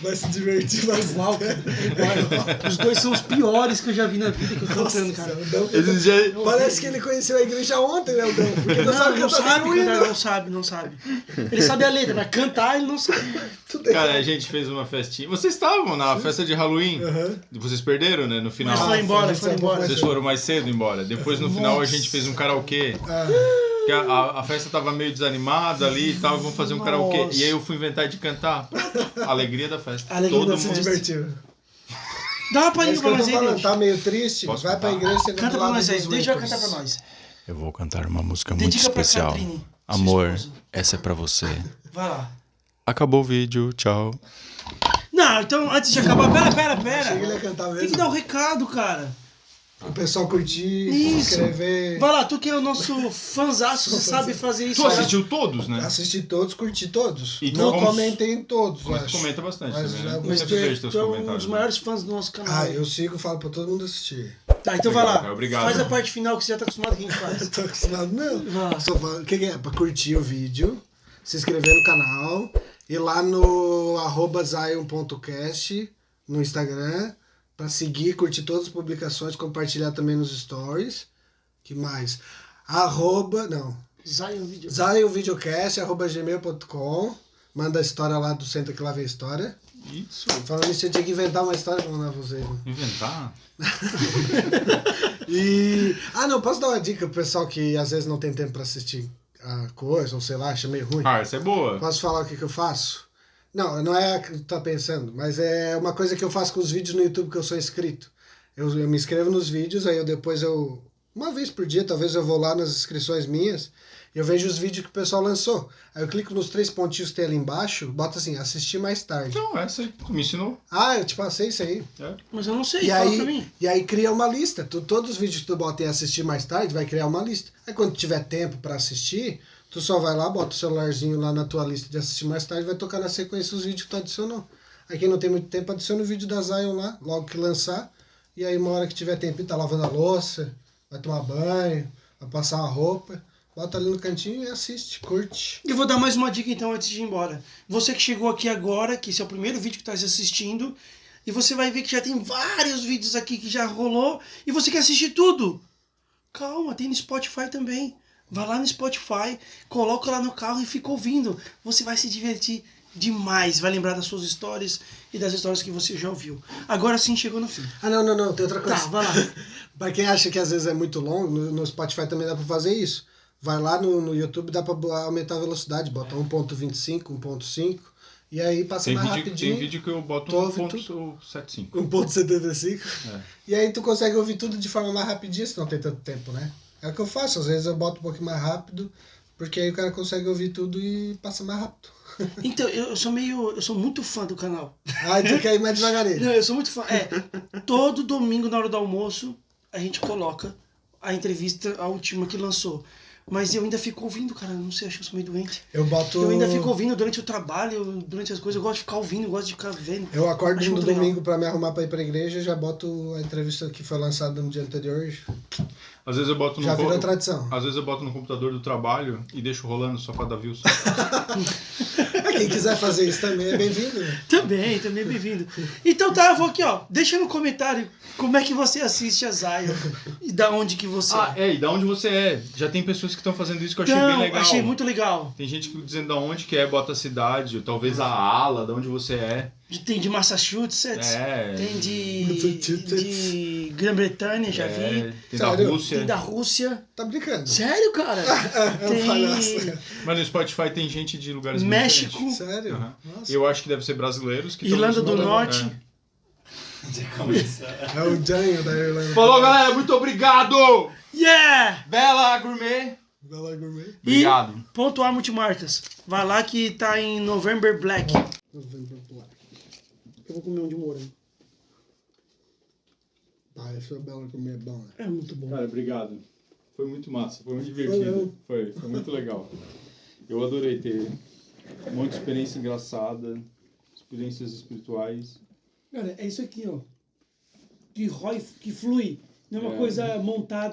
Vai se divertir bastante. Igual, cara. Igual. Os dois são os piores que eu já vi na vida que eu tô cantando, cara. O Dão Esses dias... parece que ele conheceu a igreja ontem, né, o Dão? Porque não sabe Não cantar sabe nenhum cantar, hino. não sabe. Ele sabe a letra, mas cantar ele não sabe. Tudo é Cara, a gente fez uma festinha. Vocês estavam na festa de Halloween. Aham. Vocês perderam, né? No final. Mas foi embora, a gente foi saiu embora. Vocês foram mais cedo embora. Depois, no final, a gente fez um karaokê. Ah, Que a festa tava meio desanimada ali e tal. Vamos fazer um karaokê. Nossa. E aí eu fui inventar de cantar. Alegria da festa. Alegria Todo da se mundo. festa. divertiu. Dá uma É palhinha isso que pra eu tô nós aí, falando, David. tá meio triste, Posso vai pra cantar? igreja, senta Canta do pra lado nós aí, dos deixa eu rappers. cantar pra nós. Eu vou cantar uma música muito Dedica pra especial. Catrine, sua Amor, esposa. essa é pra você. Vai lá. Acabou o vídeo, tchau. Não, então antes de acabar, pera. Achei que ele ia cantar Tem que mesmo. dar um recado, cara. O pessoal curtir, Isso. inscrever. Vai lá, tu que é o nosso fanzaço, você sabe fazer isso. Tu assistiu todos, né? Assistir todos, curtir todos. E não vamos- comentei em todos, Mas tu acho. comenta bastante Mas também, já- né? mas Eu Tu sempre é, vejo teus tu é um comentários. dos maiores fãs do nosso canal. Ah, eu sigo, falo pra todo mundo assistir. Tá, então vai lá. Obrigado, obrigado. Faz a parte final que você já tá acostumado que a gente faz. Tô acostumado, não. Vai lá. Só falo, o que é? Pra curtir o vídeo, se inscrever no canal, ir lá no @zion.cast no Instagram, pra seguir, curtir todas as publicações, compartilhar também nos stories. Que mais? Zion Video. zionvideocast@gmail.com. Manda a história lá do Senta que lá vem a história. Isso. Falando nisso, eu tinha que inventar uma história pra mandar pra vocês. Né? Inventar? E. Ah, não, posso dar uma dica pro pessoal que às vezes não tem tempo pra assistir a coisa, ou sei lá, acha meio ruim? Ah, essa é boa. Posso falar o que eu faço? Não é o que tu tá pensando, mas é uma coisa que eu faço com os vídeos no YouTube que eu sou inscrito. Eu me inscrevo nos vídeos, aí depois uma vez por dia, talvez eu vou lá nas inscrições minhas, e eu vejo os vídeos que o pessoal lançou. Aí eu clico nos 3 pontinhos que tem ali embaixo, bota assim, assistir mais tarde. Então, essa aí, tu me ensinou. Ah, eu te passei isso aí. Mas eu não sei, E fala pra aí, mim. e aí cria uma lista. Todos os vídeos que tu bota em assistir mais tarde, vai criar uma lista. Aí quando tiver tempo pra assistir, tu só vai lá, bota o celularzinho lá na tua lista de assistir mais tarde, vai tocar na sequência os vídeos que tu adicionou. Aí quem não tem muito tempo, adiciona o vídeo da Zion lá, logo que lançar. E aí uma hora que tiver tempo, tá lavando a louça, vai tomar banho, vai passar uma roupa, bota ali no cantinho e assiste, curte. Eu vou dar mais uma dica então antes de ir embora. Você que chegou aqui agora, que esse é o primeiro vídeo que está assistindo, e você vai ver que já tem vários vídeos aqui que já rolou, e você quer assistir tudo. Calma, tem no Spotify também. Vai lá no Spotify, coloca lá no carro e fica ouvindo. Você vai se divertir demais, vai lembrar das suas histórias e das histórias que você já ouviu. Agora sim chegou no fim. Ah, não, tem outra coisa. Tá, vai lá. Pra quem acha que às vezes é muito longo, no Spotify também dá pra fazer isso. Vai lá no YouTube, dá pra aumentar a velocidade, bota 1.25, 1.5, e aí passa Tem mais vídeo, rapidinho. tem vídeo que eu boto Tu ouve 1.75. 1.75. É. E aí tu consegue ouvir tudo de forma mais rapidinha, se não tem tanto tempo, né? É o que eu faço, às vezes eu boto um pouquinho mais rápido, porque aí o cara consegue ouvir tudo e passa mais rápido. Então, eu sou muito fã do canal. Aí tu quer ir mais devagarinho. Não, eu sou muito fã. Todo domingo na hora do almoço a gente coloca a entrevista, a última que lançou. Mas eu ainda fico ouvindo, cara, não sei, acho que eu sou meio doente. Eu boto. Eu ainda fico ouvindo durante o trabalho, durante as coisas, eu gosto de ficar ouvindo, eu gosto de ficar vendo. Eu acordo Acho no muito legal. domingo pra me arrumar pra ir pra igreja, já boto a entrevista que foi lançada no dia anterior. Às vezes eu boto no Já virou tradição. Às vezes eu boto no computador do trabalho e deixo rolando só pra dar views. Quem quiser fazer isso também é bem-vindo. Né? Também bem-vindo. Então tá, eu vou aqui, ó. Deixa no comentário como é que você assiste a Zion e da onde que você E da onde você é? Já tem pessoas que estão fazendo isso que eu achei bem Então, legal. achei muito legal. Tem gente dizendo da onde que é, bota a cidade, ou talvez a ala, da onde você é. Tem de Massachusetts, É. tem de Grã-Bretanha, já vi. Tem da Sério? Rússia. Tem da Rússia. Tá brincando. Sério, cara? É um palhaço. Mas no Spotify tem gente de lugares bem México. diferentes. Sério? Aham. Nossa. Eu acho que deve ser brasileiros que Irlanda tão do mandando- Norte. É o Janho da Irlanda. Falou, galera, muito obrigado! Yeah! Bela Gourmet. Bela Gourmet. Obrigado. Ponto A Multimarcas. Vai lá que tá em November Black. November Black. Eu vou comer um de morango. Ah, esse Bela Gourmet é bom, né? É muito bom. Cara, obrigado. Foi muito massa, foi muito divertido. Foi muito legal. Eu adorei ter um monte de experiência engraçada, experiências espirituais. Cara, é isso aqui, ó. Que rói, que flui. Não é uma coisa montada.